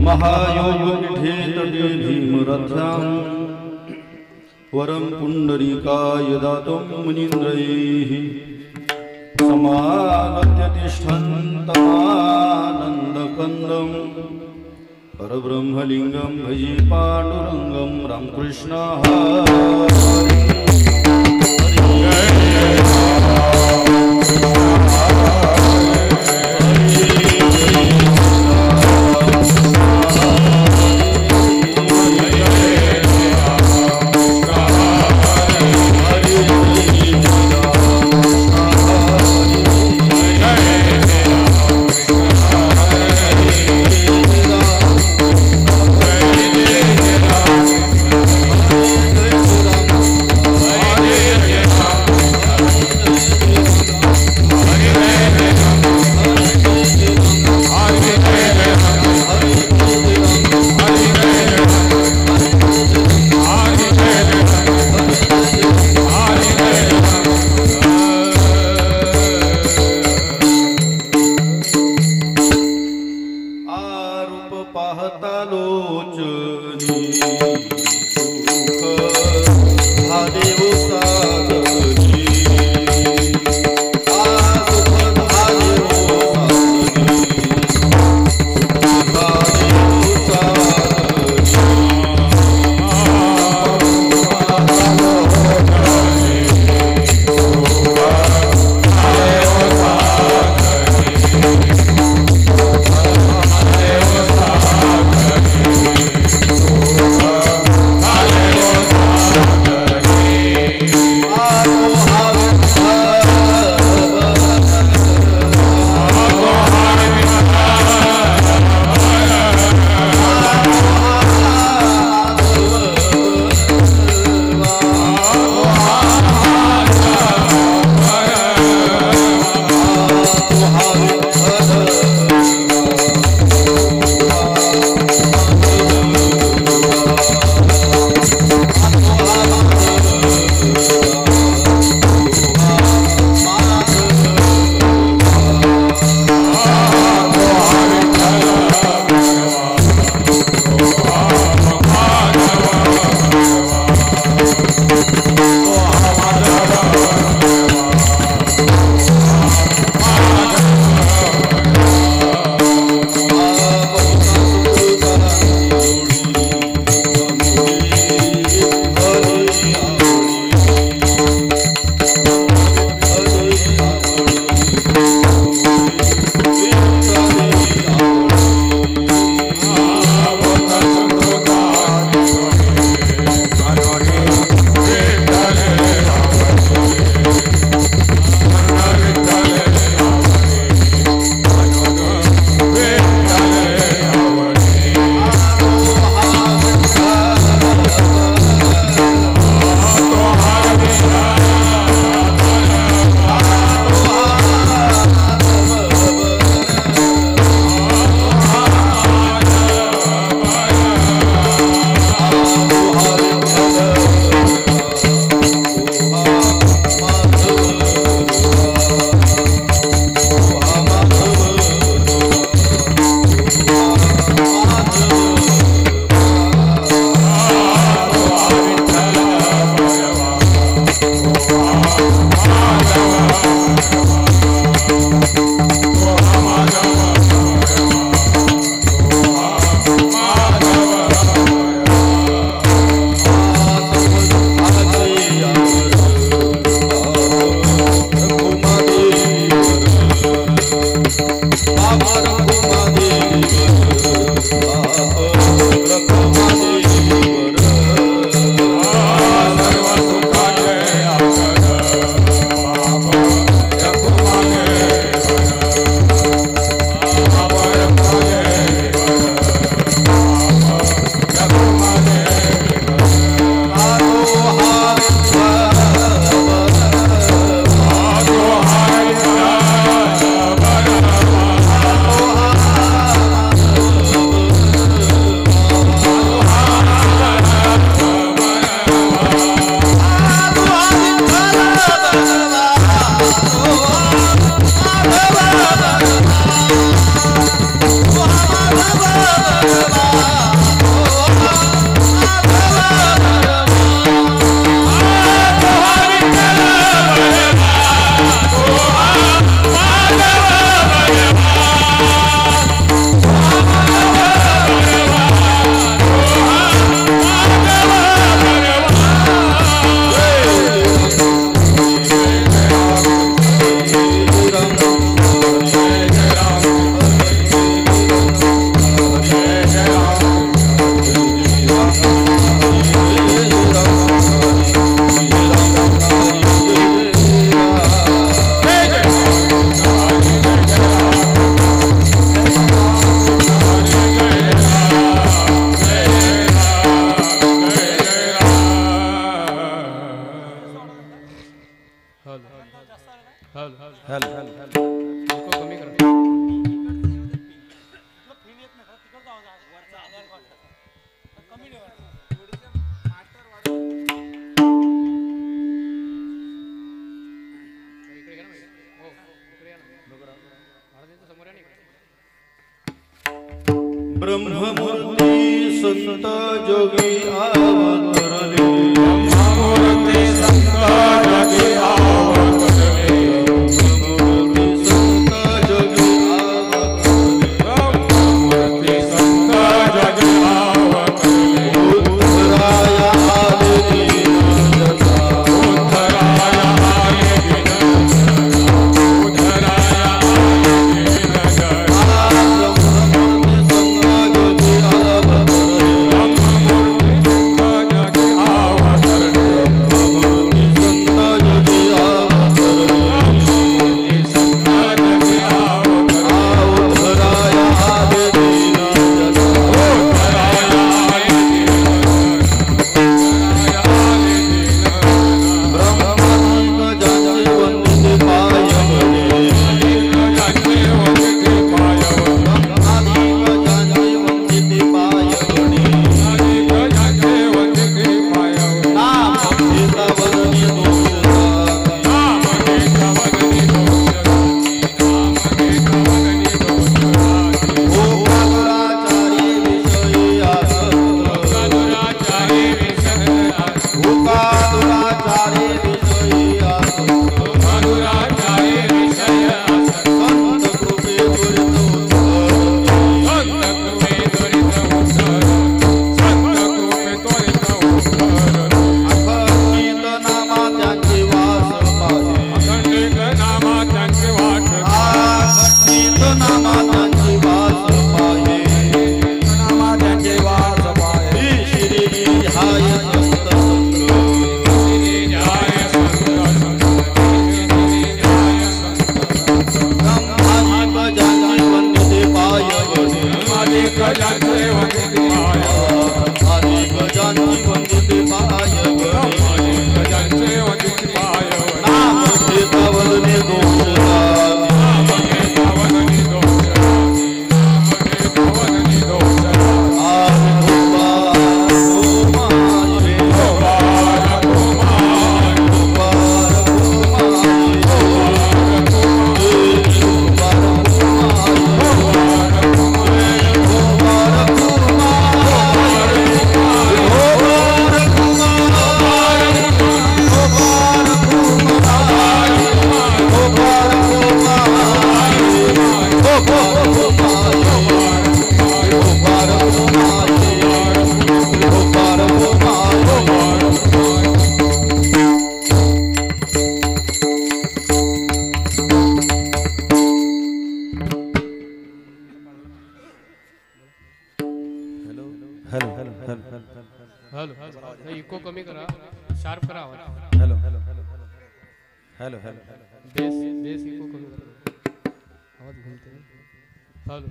महायोगनिधे भीमरथ्यां वरं पुण्डरीकाय दातुं मुनीन्द्रैः समागत्य तिष्ठन्तमानन्दकन्दं परब्रह्मलिङ्गं भजे पाण्डुरङ्गं रामकृष्ण हरि पाहता लोचनी सुख हा देव साधनी सुख हा देव साधनी ब्रह्ममूर्ती संत जोगी अवतरले ब्रह्ममूर्ती संत जोगी अवतरले ब्रह्ममूर्ती संत जोगी अवतरले ब्रह्ममूर्ती संत जोगी अवतरले उद्धराया आले दीनजना उद्धराया आले दीनजना उद्धराया आले दीनजना ब्रह्ममूर्ती संत जोगी अवतरले इको कमी करा, शार्प करा आवाज. Hello hello hello hello bass bass echo कमी करा, आवाज घूमते हैं. हेलो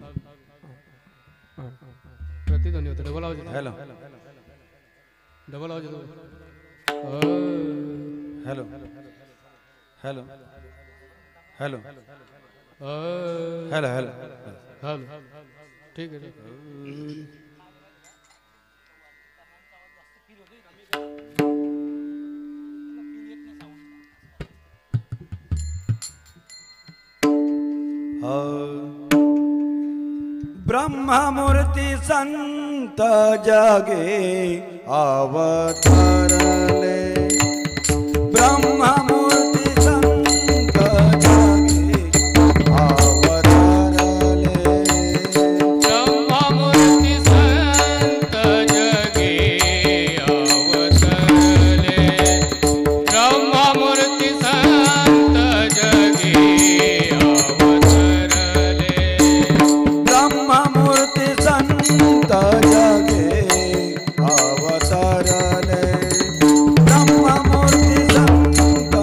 प्रतिध्वनि होता, डबल आवाज. हेलो डबल आवाज. Hello hello hello hello hello hello ठीक है. ब्रह्ममूर्ति संत जगे अवतरले ब्रह्ममूर्ति संत जगे अवतरले ब्रह्ममूर्ति संत जगे अवतरले ब्रह्ममूर्ति संत जगे अवतरले ब्रह्ममूर्ति संत जगे अवतरले ब्रह्ममूर्ति संत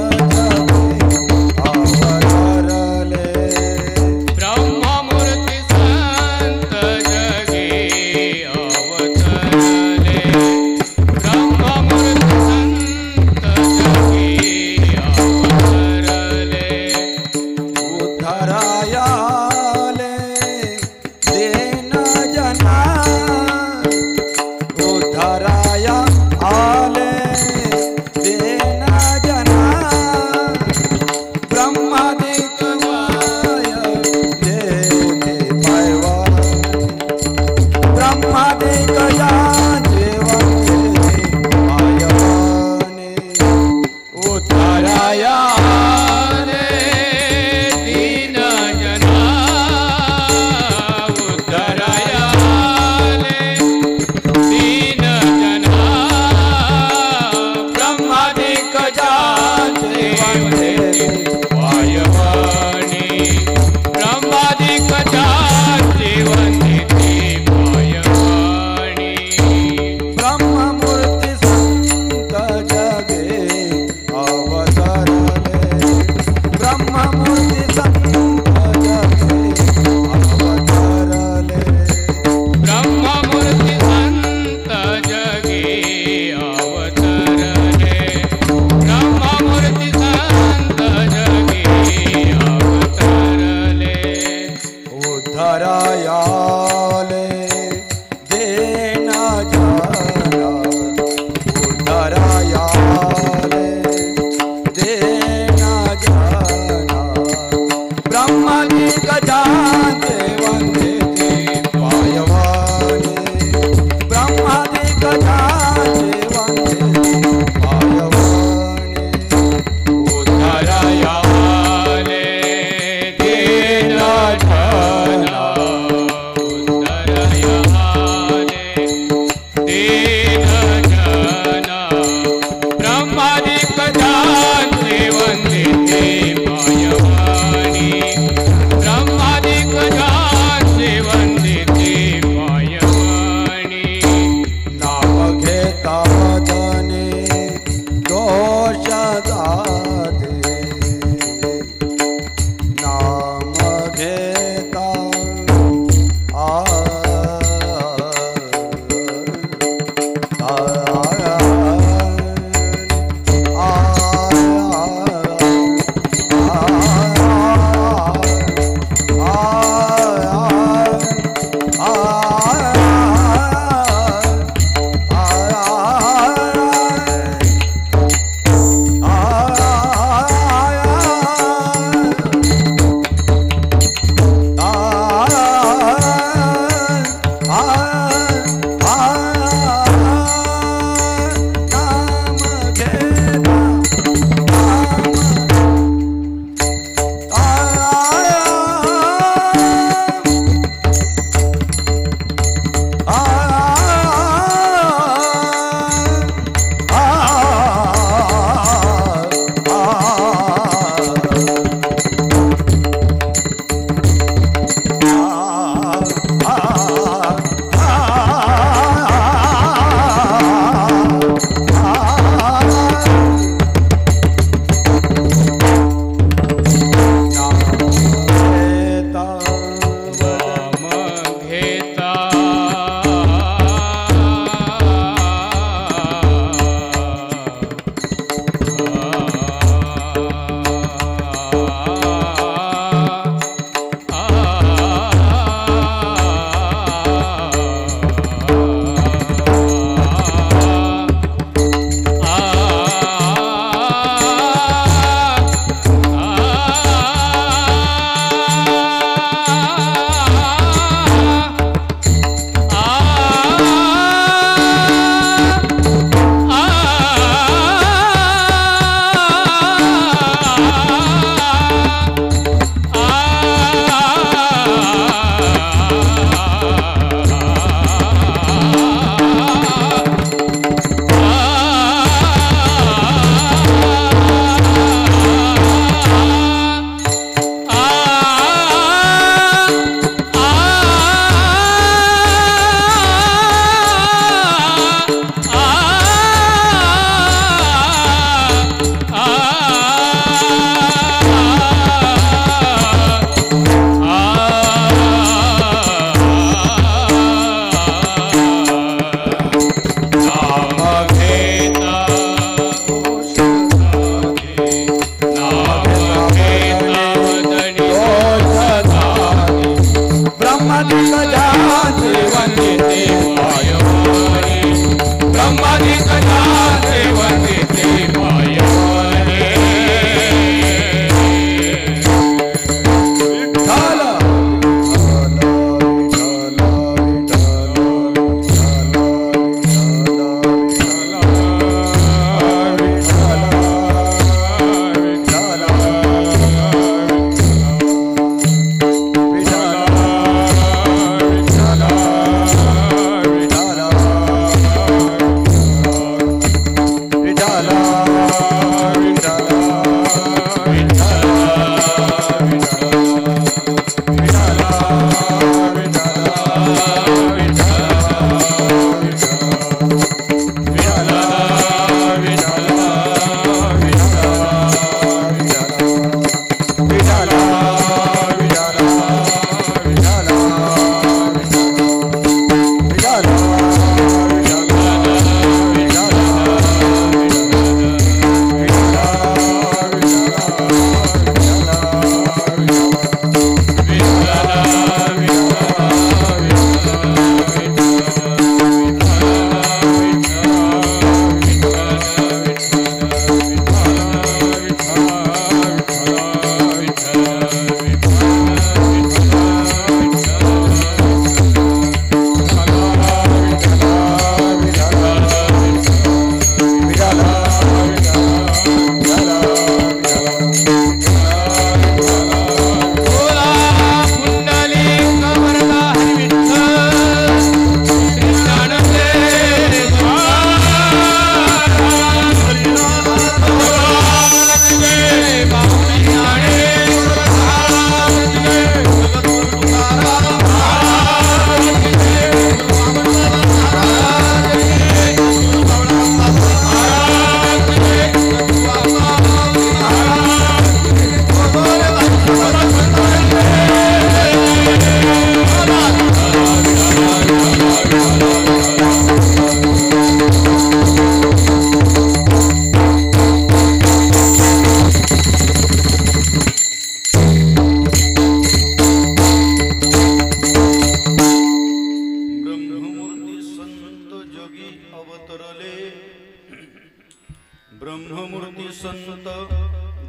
ब्रह्ममूर्ती संत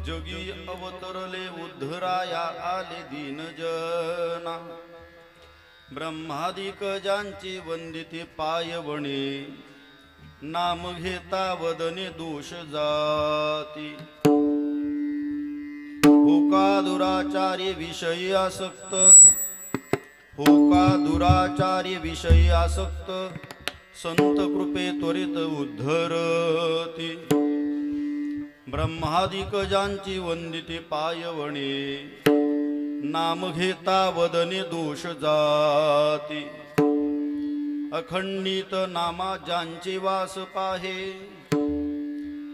जोगी अवतरले उद्धराया आले दीनजना ब्रह्मादिक ज्यांची वंदिते पायवणे नाम घेता वदने दोष जाती होका दुराचार्य विषयी आसक्त होका दुराचार्य विषयी आसक्त संत कृपे त्वरित उद्धरती ब्रह्मादिक ज्यांची वंदिते पायवणे नाम घेता वदने दोष जाती अखंडित नामा ज्यांची वास पाहे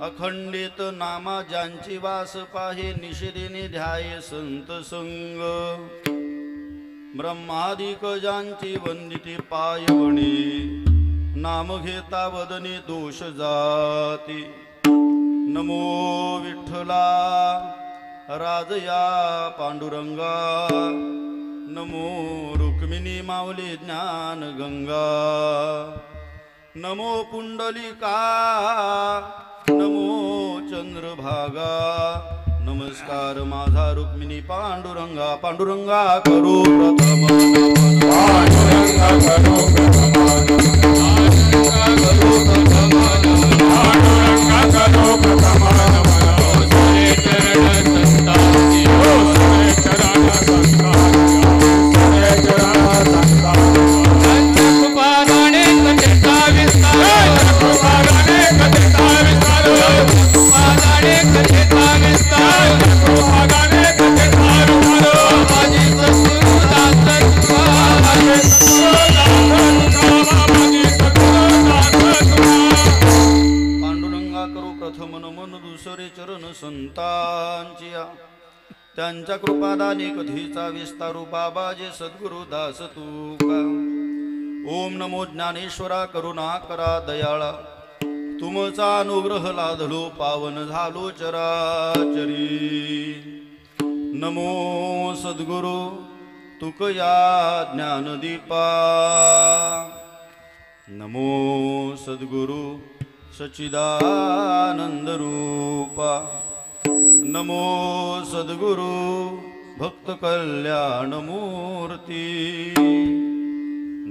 अखंडित नामा ज्यांची वास पाहे निषेधेने ध्याये संत संग ब्रह्मादिक ज्यांची वंदिते पायवणे नाम घेता वदने दोष जाती नमो विठ्ठला राजया पांडुरंगा नमो रुक्मिणी माऊली ज्ञान गंगा नमो पुंडलिका नमो चंद्रभागा नमस्कार माझा रुक्मिणी पांडुरंगा पांडुरंगा करू प्रथम पांडुरंगा करो पांडुरंगा करो प्रथम संतांचिया त्यांच्या कृपादाने कधीचा विस्तारू बाबाजे सद्गुरु दास तुका ओम नमो ज्ञानेश्वरा करुणा करा दयाळा तुमचा अनुग्रह लाधलो पावन झालो चराचरी नमो सद्गुरु तुकया ज्ञानदीपा नमो सद्गुरु सच्चिदानंद रूपा नमो सद्गुरु भक्त कल्याण मूर्ती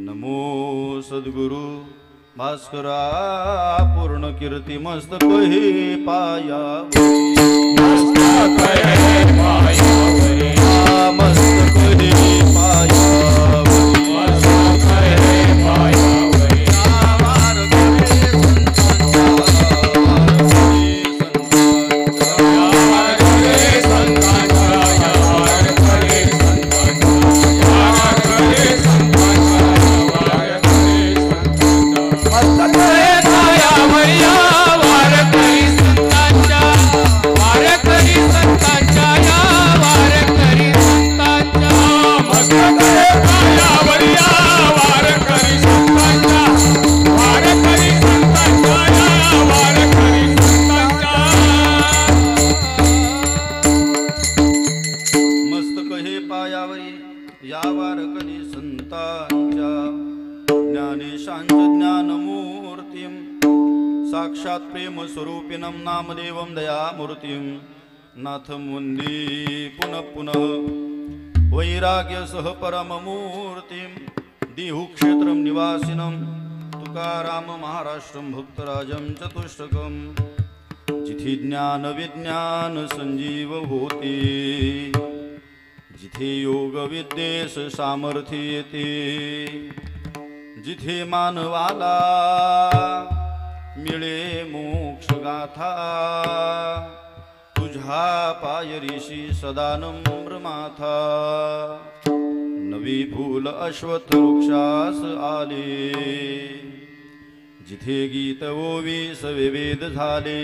नमो सद्गुरु भास्करा पूर्ण कीर्ती मस्तक हे पाया मस्तक हे पाया साक्षात् प्रेम स्वरूपिणं नामदेवं दयामूर्तिं नाथं वन्दे पुनः पुनः वैराग्य सह परममूर्तिं देहुक्षेत्रं निवासिनं तुकाराम महाराष्ट्रं भक्तराजं चतुष्टकं जिथे ज्ञान विज्ञान संजीव होते जिथे योग विद्येस सामर्थ्य येते जिथे मानवाला मिळे मोक्ष गाथा तुझ्या पायरीशी सदा नम्र माथा नवी फूल अश्वत्थ वृक्षास आले जिथे गीत ओवीस विवेद झाले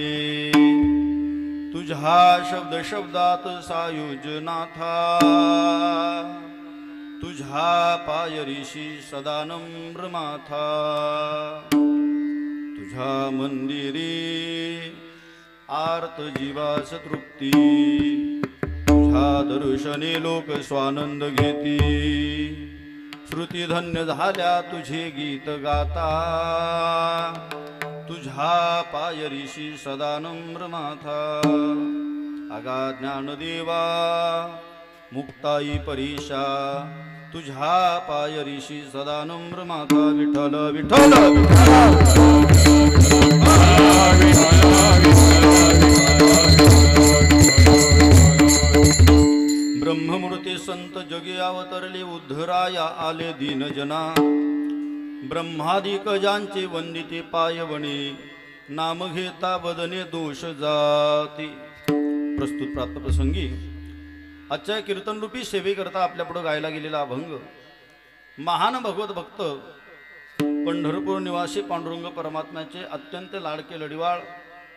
तुझ्या शब्द शब्दात सायुज्य नाथा तुझ्या पायरीशी सदा नम्र माथा तुझ्या मंदिरी आर्त जीवास तृप्ती तुझ्या दर्शने लोक स्वानंद घेती श्रुती धन्य झाल्या तुझे गीत गाता तुझ्या पाय ऋषी सदा नम्र माथा आगा ज्ञानदेवा मुक्ताई परीशा तुझ्या पाय ऋषी सदा नम्र माथा विठ्ठल विठ्ठल ब्रह्ममूर्ती संत जगी अवतरले उद्धराया आले दीनजना ब्रह्मादिक ज्यांचे वंदिते पायवणे नाम घेता वदने दोष जाती. प्रस्तुत प्राप्तप्रसंगी आजच्या कीर्तनरूपी सेवेकरता आपल्या पुढे गायला गेलेला अभंग महान भगवत भक्त पंढरपूर निवासी पांडुरंग परमात्म्याचे अत्यंत लाडके लढिवाळ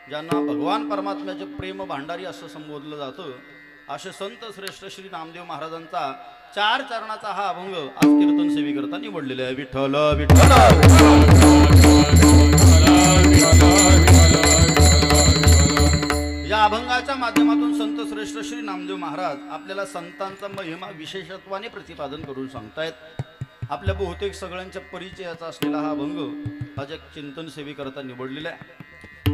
ज्यांना भगवान परमात्म्याचे प्रेम भांडारी असं संबोधलं जातं असे संत श्रेष्ठ श्री नामदेव महाराजांचा 4 चरणाचा हा अभंग आज कीर्तन सेवेकरता निवडलेला आहे. विठ्ठल विठ्ठल या अभंगाच्या माध्यमातून संत श्रेष्ठ श्री नामदेव महाराज आपल्याला संतांचा महिमा विशेषत्वाने प्रतिपादन करून सांगतायत. आपल्या बहुतेक सगळ्यांच्या परिचयाचा असलेला हा अभंग आज एक चिंतन सेवेकरता निवडलेला आहे.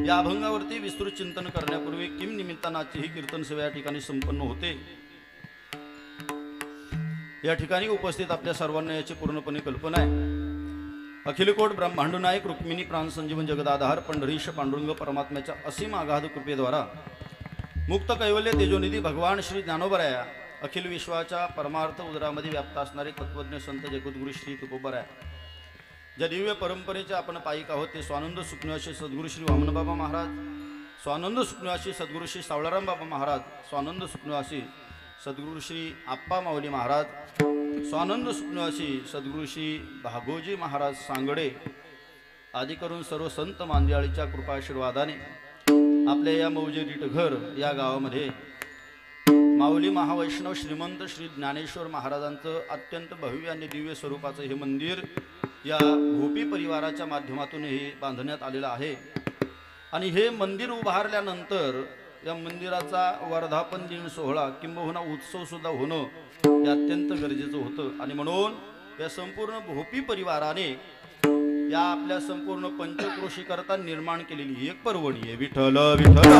या अभंगावरती विस्तृत चिंतन करण्यापूर्वी किम निमित्तानाची ही कीर्तन सेवा या ठिकाणी संपन्न होते. या ठिकाणी उपस्थित आपल्या सर्वांना याची पूर्णपणे कल्पना आहे. अखिलकोट ब्रह्मांड नायक रुक्मिणी प्राण संजीवन जगदाधार पंढरीश पांडुरंग परमात्म्याच्या असीम आगाध कृपेद्वारा मुक्त कैवल्य तेजोनिधी भगवान श्री ज्ञानोबराया अखिल विश्वाच्या परमार्थ उदरामध्ये व्याप्त असणारे तत्वज्ञ संत जगद्गुरु श्री तुकोबराया ज्या दिव्य परंपरेचे आपण पायिक आहोत ते स्वानंद सुखनिवासी सद्गुरु श्री वामनबाबा महाराज, स्वानंद सुखनिवासी सद्गुरु श्री सावळाराम बाबा महाराज, स्वानंद सुखनिवासी सद्गुरु श्री आप्पा माऊली महाराज, स्वानंद सुखनिवासी सद्गुरु श्री भागोजी महाराज सांगडे आदी करून सर्व संत मांदियाळीच्या कृपाशीर्वादाने आपल्या या मौजे रिटघर या गावामध्ये माऊली महावैष्णव श्रीमंत श्री ज्ञानेश्वर महाराजांचं अत्यंत भव्य आणि दिव्य स्वरूपाचं हे मंदिर या भोपी परिवाराच्या माध्यमातून हे बांधण्यात आलेलं आहे. आणि हे मंदिर उभारल्यानंतर या मंदिराचा वर्धापन दिन सोहळा किंबहुना उत्सव सुद्धा होणं हे अत्यंत गरजेचं होतं. आणि म्हणून या संपूर्ण भोपी परिवाराने या आपल्या संपूर्ण पंचक्रोशी करता निर्माण केलेली एक पर्वणी आहे. विठ्ठल विठ्ठल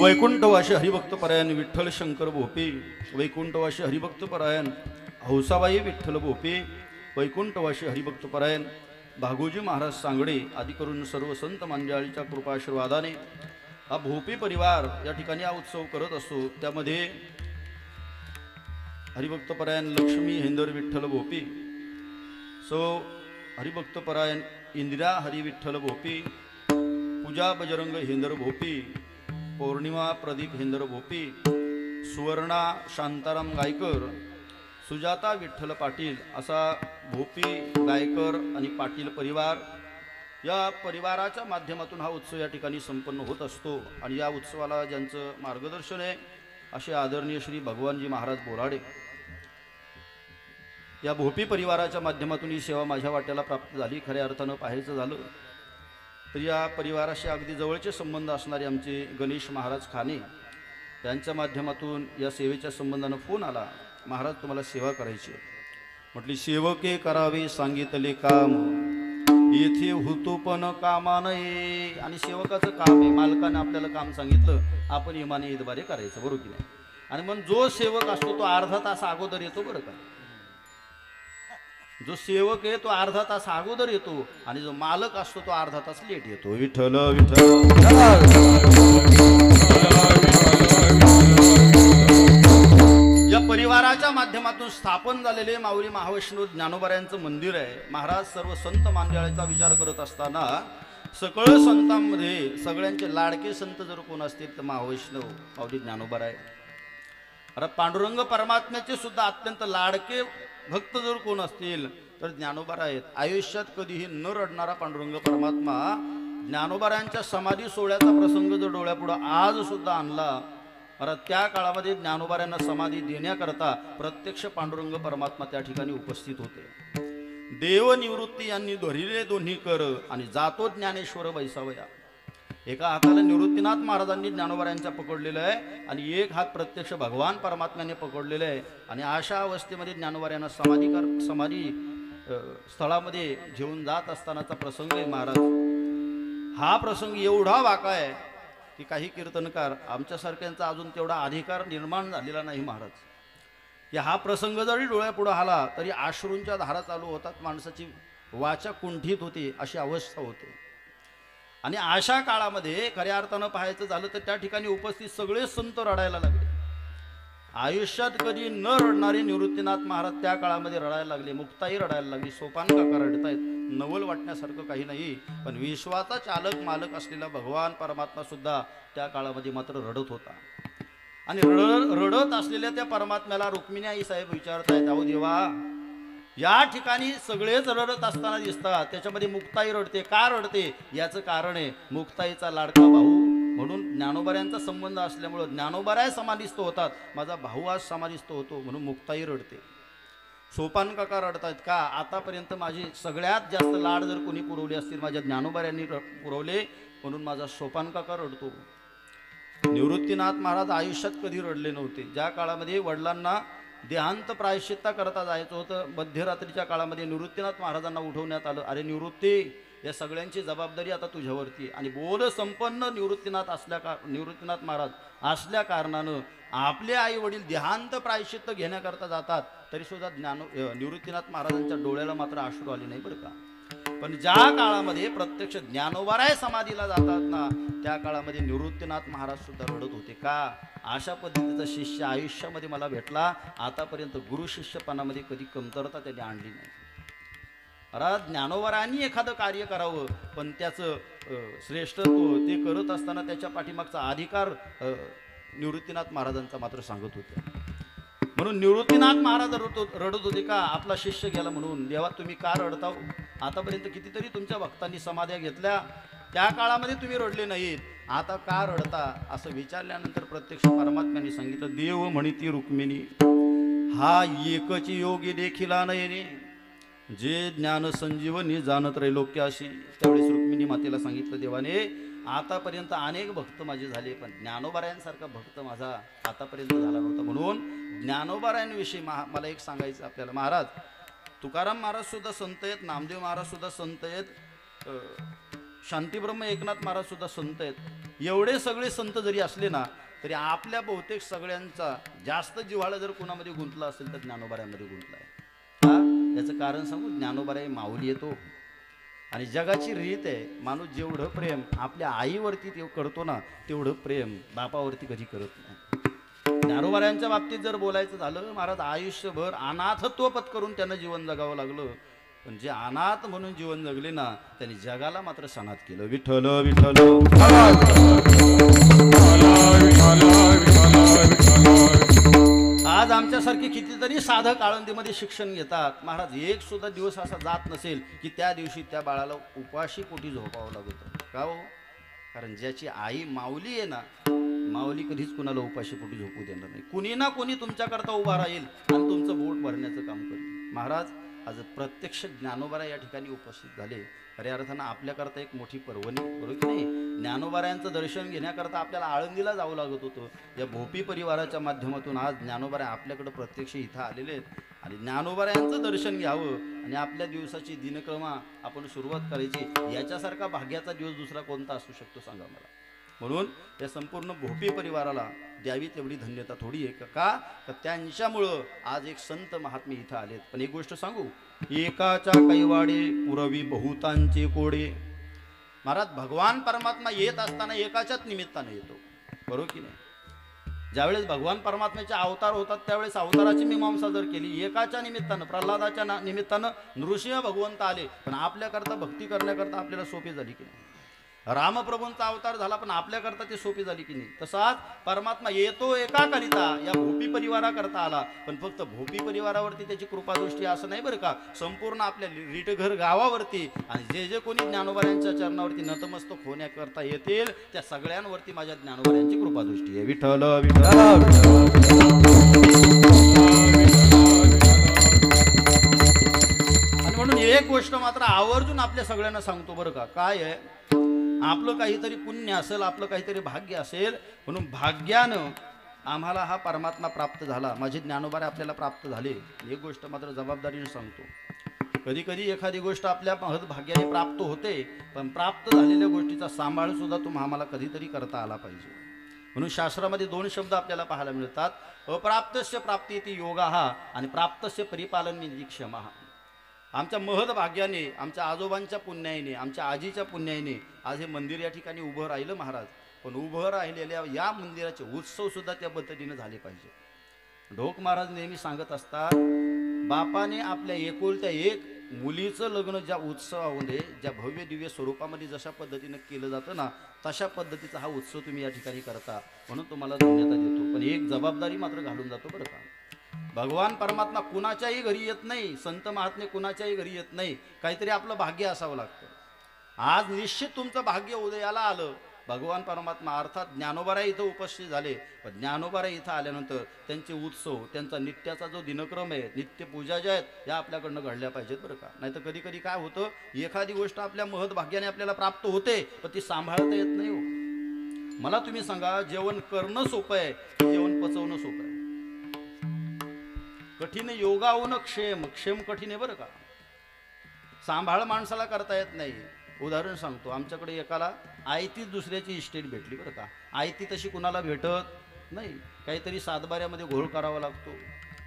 वैकुंठवासी हरिभक्तपरायण विठ्ठल शंकर भोपे, वैकुंठवासी हरिभक्तपरायण हौसाबाई विठ्ठल भोपे, वैकुंठवासी हरिभक्तपरायण भागोजी महाराज सांगडे आदी करून सर्व संत मंडळीच्या कृपाशीर्वादाने हा भोपी परिवार या ठिकाणी हा उत्सव करत असतो. त्यामध्ये हरिभक्तपरायण लक्ष्मी हेंदर विठ्ठल भोपे, सो हरिभक्तपरायण इंदिरा हरी विठ्ठल भोपे, पूजा बजरंग हेंदर भोपे, पौर्णिमा प्रदीप हेंदर भोपे, सुवर्णा शांताराम गायकर, सुजाता विठ्ठल पाटील असा भोपी गायकर आणि पाटील परिवार या परिवाराच्या माध्यमातून हा उत्सव या ठिकाणी संपन्न होत असतो. आणि या उत्सवाला ज्यांचं मार्गदर्शन आहे असे आदरणीय श्री भगवानजी महाराज बोराडे या भोपी परिवाराच्या माध्यमातून ही सेवा माझ्या वाट्याला प्राप्त झाली. खऱ्या अर्थानं पाहायचं झालं तर या परिवाराशी अगदी जवळचे संबंध असणारे आमचे गणेश महाराज खाने यांच्या माध्यमातून या सेवेच्या संबंधानं फोन आला, महाराज तुम्हाला सेवा करायची. म्हटली सेवके करावे सांगितले काम येथे होतो पण कामा नये. आणि सेवकाचं काम आहे, मालकाने आपल्याला काम सांगितलं आपण इमाने इतबारे करायचं, बरोबर की नाही. आणि मग जो सेवक असतो तो अर्धा तास अगोदर येतो, बरं का. जो सेवक आहे तो अर्धा तास अगोदर येतो आणि जो मालक असतो तो अर्धा तास लेट येतो. विठ्ठल विठ्ठल या परिवाराच्या माध्यमातून स्थापन झालेले माऊली महावैष्णव ज्ञानोबरायांचं मंदिर आहे. महाराज सर्व संत मांदियाळीचा विचार करत असताना सकळ संतांमध्ये सगळ्यांचे लाडके संत जर कोण असतील तर महावैष्णव माऊली ज्ञानोबा आहे. अरे पांडुरंग परमात्म्याचे सुद्धा अत्यंत लाडके भक्त जर कोण असतील तर ज्ञानोबा आहेत. आयुष्यात कधीही न रडणारा पांडुरंग परमात्मा ज्ञानोबारायांच्या समाधी सोहळ्याचा प्रसंग जर डोळ्यापुढं आज सुद्धा आणला, अरे त्या काळामध्ये ज्ञानोबारायांना समाधी देण्याकरता प्रत्यक्ष पांडुरंग परमात्मा त्या ठिकाणी उपस्थित होते. देवनिवृत्ती यांनी धरिले दोन्ही कर आणि जातो ज्ञानेश्वर बैसावया. एका हाताला निवृत्तीनाथ महाराजांनी ज्ञानोबारायांच्या पकडलेलं आहे आणि एक हात प्रत्यक्ष भगवान परमात्म्याने पकडलेलं आहे. आणि अशा अवस्थेमध्ये ज्ञानोबारायांना समाधी स्थळामध्ये घेऊन जात असतानाचा प्रसंग आहे महाराज. हा प्रसंग एवढा वाका आहे की काही कीर्तनकार आमच्यासारख्यांचा अजून तेवढा अधिकार निर्माण झालेला नाही महाराज. की हा प्रसंग जरी डोळ्यापुढं आला तरी अश्रूंच्या धारा चालू होतात, माणसाची वाचा कुंठित होती, अशी अवस्था होते. आणि अशा काळामध्ये खऱ्या अर्थानं पाहायचं झालं तर त्या ठिकाणी उपस्थित सगळे संत रडायला लागले. आयुष्यात कधी न रडणारे निवृत्तीनाथ महाराज त्या काळामध्ये रडायला लागले. मुक्ताई रडायला लागली, सोपान काका रडतायत. नवल वाटण्यासारखं काही नाही, पण विश्वाचा चालक मालक असलेला भगवान परमात्मा सुद्धा त्या काळामध्ये मात्र रडत होता. आणि रडत असलेल्या त्या परमात्म्याला रुक्मिणी आई साहेब विचारतायत, अहो देवा, या ठिकाणी सगळेच रडत असताना दिसतात, त्याच्यामध्ये मुक्ताई रडते, का रडते? याचं कारण आहे मुक्ताईचा लाडका भाऊ म्हणून ज्ञानोबाऱ्यांचा संबंध असल्यामुळं ज्ञानोबाराय समाधिस्थ होतात, माझा भाऊ आज समाधिस्थ होतो म्हणून मुक्ताई रडते. सोपान काका रडतायत, का? आतापर्यंत माझी सगळ्यात जास्त लाड जर कोणी पुरवले असतील माझ्या ज्ञानोबाऱ्यांनी पुरवले म्हणून माझा सोपान काका रडतो. निवृत्तीनाथ महाराज आयुष्यात कधी रडले नव्हते. ज्या काळामध्ये वडिलांना देहांत प्रायश्चित्ता करता जायचं होतं, मध्यरात्रीच्या काळामध्ये निवृत्तीनाथ महाराजांना उठवण्यात आलं. अरे निवृत्ती, या सगळ्यांची जबाबदारी आता तुझ्यावरती. आणि बोध संपन्न निवृत्तीनाथ महाराज असल्या कारणानं आपले आई वडील देहांत प्रायश्चित्त घेण्याकरता जातात, तरी सुद्धा निवृत्तीनाथ महाराजांच्या डोळ्याला मात्र अश्रू आले नाही बरं का. पण ज्या काळामध्ये प्रत्यक्ष ज्ञानोबाराय समाधीला जातात ना, त्या काळामध्ये निवृत्तीनाथ महाराज सुद्धा रडत होते. का? अशा पद्धतीचा शिष्य आयुष्यामध्ये मला भेटला, आतापर्यंत गुरु शिष्यपणामध्ये कधी कमतरता त्यांनी आणली नाही. अर्थात ज्ञानोबारायांनी एखादं कार्य करावं, पण त्याचं श्रेष्ठत्व ते करत असताना त्याच्या पाठीमागचा अधिकार निवृत्तीनाथ महाराजांचा मात्र सांगत होते. म्हणून निवृत्तीनाथ महाराज रडत होते. का? आपला शिष्य गेला म्हणून. देवा, तुम्ही का रडताव? आतापर्यंत कितीतरी तुमच्या भक्तांनी समाध्या घेतल्या, त्या काळामध्ये तुम्ही रडले नाहीत, आता का रडता? असं विचारल्यानंतर प्रत्यक्ष परमात्म्याने सांगितलं, देव म्हणती रुक्मिणी, हा एकच योगी देखिला नयने, जे ज्ञान संजीवनी जाणत त्रैलोक्याशी. त्यावेळेस रुक्मिणी मातेला सांगितलं, देवाने आतापर्यंत अनेक भक्त माझे झाले, पण ज्ञानोबारायांसारखा भक्त माझा आतापर्यंत झाला नव्हता. म्हणून ज्ञानोबारायांविषयी मला एक सांगायचं आपल्याला. महाराज तुकाराम महाराज सुद्धा संत आहेत, नामदेव महाराज सुद्धा संत आहेत, शांतीब्रह्म एकनाथ महाराज सुद्धा संत आहेत. एवढे सगळे संत जरी असले ना, तरी आपल्या बहुतेक सगळ्यांचा जास्त जिव्हाळा जर कोणामध्ये गुंतला असेल तर ज्ञानोबारायांमध्ये गुंतला आहे. हा, याचं कारण सांगू, ज्ञानोबाराय माऊली येतो. आणि जगाची रीत आहे, माणूस जेवढं प्रेम आपल्या आईवरती करतो ना, तेवढं प्रेम बापावरती कधी करत नाही. ज्ञानोबारायांच्या बाबतीत जर बोलायचं झालं, महाराज आयुष्यभर अनाथत्व पत्करून त्यांना जीवन जगावं लागलं, पण जे अनाथ म्हणून जीवन जगले ना, त्यांनी जगाला मात्र सनात केलं. विठ्ठल विठ्ठल. आज आमच्यासारखे कितीतरी साधक आळंदीमध्ये शिक्षण घेतात. महाराज एक सुद्धा दिवस असा जात नसेल की त्या दिवशी त्या बाळाला उपाशी पोटी झोपावं लागतं. का हो? कारण ज्याची आई माऊली आहे ना, माऊली कधीच कुणाला उपाशी पोटी झोपू देणार नाही. कुणी ना कोणी तुमच्याकरता उभा राहील आणि तुमचं बोट भरण्याचं काम करेल. महाराज आज प्रत्यक्ष ज्ञानोबाराय या ठिकाणी उपस्थित झाले, खऱ्या अर्थानं आपल्याकरता एक मोठी पर्वणी, बरोबर की नाही? ज्ञानोबारायांचं दर्शन घेण्याकरता आपल्याला आळंदीला जावं लागत होतं. या भोपी परिवाराच्या माध्यमातून आज ज्ञानोबाराय आपल्याकडं प्रत्यक्ष इथं आलेले आहेत आणि ज्ञानोबारायांचं दर्शन घ्यावं आणि आपल्या दिवसाची दिनक्रमा आपण सुरुवात करायची. याच्यासारखा भाग्याचा दिवस दुसरा कोणता असू शकतो सांगा मला. म्हणून या संपूर्ण भोपी परिवाराला द्यावी तेवढी धन्यता थोडी आहे का? तर त्यांच्यामुळं आज एक संत महात्मे इथं आलेत. पण एक गोष्ट सांगू, एकाच्या कैवाडे पुरवी बहुतांचे कोडे. महाराज भगवान परमात्मा येत असताना एकाच्याच निमित्ताने येतो, बरोबर की नाही? ज्यावेळेस भगवान परमात्म्याचे अवतार होतात त्यावेळेस अवताराची मीमांसा जर केली, एकाच्या निमित्तानं, प्रल्हादाच्या निमित्तानं नृसिंह भगवंत आले, पण आपल्याकरता भक्ती करण्याकरता आपल्याला सोपी झाली की नाही? रामप्रभूंचा अवतार झाला, पण आपल्याकरता ते सोपी झाली की नाही? तसाच परमात्मा येतो एका करिता, या भोपी परिवाराकरता आला, पण फक्त भोपी परिवारावरती त्याची कृपादृष्टी असं नाही बरं का, संपूर्ण आपल्या रिटघर गावावरती आणि जे जे कोणी ज्ञानोबारायांच्या चरणावरती नतमस्तक होण्याकरता येतील त्या सगळ्यांवरती माझ्या ज्ञानोबारायांची कृपादृष्टी आहे. विठ्ठल विठ्ठल. आणि म्हणून एक गोष्ट मात्र आवर्जून आपल्या सगळ्यांना सांगतो बरं का, काय आहे, आपलं काहीतरी पुण्य असेल, आपलं काहीतरी भाग्य असेल, म्हणून भाग्यानं आम्हाला हा परमात्मा प्राप्त झाला, माझे ज्ञानोबारे आपल्याला प्राप्त झाले. एक गोष्ट मात्र जबाबदारीने सांगतो, कधी कधी एखादी गोष्ट आपल्या महत् भाग्याने प्राप्त होते, पण प्राप्त झालेल्या गोष्टीचा सांभाळ सुद्धा आम्हाला कधीतरी करता आला पाहिजे. म्हणून शास्त्रामध्ये 2 शब्द आपल्याला पाहायला मिळतात, अप्राप्तस्य प्राप्तीति योगाः आणि प्राप्तस्य परिपालनेति क्षमाः. आमच्या महत् भाग्याने, आमच्या आजोबांच्या पुण्याने, आमच्या आजीच्या पुण्याने आज हे मंदिर या ठिकाणी उभं राहिलं महाराज. पण उभं राहिलेल्या या मंदिराचे उत्सव सुद्धा त्या पद्धतीने झाले पाहिजे. ढोक महाराज नेहमी सांगत असतात, बापाने आपल्या एकुलत्या एक मुलीचं लग्न ज्या उत्सवामध्ये, ज्या भव्य दिव्य स्वरूपामध्ये जशा पद्धतीने केलं जातं ना, तशा पद्धतीचा हा उत्सव तुम्ही या ठिकाणी करता, म्हणून तुम्हाला धन्यता देतो. पण एक जबाबदारी मात्र घालून जातो बरं का. भगवान परमात्मा कुणाच्याही घरी येत नाही, संत महात्मे कुणाच्याही घरी येत नाही, काहीतरी आपलं भाग्य असावं लागतं. आज निश्चित तुमचं भाग्य उदयाला आलं. भगवान परमात्मा अर्थात ज्ञानोबाराय इथं उपस्थित झाले, पण ज्ञानोबाराय इथं आल्यानंतर त्यांचे उत्सव, त्यांचा नित्याचा जो दिनक्रम आहे, नित्य पूजा ज्या आहेत या आपल्याकडनं घडल्या पाहिजेत बरं का. नाही तर कधी कधी काय होतं, एखादी गोष्ट आपल्या महत् भाग्याने आपल्याला प्राप्त होते, पण ती सांभाळता येत नाही हो. मला तुम्ही सांगा, जेवण करणं सोपं आहे, जेवण पचवणं सोपं आहे. कठीण योगावून क्षेम, क्षेम कठीण आहे बरं का. सांभाळ माणसाला करता येत नाही. उदाहरण सांगतो, आमच्याकडे एकाला आयतीच दुसऱ्याची इस्टेट भेटली बरं का. आयती तशी कुणाला भेटत नाही, काहीतरी सातबाऱ्यामध्ये घोळ करावा लागतो,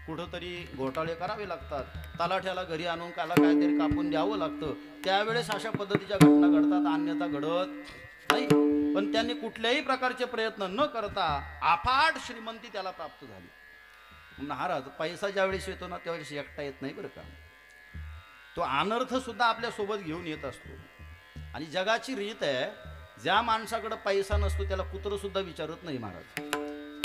कुठंतरी घोटाळे करावे लागतात, तलाठ्याला घरी आणून त्याला काहीतरी कापून द्यावं लागतं. त्यावेळेस अशा पद्धतीच्या घटना घडतात, अन्यथा घडत नाही. पण त्यांनी कुठल्याही प्रकारचे प्रयत्न न करता अफाट श्रीमंती त्याला प्राप्त झाली. महाराज पैसा ज्यावेळेस येतो ना, त्यावेळेस एकटा येत नाही बरं का. तो अनर्थ सुद्धा आपल्या सोबत घेऊन येत असतो. आणि जगाची रीत आहे, ज्या माणसाकडे पैसा नसतो त्याला कुत्रं सुद्धा विचारत नाही महाराज.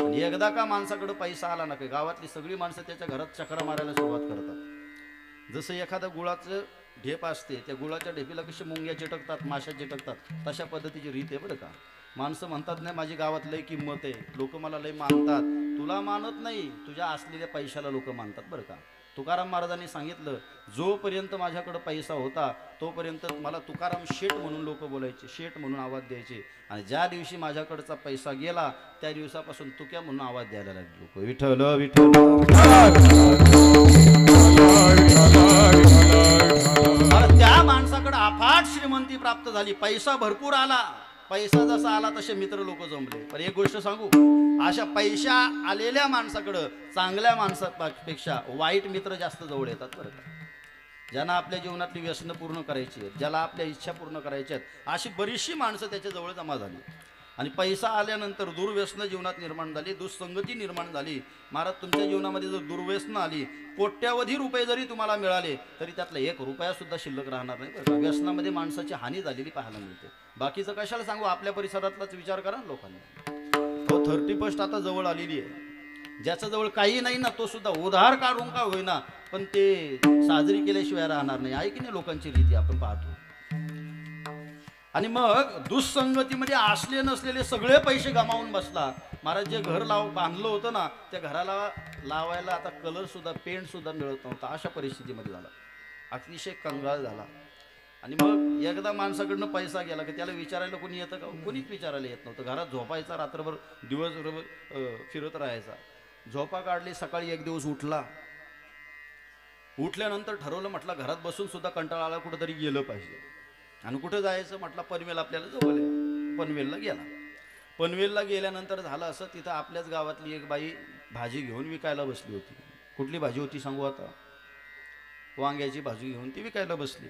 आणि एकदा का माणसाकडे पैसा आला ना, काही गावातली सगळी माणसं त्याच्या घरात चक्रा मारायला सुरुवात करतात. जसं एखादं गुळाचं ढेप असते, त्या गुळाच्या ढेपीला कशी मुंग्या चिटकतात, माशा चिटकतात, तशा पद्धतीची रीत आहे बरं का. माणसं म्हणतात नाही, माझी गावात लय किंमत आहे, लोक मला लय मानतात. तुला मानत नाही, तुझ्या असलेल्या पैशाला लोक मानतात बरं का. तुकाराम महाराजांनी सांगितलं, जोपर्यंत माझ्याकडे पैसा होता तोपर्यंत मला तुकाराम शेठ म्हणून लोक बोलायचे, शेठ म्हणून आवाज द्यायचे. आणि ज्या दिवशी माझ्याकडचा पैसा गेला त्या दिवसापासून तुक्या म्हणून आवाज द्यायला लागले लोक. विठ्ठल विठ्ठल. त्या माणसाकडे अफाट श्रीमंती प्राप्त झाली, पैसा भरपूर आला. पैसा जसा आला तसे मित्र लोक जमले. पण एक गोष्ट सांगू, अशा पैसा आलेल्या माणसाकडं चांगल्या माणसापेक्षा वाईट मित्र जास्त जवळ येतात बरं का. ज्यांना आपल्या जीवनातली व्यसनं पूर्ण करायची आहेत, ज्याला आपल्या इच्छा पूर्ण करायच्या आहेत, अशी बरीचशी माणसं त्याच्या जवळ जमा झाली. आणि पैसा आल्यानंतर दुर्व्यसनं जीवनात निर्माण झाली, दुःसंगती निर्माण झाली. महाराज तुमच्या जीवनामध्ये जर दुर्व्यसनं आली, कोट्यावधी रुपये जरी तुम्हाला मिळाले तरी त्यातला 1 रुपया सुद्धा शिल्लक राहणार नाही बरं का. व्यसनामध्ये माणसाची हानी झालेली पाहायला मिळते. बाकीचं कशाला सांगू, आपल्या परिसरातलाच विचार करा लोकांनी. तो 31 आता जवळ आलेली आहे. ज्याच्या जवळ काही नाही ना, तो सुद्धा उधार काढून का होईना पण ते साजरी केल्याशिवाय राहणार नाही. आहे की नाही लोकांची रीती आपण पाहतो. आणि मग दुःसंगतीमध्ये असले नसलेले सगळे पैसे गमावून बसला. महाराज जे घर बांधलं होतं ना, त्या घराला लावायला आता कलर सुद्धा, पेंट सुद्धा मिळत नव्हता. अशा परिस्थितीमध्ये झाला, अतिशय कंगाळ झाला. आणि मग एकदा माणसाकडनं पैसा गेला की त्याला विचारायला कोणी येतं का? कोणीच विचारायला येत नव्हतं. घरात झोपायचा, रात्रभर दिवसभर फिरत राहायचा. झोपा काढली, सकाळी एक दिवस उठला. उठल्यानंतर ठरवलं, म्हटलं घरात बसून सुद्धा कंटाळा आला, कुठंतरी गेलं पाहिजे. आणि कुठं जायचं म्हटलं, पनवेल आपल्याला जवळ आहे. पनवेलला गेला. पनवेलला गेल्यानंतर झालं असं, तिथं आपल्याच गावातली एक बाई भाजी घेऊन विकायला बसली होती. कुठली भाजी होती सांगू आता? वांग्याची भाजी घेऊन ती विकायला बसली.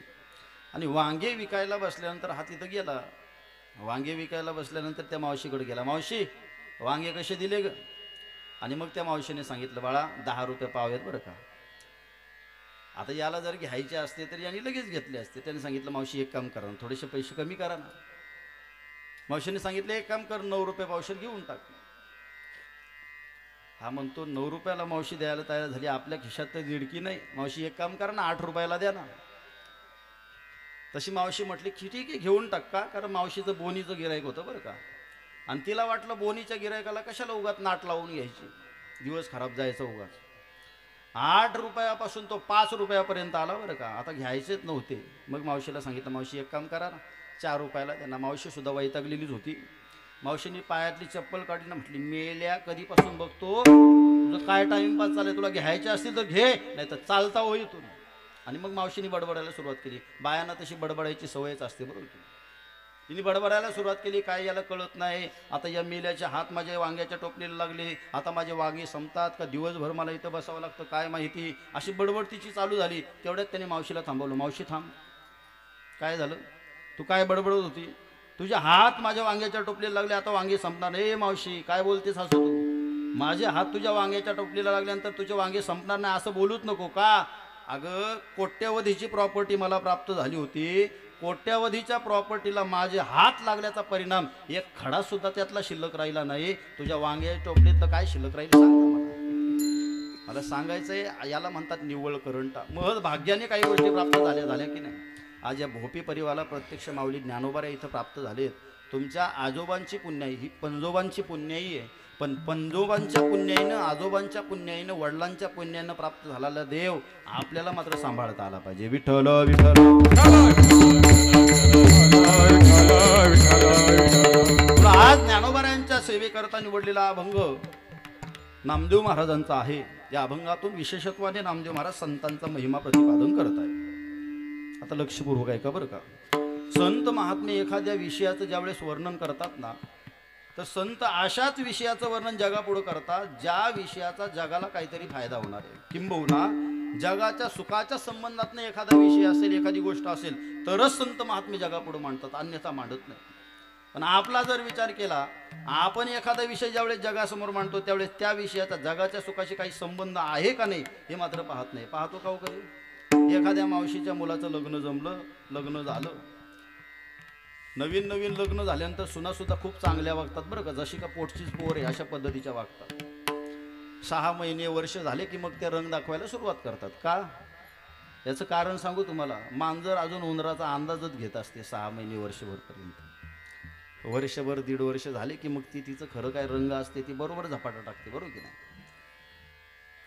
आणि वांगे विकायला बसल्यानंतर हा तिथं गेला. वांगे विकायला बसल्यानंतर त्या मावशीकडे गेला, मावशी वांगे कसे दिले ग? आणि मग त्या मावशीने सांगितलं, बाळा 10 रुपये पाव आहेत बरं का. आता याला जर घ्यायचे असते तर यांनी लगेच घेतले असते. त्याने सांगितलं, मावशी एक काम करा, थोडेसे पैसे कमी करा ना. मावशीने सांगितलं, एक काम कर, 9 रुपये पावशेर घेऊन टाक. हा म्हणतो 9 रुपयाला मावशी द्यायला तयार झाली, आपल्या खिशात तर दिडकी नाही. मावशी एक काम करा ना, 8 रुपयाला द्या ना. तशी मावशी म्हटली की ठीक आहे घेऊन टाक. का? कारण मावशीचं बोनीचं गिरायक होतं बरं का. आणि तिला वाटलं बोनीच्या गिरायकाला कशाला उगाच नाट लावून घ्यायची, दिवस खराब जायचा उगाच. 8 रुपयापासून तो 5 रुपयापर्यंत आला बरं का. आता घ्यायचेच नव्हते. मग मावशीला सांगितलं, मावशी एक काम करा ना, 4 रुपयाला. त्यांना मावशी सुद्धा वैतागलेलीच होती. मावशीने पायातली चप्पल काढली ना, म्हटली मेल्या कधीपासून बघतो तुझं काय टाइमपास चालय, तुला घ्यायचे असतील तर घे, नाही तर चालता होई तू. आणि मग मावशीने बडबडायला सुरुवात केली. बायांना तशी बडबडायची सवयच असते बरोबर. तिने बडबडायला सुरुवात केली. काय याला कळत नाही, आता या मेल्याचे हात माझ्या वांग्याच्या टोपलीला लागले, आता माझे वांगे संपतात का, दिवसभर मला इथं बसावं लागतं काय माहिती, अशी बडबड तिची चालू झाली. तेवढ्यात त्याने मावशीला थांबवलं. मावशी थांब, काय झालं, तू काय बडबडत होती, तुझे हात माझ्या वांग्याच्या टोपलीला लागले, आता वांगे संपणार. ए मावशी काय बोलतेस असं तू, माझे हात तुझ्या वांग्याच्या टोपलीला लागल्यानंतर तुझे वांगे संपणार नाही असं बोलूच नको का. अगं कोट्यावधीची प्रॉपर्टी मला प्राप्त झाली होती, कोट्यावधीच्या प्रॉपर्टीला माझे हात लागल्याचा परिणाम एक खडा सुद्धा त्यातला शिल्लक राहिला नाही. तुझ्या वांग्याच्या टोपलीत तर काय शिल्लक राहील सांग मला. मला सांगायचंय, याला म्हणतात निव्वळ करंटा. महज भाग्याने काही गोष्टी प्राप्त झाल्या की नाही. आज या भोपी परिवाराला प्रत्यक्ष माऊली ज्ञानोबाऱ्या इथं प्राप्त झालेत. तुमच्या आजोबांची पुण्याई ही पंजोबांची पुण्याई आहे, पण पंजोबांच्या पुण्याईनं, आजोबांच्या पुण्याईनं, वडिलांच्या पुण्यानं प्राप्त झालेला देव आपल्याला मात्र सांभाळता आला पाहिजे. विठ्ठल विठ्ठल. आज ज्ञानोबाऱ्यांच्या सेवेकरता निवडलेला अभंग नामदेव महाराजांचा आहे. या अभंगातून विशेषत्वाने नामदेव महाराज संतांचा महिमा प्रतिपादन करत आहे. आता लक्षपूर्वक ऐका बरं का. संत महात्मे एखाद्या विषयाचं ज्यावेळेस वर्णन करतात ना, तर संत अशाच विषयाचं वर्णन जगापुढं करतात ज्या विषयाचा जगाला काहीतरी फायदा होणार आहे. किंबहुना जगाच्या सुखाच्या संबंधातनं एखादा विषय असेल, एखादी गोष्ट असेल, तरच संत महात्मे जगापुढं मांडतात, अन्यथा मांडत नाही. पण आपला जर विचार केला, आपण एखादा विषय ज्यावेळेस जगासमोर मांडतो त्यावेळेस त्या विषयाचा जगाच्या सुखाशी काही संबंध आहे का नाही हे मात्र पाहत नाही. पाहतो का हो कधी. एखाद्या मावशीच्या मुलाचं लग्न जमलं, लग्न झालं, नवीन नवीन लग्न झाल्यानंतर सुना सुद्धा खूप चांगल्या वागतात बरं का, जशी का पोटचीच पोर आहे अशा पद्धतीच्या वागतात. 6 महिने वर्ष झाले की मग ते रंग दाखवायला सुरुवात करतात. का, याचं कारण सांगू तुम्हाला. मांजर अजून उंदराचा अंदाजच घेत असते 6 महिने वर्षभरपर्यंत. वर्षभर 1.5 वर्ष झाले की मग ती तिचं खरं काय रंग असते ती बरोबर झपाटा टाकते, बरोबर की नाही.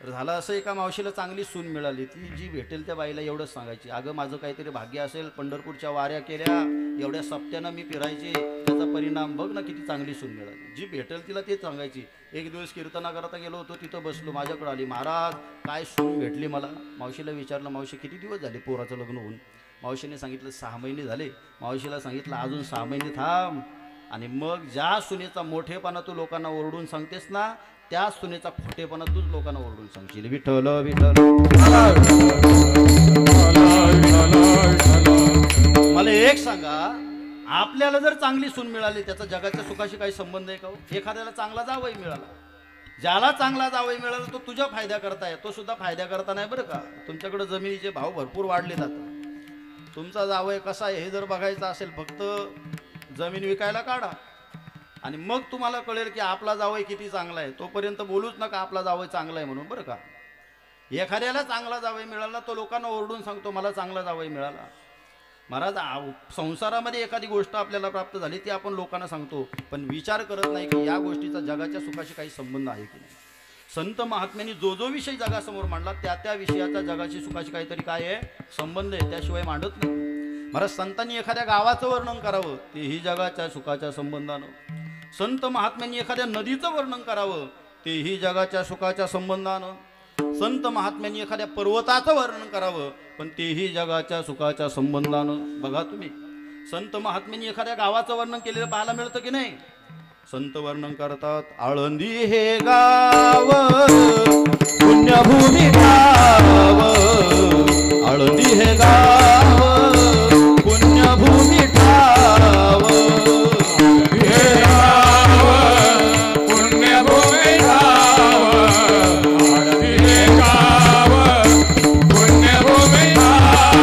तर झालं असं, एका मावशीला चांगली सून मिळाली. ती जी भेटेल त्या बाईला एवढंच सांगायची, अगं माझं काहीतरी भाग्य असेल, पंढरपूरच्या वाऱ्या केल्या, एवढ्या सप्त्यानं मी फिरायचे, त्याचा परिणाम बघ ना किती चांगली सून मिळाली. जी भेटेल तिला तेच सांगायची. एक दिवस कीर्तना करता गेलो होतो, तिथं बसलो, माझ्याकडे आली, महाराज काय सून भेटली मला. मावशीला विचारलं, मावशी किती दिवस झाले पोराचं लग्न होऊन. मावशीने सांगितलं 6 महिने झाले. मावशीला सांगितलं अजून 6 महिने थांब, आणि मग ज्या सुनेचा मोठेपणा तू लोकांना ओरडून सांगतेस ना, त्या सुनेचा खोटेपणा तूच लोकांना ओरडून सांगशील. विठ्ठल विठ्ठल. मला एक सांगा, आपल्याला जर चांगली सून मिळाली त्याचा जगाच्या सुखाशी काही संबंध आहे का. एखाद्याला चांगला जावई मिळाला, ज्याला चांगला जावई मिळाला तो तुझ्या फायद्या करताय, तो सुद्धा फायद्या करता नाही बरं का. तुमच्याकडे जमिनीचे भाव भरपूर वाढले जातात. तुमचा जावई कसा आहे हे जर बघायचं असेल, फक्त जमीन विकायला काढा आणि मग तुम्हाला कळेल की आपला जावई किती चांगला आहे. तोपर्यंत बोलूच नका आपला जावई चांगला आहे म्हणून बरं का. एखाद्याला चांगला जावई मिळाला तो लोकांना ओरडून सांगतो मला चांगला जावई मिळाला. महाराज, संसारामध्ये एखादी गोष्ट आपल्याला प्राप्त झाली ती आपण लोकांना सांगतो, पण विचार करत नाही की या गोष्टीचा जगाच्या सुखाशी काही संबंध आहे की नाही. संत महात्म्यांनी जो जो विषय जगासमोर मांडला त्या त्या विषयाचा जगाची सुखाशी काहीतरी काय आहे संबंध आहे, त्याशिवाय मांडत नाही. महाराज, संतांनी एखाद्या गावाचं वर्णन करावं तेही जगाच्या सुखाच्या संबंधानं. संत महात्म्यांनी एखाद्या नदीचं वर्णन करावं तेही जगाच्या सुखाच्या संबंधानं. संत महात्म्यांनी एखाद्या पर्वताचं वर्णन करावं पण तेही जगाच्या सुखाच्या संबंधानं. बघा तुम्ही, संत महात्म्यांनी एखाद्या गावाचं वर्णन केलेलं पाहायला मिळतं की नाही. संत वर्णन करतात, आळंदी हे गाव पुण्यभूमी गाव, आळंदी हे गाव पुण्यभूमी ठाव, हे गाव पुण्यभूमी ठाव, हे गाव पुण्यभूमी ठाव.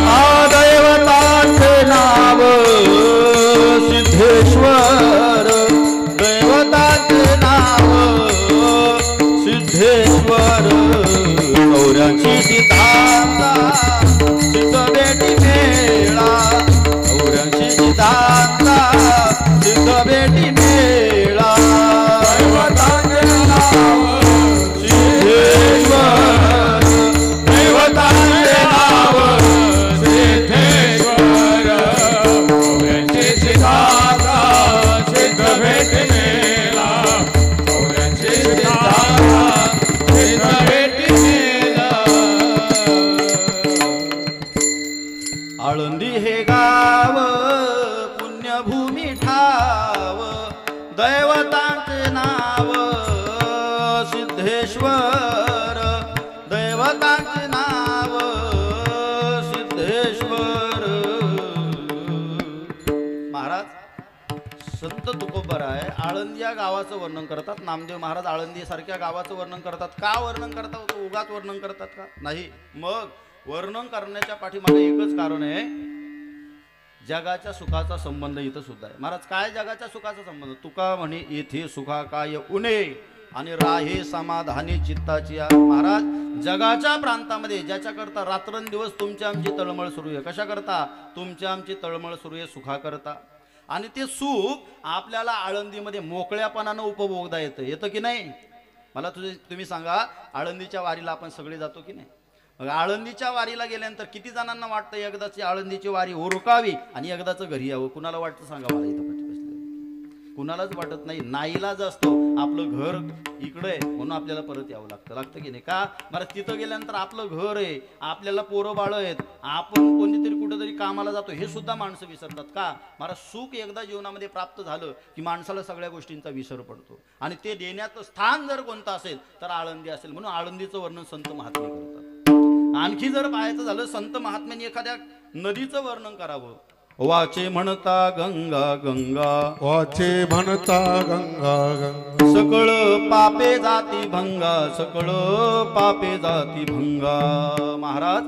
आ दैवताचे नाव सिद्धेश्वर, दैवताचे नाव सिद्धेश्वर. गौऱ्यांची सिद्धांता सिद्ध बेटी मेळा, गौऱ्यांची सिद्धांता सिद्ध बेटी मेळा. दैवताचे नाव सिद्धेश्वर, दैवताचे नाव सिद्धेश्वर, आळंदी या गावाचं वर्णन करतात. नामदेव महाराज आळंदी सारख्या गावाचं वर्णन करतात. का वर्णन करतात? उगाच वर्णन करतात का? नाही. मग वर्णन करण्याच्या पाठीमागे एकच कारण आहे, जगाच्या सुखाचा संबंध इथं सुद्धा आहे. महाराज काय जगाच्या सुखाचा संबंध? तुका म्हणे येथे सुखा काय उणे आणि राहे समाधानी चित्ताची. महाराज जगाच्या प्रांतामध्ये ज्याच्याकरता रात्रंदिवस तुमची आमची तळमळ सुरू आहे. कशा करता? तुमची आमची तळमळ सुरू आहे सुखाकरता. आणि ते सुख आपल्याला आळंदीमध्ये मोकळ्यापणानं उपभोगता येतं की नाही? मला तुम्ही सांगा, आळंदीच्या वारीला आपण सगळे जातो की नाही? मग आळंदीच्या वारीला गेल्यानंतर किती जणांना वाटतं एकदाची आळंदीची वारी ओरकावी आणि एकदाचं घरी यावं? कुणाला वाटतं सांगा मला? इथं कुणालाच वाटत नाही. नाईलाज असतो, आपलं घर इकडे आहे म्हणून आपल्याला परत यावं लागतं की नाही? का? मला तिथं गेल्यानंतर आपलं घर आहे, आपल्याला पोरं बाळ आहेत, आपण कोणीतरी कुठेतरी कामाला जातो, हे सुद्धा माणसं विसरतात. का? मला सुख एकदा जीवनामध्ये प्राप्त झालं की माणसाला सगळ्या गोष्टींचा विसर पडतो. आणि ते देण्याचं स्थान जर कोणतं असेल तर आळंदी असेल. म्हणून आळंदीचं वर्णन संत महात्मे करतात. आणखी जर पाहायचं झालं, संत महात्म्यांनी एखाद्या नदीचं वर्णन करावं. वाचे म्हणता गंगा गंगा, वाचे म्हणता गंगा गंगा, सकळ पापे जाती भंगा, सकळ पापे जाती भंगा. महाराज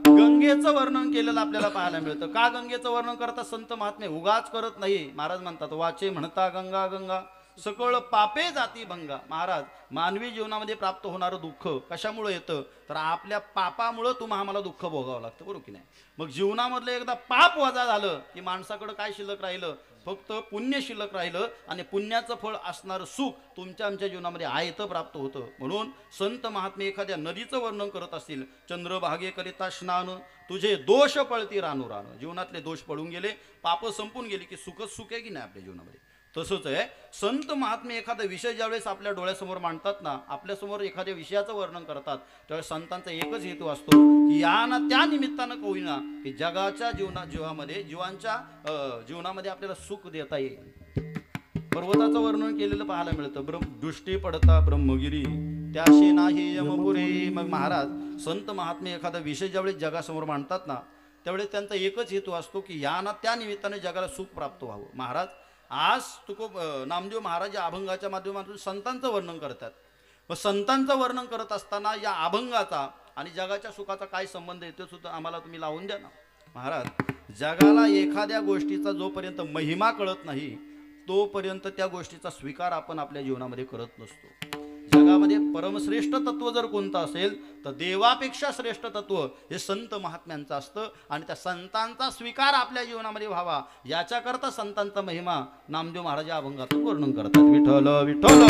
गंगेचं वर्णन केलेलं आपल्याला पाहायला मिळतं. का गंगेचं वर्णन करतात संत महात्मे? उगाच करत नाही. महाराज म्हणतात वाचे म्हणता गंगा गंगा, सकळ पापे जाती भंगा. महाराज मानवी जीवनामध्ये प्राप्त होणारं दुःख कशामुळे येतं? तर आपल्या पापामुळं आम्हाला दुःख भोगावं लागतं, बरोबर की नाही? मग जीवनामधलं एकदा पाप वजा झालं की माणसाकडं काय शिल्लक राहिलं? फक्त पुण्य शिल्लक राहिलं. आणि पुण्याचं फळ असणारं सुख तुमच्या आमच्या जीवनामध्ये आयतं प्राप्त होतं. म्हणून संत महात्मे एखाद्या नदीचं वर्णन करत असतील, चंद्रभागेकरिता स्नान, तुझे दोष पळती रानू रान. जीवनातले दोष पळून गेले, पाप संपून गेली की सुखच सुख आहे की नाही आपल्या जीवनामध्ये? तसंच आहे, संत महात्मे एखादा विषय ज्यावेळेस आपल्या डोळ्यासमोर मांडतात ना, आपल्यासमोर एखाद्या विषयाचं वर्णन करतात, त्यावेळेस संतांचा एकच हेतू असतो की या ना त्या निमित्तानं होईना की जगाच्या जीवामध्ये जीवांच्या जीवनामध्ये आपल्याला सुख देता येईल. पर्वताचं वर्णन केलेलं पाहायला मिळतं. दृष्टी पडता ब्रह्मगिरी, त्याशी नाही यमपुरी. मग महाराज संत महात्मे एखादा विषय ज्यावेळेस जगासमोर मांडतात ना, त्यावेळेस त्यांचा एकच हेतू असतो की या ना त्या निमित्ताने जगाला सुख प्राप्त व्हावं. महाराज आज नामदेव महाराज या अभंगाच्या माध्यमातून संतांचं वर्णन करतात. व संतांचं वर्णन करत असताना या अभंगाचा आणि जगाच्या सुखाचा काय संबंध येतो सुद्धा आम्हाला तुम्ही लावून द्या ना. महाराज जगाला एखाद्या गोष्टीचा जोपर्यंत महिमा कळत नाही तोपर्यंत त्या गोष्टीचा स्वीकार आपण आपल्या जीवनामध्ये करत नसतो. जगामध्ये परमश्रेष्ठ तत्व जर कोणतं असेल तर देवापेक्षा श्रेष्ठ तत्व हे संत महात्म्यांचं असतं. आणि त्या संतांचा स्वीकार आपल्या जीवनामध्ये व्हावा याच्याकरता संतांचा महिमा नामदेव महाराज या अभंगातून वर्णन करतात. विठ्ठल विठ्ठल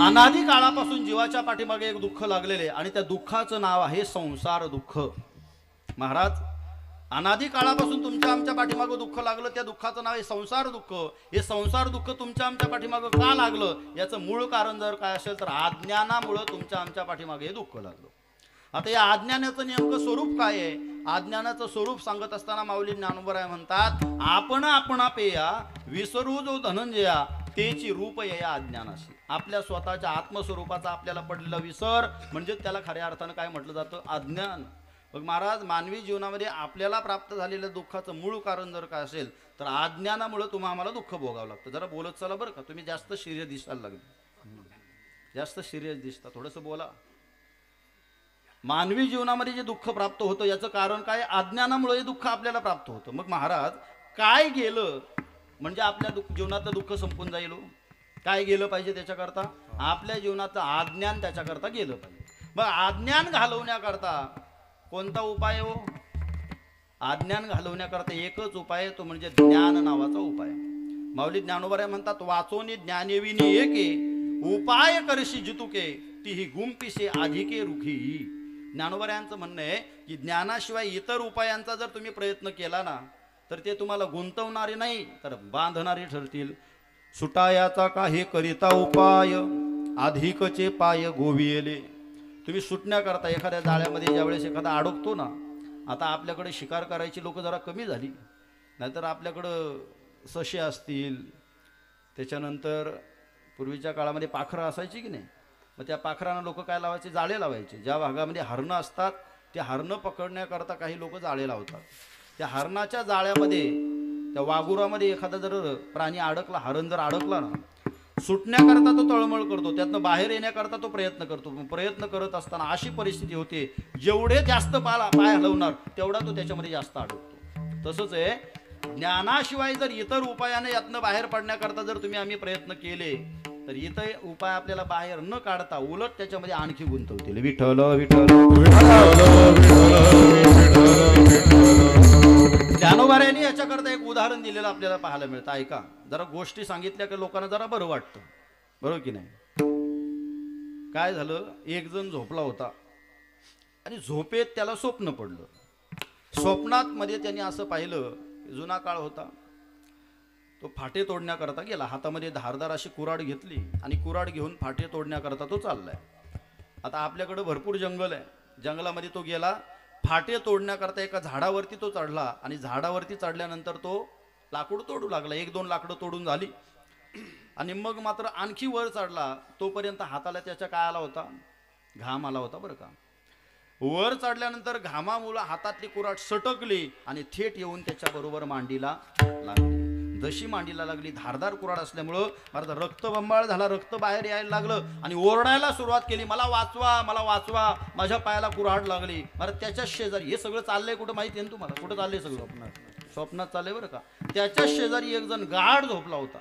अनादी काळापासून जीवाच्या पाठीमागे एक दुःख लागलेले आणि त्या दुःखाचं नाव आहे संसार दुःख. महाराज अनादी काळापासून तुमच्या आमच्या पाठीमागं दुःख लागलं, त्या दुःखाचं नाव आहे संसार दुःख. हे संसार दुःख तुमच्या आमच्या पाठीमागं का लागलं याचं मूळ कारण जर काय असेल तर अज्ञानामुळं तुमच्या आमच्या पाठीमागे हे दुःख लागलं. आता या अज्ञानाचं नेमकं स्वरूप काय आहे? अज्ञानाचं स्वरूप सांगत असताना माऊली ज्ञानोबराय म्हणतात, आपण आपणा पेया विसरू जो धनंजया, तेची रूप या अज्ञानाशी. आपल्या स्वतःच्या आत्मस्वरूपाचा आपल्याला पडलेला विसर म्हणजे त्याला खऱ्या अर्थानं काय म्हटलं जातं? अज्ञान. मग महाराज मानवी जीवनामध्ये आपल्याला प्राप्त झालेल्या दुःखाचं मूळ कारण जर काय असेल तर अज्ञानामुळे आम्हाला दुःख भोगावं लागतं. जरा बोलत चला बरं का, तुम्ही जास्त सिरियस दिसायला लागले, जास्त सिरियस दिसता, थोडंसं बोला. मानवी जीवनामध्ये जे दुःख प्राप्त होतं याचं कारण काय? अज्ञानामुळे हे दुःख आपल्याला प्राप्त होतं. मग महाराज काय गेलं म्हणजे आपल्या जीवनातलं दुःख संपून जाईल? काय गेलं पाहिजे त्याच्याकरता? आपल्या जीवनाचं अज्ञान त्याच्याकरता गेलं पाहिजे. मग अज्ञान घालवण्याकरता कोणता उपाय हो? अज्ञान घालवण्याकरता एकच उपाय, तो म्हणजे ज्ञान नावाचा उपाय. माऊली ज्ञानोबराय म्हणतात, वाचोनी ज्ञानेविनी एके उपाय करशी जितुके तीही गुंपिसे अधिके रुखी. ज्ञानोबरायांचं म्हणणं आहे की ज्ञानाशिवाय इतर उपायांचा जर तुम्ही प्रयत्न केला ना तर ते तुम्हाला गुंतवणारे नाही तर बांधणारे ठरतील. सुटायाचा काही करिता उपाय अधिकचे पाय गोविले. तुम्ही सुटण्याकरता एखाद्या जाळ्यामध्ये ज्यावेळेस एखादा अडकतो ना, आता आपल्याकडे शिकार करायची लोक जरा कमी झाली, नाहीतर आपल्याकडं ससे असतील, त्याच्यानंतर पूर्वीच्या काळामध्ये पाखरं असायची की नाही, मग त्या पाखरांना लोक काय लावायचे? जाळे लावायचे. ज्या भागामध्ये हरणं असतात त्या हरणं पकडण्याकरता काही लोक जाळे लावतात. त्या हरणाच्या जाळ्यामध्ये त्या वाघुरामध्ये एखादा जर प्राणी अडकला, हरण जर अडकला ना, सुटण्याकरता तो तळमळ करतो, त्यातनं बाहेर येण्याकरता तो प्रयत्न करतो. प्रयत्न करत असताना अशी परिस्थिती होते, जेवढे जास्त पाय हलवणार तेवढा तो त्याच्यामध्ये जास्त अडकतो. तसंच आहे, ज्ञानाशिवाय जर इतर उपायाने यातनं बाहेर पडण्याकरता जर आम्ही प्रयत्न केले तर इतर उपाय आपल्याला बाहेर न काढता उलट त्याच्यामध्ये आणखी गुंतवतील. विठ्ठल विठ्ठल ज्ञानोबाऱ्यांनी याच्याकरता एक उदाहरण दिलेलं आपल्याला पाहायला मिळतं. ऐका, जरा गोष्टी सांगितल्या की लोकांना जरा बरं वाटतं, बरोबर की नाही. काय झालं, एक जण झोपला होता आणि झोपेत त्याला स्वप्न पडलं. स्वप्नात मध्ये त्यांनी असं पाहिलं, जुना काळ होता, तो फाटे तोडण्याकरता गेला. हातामध्ये धारदार अशी कुऱ्हाड घेतली आणि कुऱ्हाड घेऊन फाटे तोडण्याकरता तो चाललाय. आता आपल्याकडं भरपूर जंगल आहे, जंगलामध्ये तो गेला. फाटे तोडण्याकरता एका झाडावरती तो चढला आणि झाडावरती चढल्यानंतर तो लाकूड तोडू लागला. 1-2 लाकडं तोडून झाली आणि मग मात्र आणखी वर चढला. तोपर्यंत हाताला त्याच्या काय आला होता, घाम आला होता बरं का. वर चढल्यानंतर घामामुळे हातातली कुऱ्हाड सटकली आणि थेट येऊन त्याच्या बरोबर मांडीला लागली. जशी मांडीला लागली, धारदार कुऱ्हाड असल्यामुळं माझा रक्तबंबाळ झाला, रक्त बाहेर यायला लागलं आणि ओरडायला सुरुवात केली, मला वाचवा, मला वाचवा, माझ्या पायाला कुऱ्हाड लागली. मला त्याच्या शेजारी, हे सगळं चाललंय कुठं माहिती आहे ना तुम्हाला, कुठं चाललंय सगळं, स्वप्नात चाललंय बरं का. त्याच्या शेजारी एक जण गाढ झोपला होता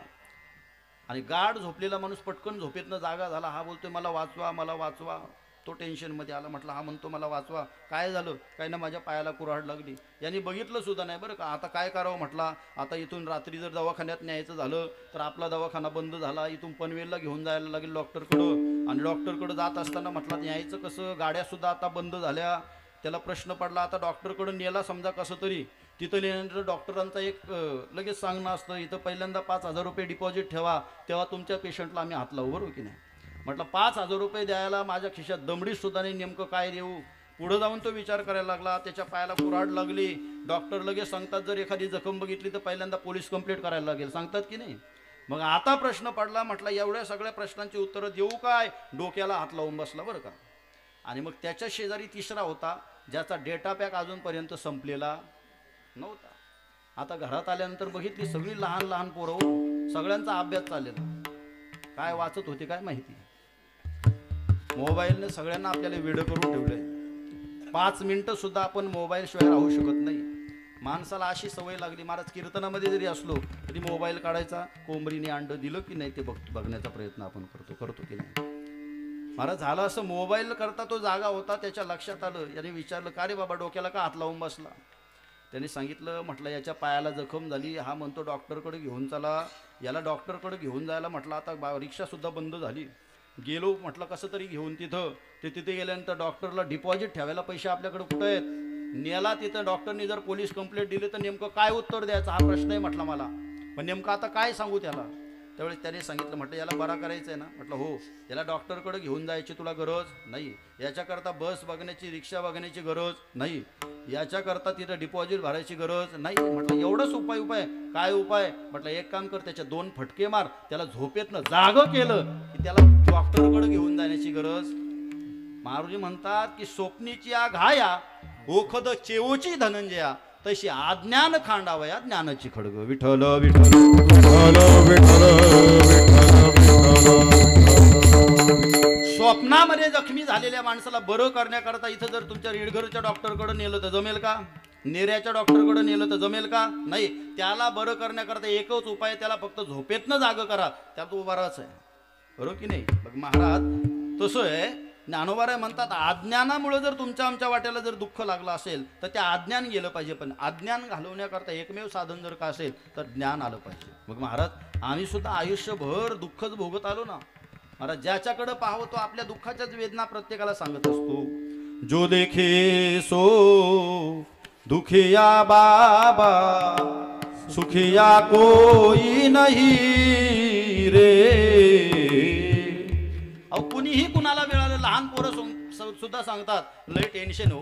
आणि गाढ झोपलेला माणूस पटकन झोपेतनं जागा झाला. हा बोलतोय मला वाचवा, मला वाचवा. तो टेन्शनमध्ये आला. म्हटलं हा म्हणतो मला वाचवा, काय झालं, काय ना माझ्या पायाला कुऱ्हाड लागली. यांनी बघितलं सुद्धा नाही बरं का. आता काय करावं म्हटला, आता इथून रात्री जर दवाखान्यात न्यायचं झालं तर आपला दवाखाना बंद झाला, इथून पनवेलला घेऊन जायला लागेल डॉक्टरकडं. आणि डॉक्टरकडं जात असताना म्हटलं न्यायचं कसं, गाड्यासुद्धा आता बंद झाल्या. त्याला प्रश्न पडला, आता डॉक्टरकडं नेला समजा कसं तरी. तिथं नेल्यानंतर डॉक्टरांचा एक लगेच सांगणं असतं, इथं पहिल्यांदा 5,000 रुपये डिपॉझिट ठेवा, तेव्हा तुमच्या पेशंटला आम्ही हात लावू, बरोबर की नाही. म्हटलं 5,000 रुपये द्यायला माझ्या खिशात दमडी सुद्धा नाही, नेमकं काय देऊ. पुढे जाऊन तो विचार करायला लागला. त्याच्या पायाला कुऱ्हाड लागली. डॉक्टर लगेच सांगतात, जर एखादी जखम बघितली तर पहिल्यांदा पोलीस कंप्लेंट करायला लागेल, सांगतात की नाही. मग आता प्रश्न पडला, म्हटलं एवढ्या सगळ्या प्रश्नांची उत्तरं देऊ काय, डोक्याला हात लावून बसला बरं का. आणि मग त्याच्या शेजारी तिसरा होता, ज्याचा डेटा पॅक अजूनपर्यंत संपलेला नव्हता. आता घरात आल्यानंतर बघितली सगळी लहान लहान पोरं, सगळ्यांचा अभ्यास चाललेला. काय वाचत होते काय माहिती. मोबाईलने सगळ्यांना आपल्याला वेड करून ठेवलंय. 5 मिनिटं सुद्धा आपण मोबाईल शिवाय राहू शकत नाही. माणसाला अशी सवय लागली, महाराज कीर्तनामध्ये जरी असलो तरी मोबाईल काढायचा, कोंबडीने अंड दिलं की नाही ते बघण्याचा प्रयत्न आपण करतो की नाही. महाराज झालं असं, मोबाईल करता तो जागा होता, त्याच्या लक्षात आलं. याने विचारलं, का रे बाबा डोक्याला का हात लावून बसला. त्याने सांगितलं, म्हटलं याच्या पायाला जखम झाली, हा म्हणतो डॉक्टरकडे घेऊन चला. याला डॉक्टरकडे घेऊन जायला म्हटलं आता रिक्षासुद्धा बंद झाली. गेलो म्हटलं कसं तरी घेऊन तिथे गेल्यानंतर डॉक्टरला डिपॉझिट ठेवायला पैसे आपल्याकडे कुठं आहेत. नेला तिथं, डॉक्टरनी जर पोलीस कंप्लेंट दिली तर नेमकं काय उत्तर द्यायचं हा प्रश्न आहे म्हटलं मला. पण नेमकं आता काय सांगू त्याला. त्यावेळेस त्याने सांगितलं, म्हटलं याला बरा करायचं आहे ना. म्हटलं हो. याला डॉक्टरकडे घेऊन जायची तुला गरज नाही, याच्याकरता बस बघण्याची, रिक्षा बघण्याची गरज नाही, याच्याकरता तिथं डिपॉझिट भरायची गरज नाही. म्हटलं एवढंच उपाय काय उपाय. म्हटलं एक काम कर, त्याच्या 2 फटके मार, त्याला झोपेतनं जागं केलं की त्याला डॉक्टरकडे घेऊन जाण्याची गरज. महाराज म्हणतात की स्वप्नीची या घाया ओखद चेवची धनंजया, तशी अज्ञान खांडावया ज्ञानाची खडग. विठ्ठल विठ्ठल स्वप्नामध्ये जखमी झालेल्या माणसाला बरं करण्याकरता इथं जर तुमच्या रीडघरच्या डॉक्टरकडे नेलं तर जमेल का, नेऱ्याच्या डॉक्टरकडे नेलं तर जमेल का, नाही. त्याला बरं करण्याकरता एकच उपाय, त्याला फक्त झोपेतनं जाग करा, त्यात उभाराच आहे, बरोबर की नाही. बघ महाराज तसं आहे. ज्ञानोबाराय म्हणतात, अज्ञानामुळे जर तुमच्या आमच्या वाट्याला जर दुःख लागलं असेल तर ते अज्ञान गेलं पाहिजे. पण अज्ञान घालवण्याकरता एकमेव साधन जर का असेल तर ज्ञान आलं पाहिजे. मग महाराज आम्ही सुद्धा आयुष्यभर दुःखच भोगत आलो ना. महाराज ज्याच्याकडे पाहावं तो आपल्या दुःखाच्याच वेदना प्रत्येकाला सांगत असतो. जो देखे सो दुखिया बाबा, सुखिया कोई नहीं रे. अहो कुणीही कुणाला मिळालं, लहान पोरं सुद्धा सांगतात लय टेन्शन हो,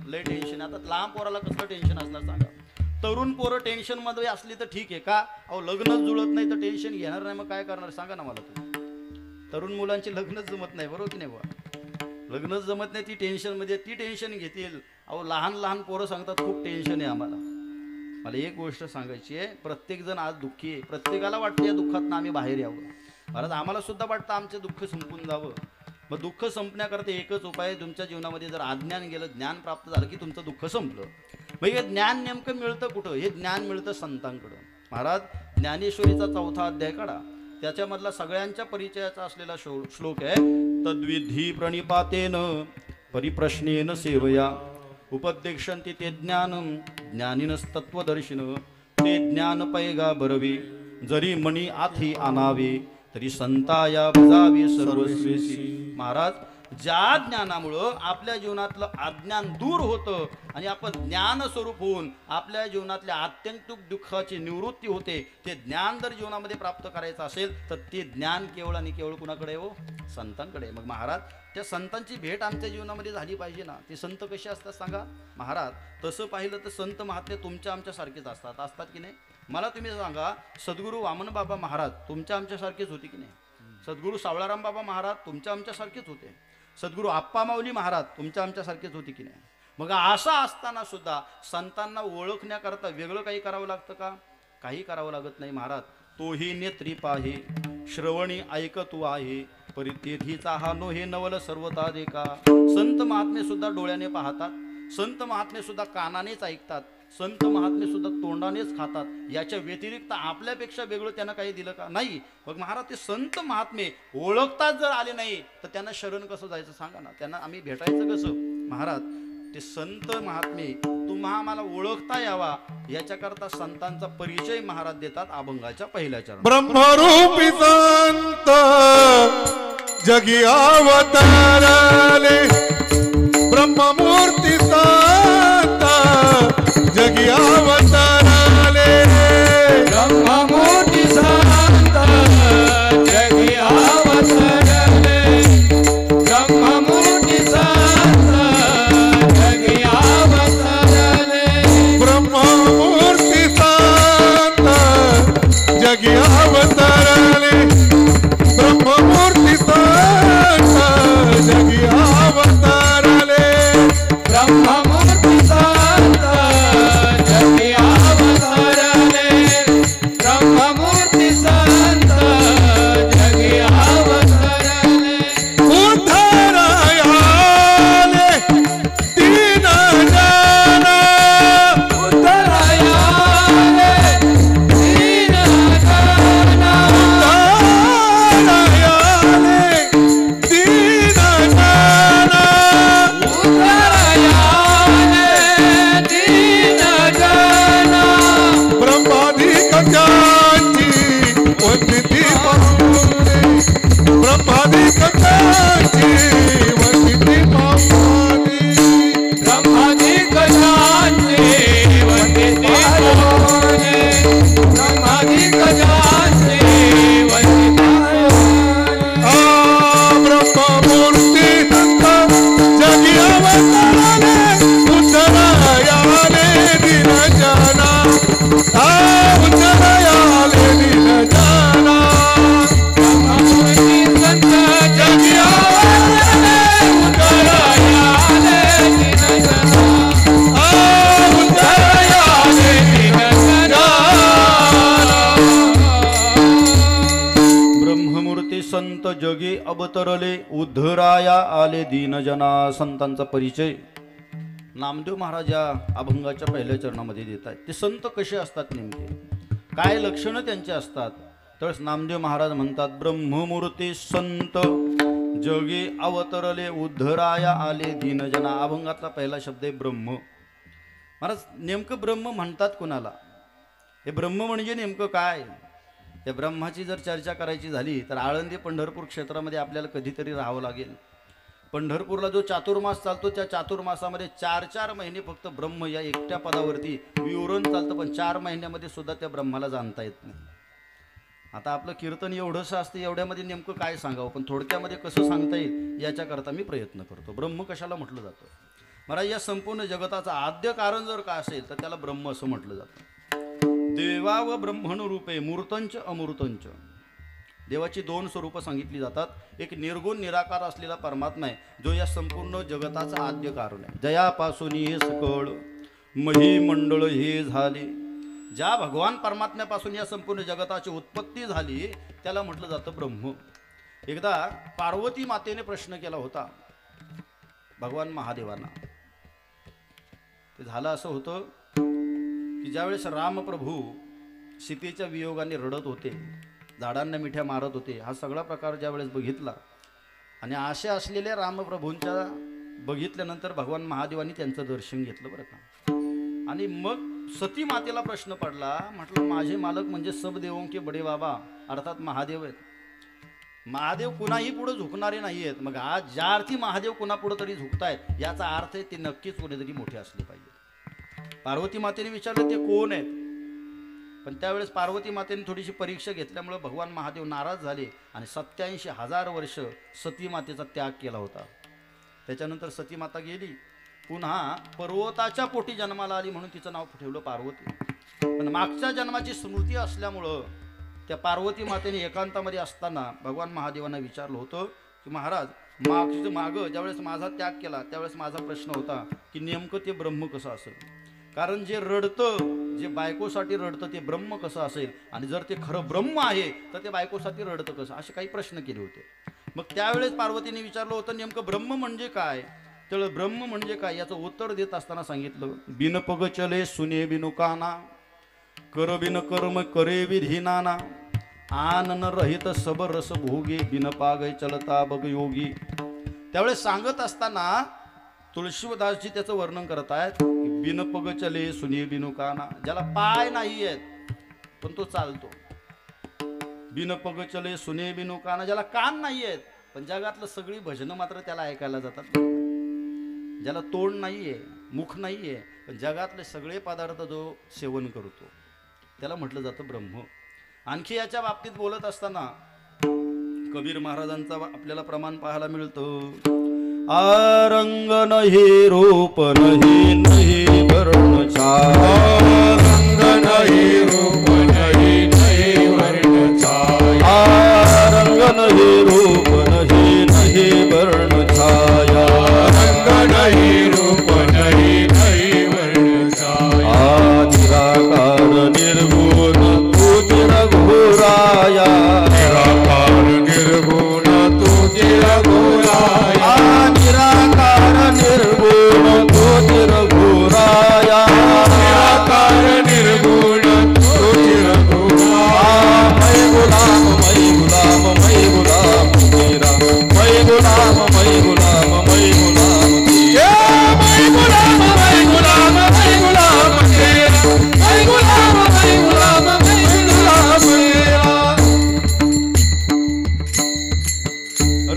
लय टेन्शन. आता लहान पोराला कसलं टेन्शन असणार सांगा. तरुण पोरं टेन्शन मध्ये असली तर ठीक आहे का. अहो लग्नच जुळत नाही तर टेन्शन घेणार नाही, मग काय करणार सांगा ना मला तुम्ही. तरुण मुलांची लग्नच जमत नाही, बरोबर की नाही बा. लग्नच जमत नाही, ती टेन्शन मध्ये, ती टेन्शन घेतील. अहो लहान लहान पोरं सांगतात खूप टेन्शन आहे आम्हाला. मला एक गोष्ट सांगायची आहे, प्रत्येक जण आज दुःखी आहे, प्रत्येकाला वाटतं या दुःखातनं आम्ही बाहेर यावं. महाराज आम्हाला सुद्धा वाटतं आमचे दुःख संपून जावं. मग दुःख संपण्याकरता एकच उपाय आहे, तुमच्या जीवनामध्ये जर अज्ञान गेलं, ज्ञान प्राप्त झालं की तुमचं दुःख संपलं. मग हे ज्ञान नेमकं मिळतं कुठं? हे ज्ञान मिळतं संतांकडं. महाराज ज्ञानेश्वरीचा 4था अध्याय काढा, त्याच्यामधला सगळ्यांच्या परिचयाचा असलेला श्लोक आहे. तद्विधी प्रणिपातेन परिप्रश्नेन सेवया उपदेक्षन्ति ते ज्ञानम ज्ञानिनस्तत्वदर्शिन ते ज्ञान पैगा बरवी जरी मणी आथी आणावे तरी संताया बजावे सर्वस्वेसी. महाराज ज्या ज्ञानामुळं आपल्या जीवनातलं अज्ञान दूर होतं आणि आपण ज्ञान स्वरूप होऊन आपल्या जीवनातल्या आत्यंतिक दुःखाची निवृत्ती होते, ते ज्ञान जर जीवनामध्ये प्राप्त करायचं असेल तर ते ज्ञान केवळ आणि केवळ कुणाकडे हो? संतांकडे. मग महाराज त्या संतांची भेट आमच्या जीवनामध्ये झाली पाहिजे ना. ते संत कसे असतात सांगा महाराज? तसं पाहिलं तर संत महात्मे तुमच्या आमच्यासारखेच असतात की नाही? मला तुम्ही सांगा, सद्गुरू वामन बाबा महाराज तुमच्या आमच्यासारखेच होते की नाही? सद्गुरू सावळाराम बाबा महाराज तुमच्या आमच्यासारखेच होते. सद्गुरू आप्पा माऊली महाराज तुमच्या आमच्यासारखेच होते की नाही? मग असं असताना सुद्धा संतांना ओळखण्याकरता वेगळं काही करावं लागतं का? काही करावं लागत नाही महाराज. तोही नेत्री पाहे श्रवणी ऐकतू आहे परितेथीचा हा नो हे नवल सर्वता देखा. संत महात्मे सुद्धा डोळ्याने पाहतात, संत महात्मे सुद्धा कानानेच ऐकतात, संत महात्मे सुद्धा तोंडानेच खातात. याच्या व्यतिरिक्त आपल्यापेक्षा वेगळं त्यांना काही दिलं का? नाही. मग महाराज ते संत महात्मे ओळखतात जर आले नाही तर त्यांना शरण कसं जायचं सांगा ना? त्यांना आम्ही भेटायचं कसं? महाराज ते संत महात्मे तुम्हा आम्हाला ओळखता यावा याच्याकरता संतांचा परिचय महाराज देतात अभंगाच्या पहिल्या चरणात. ब्रह्मरूपी संत जगी अवतारले ब्रह्ममूर्ती संत जगी अवतारले ब्रह्ममूर्ती संत जगी अवतरले ब्रह्ममूर्ती संत जगी अवतरले ब्रह्ममूर्ती संत जगी अवतारले ब्रह्ममूर्ती संत जगी अवतारले ब्रह्ममूर्ती संत जगी अवतरले ब्रह्ममूर्ती संत जगी अवतरले उद्धरायाले दीन जना उद्धरायाले दीन जना उद्धरायाले दीन जना उद्धरायाले दीन जना ब्रह्मादिक ज्ञानी वंदिती पावने ब्रह्मादिक ज्ञानी वंदिती पावने ब्रह्मादिक ज्ञानी वंदिते पावने ब्रह्मादिक ज्ञानी वंदिते आ ब्रह्ममूर्ती संत जगी अवतारले उद्धरायाले दीन जना आ उद्धरायाले दीन जना ब्रह्ममूर्ती संत जगी अवतरले उद्धरायाले दीन जना आ उद्धरायाले दीन जना ब्रह्ममूर्ती संत जगी अवतरले उद्धराया आले दीनजना. संतांचा परिचय नामदेव महाराज या अभंगाच्या पहिल्या चरणामध्ये देत आहेत. ते संत कसे असतात नेमके, काय लक्षणं त्यांची असतात? तर नामदेव महाराज म्हणतात ब्रह्ममूर्ती संत जगी अवतरले उद्धराया आले दीनजना. अभंगातला पहिला शब्द आहे ब्रह्म. महाराज नेमकं ब्रह्म म्हणतात कोणाला? हे ब्रह्म म्हणजे नेमकं काय? त्या ब्रह्माची जर चर्चा करायची झाली तर आळंदी पंढरपूर क्षेत्रामध्ये आपल्याला कधीतरी राहावं लागेल. पंढरपूरला जो चातुर्मास चालतो त्या चातुर्मासामध्ये 4-4 महिने फक्त ब्रह्म या एकट्या पदावरती विवरण चालतं, पण 4 महिन्यामध्ये सुद्धा त्या ब्रह्माला जाणता येत नाही. आता आपलं कीर्तन एवढंसं असतं, एवढ्यामध्ये नेमकं काय सांगावं, पण थोडक्यामध्ये कसं सांगता येईल याच्याकरता मी प्रयत्न करतो. ब्रह्म कशाला म्हटलं जातं? महाराज या संपूर्ण जगताचं आद्य कारण जर काय असेल तर त्याला ब्रह्म असं म्हटलं जातं. देवा व ब्रह्मण रूपे मूर्तंच अमूर्तंच. देवाची 2 स्वरूपं सांगितली जातात. एक निर्गुण निराकार असलेला परमात्मा आहे जो या संपूर्ण जगताचा आद्य कारण आहे. जयापासून हे सकळ मही मंडळ हे झाले ज्या भगवान परमात्म्यापासून या संपूर्ण जगताची उत्पत्ती झाली त्याला म्हटलं जातं ब्रह्म. एकदा पार्वती मातेने प्रश्न केला होता भगवान महादेवांना. ते झालं असं होतं की ज्यावेळेस रामप्रभू सीतेच्या वियोगाने रडत होते, झाडांना मिठ्या मारत होते, हा सगळा प्रकार ज्यावेळेस बघितला आणि आशा असलेल्या रामप्रभूंच्या बघितल्यानंतर भगवान महादेवांनी त्यांचं दर्शन घेतलं बरं का. आणि मग सती मातेला प्रश्न पडला, म्हटलं माझे मालक म्हणजे सब देवों के बडे बाबा अर्थात महादेव आहेत. महादेव कुणाही पुढे झुकणारे नाही आहेत. मग आज ज्या अर्थी महादेव कुणा पुढे तरी झुकतायत याचा अर्थ आहे ते नक्कीच कोणीतरी मोठे असले पाहिजे. पार्वती मातेने विचारलं ते कोण आहेत, पण त्यावेळेस पार्वती मातेने थोडीशी परीक्षा घेतल्यामुळे भगवान महादेव नाराज झाले आणि 87,000 वर्ष सती मातेचा त्याग केला होता. त्याच्यानंतर सती माता गेली, पुन्हा पर्वताच्या पोटी जन्माला आली म्हणून तिचं नाव ठेवलं पार्वती. पण मागच्या जन्माची स्मृती असल्यामुळं त्या पार्वती मातेने एकांतामध्ये असताना भगवान महादेवांना विचारलं होतं की महाराज मागं ज्यावेळेस माझा त्याग केला त्यावेळेस माझा प्रश्न होता की नेमकं ते ब्रह्म कसं असेल. कारण जे रडतं, जे बायकोसाठी रडतं ते ब्रह्म कसं असेल, आणि जर ते खरं ब्रह्म आहे तर ते बायकोसाठी रडतं कसं, असे काही प्रश्न केले होते. मग त्यावेळेस पार्वतीने विचारलं होतं नेमकं ब्रह्म म्हणजे काय. त्यावेळेस ब्रह्म म्हणजे काय याचं उत्तर देत असताना सांगितलं, बिन पग चले सुने बिनु काना, कर बिन कर्म करे विधी नाना, आनन रहित सब रस भोगे, बिन पागय चलता बग योगी. त्यावेळेस सांगत असताना तुळशीदासजी त्याचं वर्णन करत आहेत, बिन पग चले सुने बिनु काना, ज्याला पाय नाही आहेत पण तो चालतो. बिन पग चले सुने बिनु काना, ज्याला कान नाही आहेत पण जगातलं सगळी भजनं मात्र त्याला ऐकायला जातात. ज्याला तोंड नाहीये, मुख नाहीये पण जगातले सगळे पदार्थ जो सेवन करतो त्याला म्हटलं जातं ब्रह्म. आणखी याच्या बाबतीत बोलत असताना कबीर महाराजांचा आपल्याला प्रमाण पाहायला मिळतं, रंग नहीं रूप नहीं नहीं वर्ण छाया, रंग नहीं रूप नहीं नहीं वर्ण छाया, रंग नहीं रूप नहीं नहीं वर्ण छाया, रंग नहीं रूप नहीं नहीं वर्ण छाया, निराकार निर्गुण तू चिरघोराया, निराकार निर्गुण तू चिरघोराया, निराकार निर्गुण तू चिरघोराया, निराकार निर्गुण तू चिरघोराया, मैं गुलाम मैं गुलाम मैं गुलाम तेरा, मैं गुलाम मैं गुलाम मैं गुलाम तेरा, मैं गुलाम मैं गुलाम मैं गुलाम तेरा, मैं गुलाम मैं गुलाम मैं गुलाम तेरा.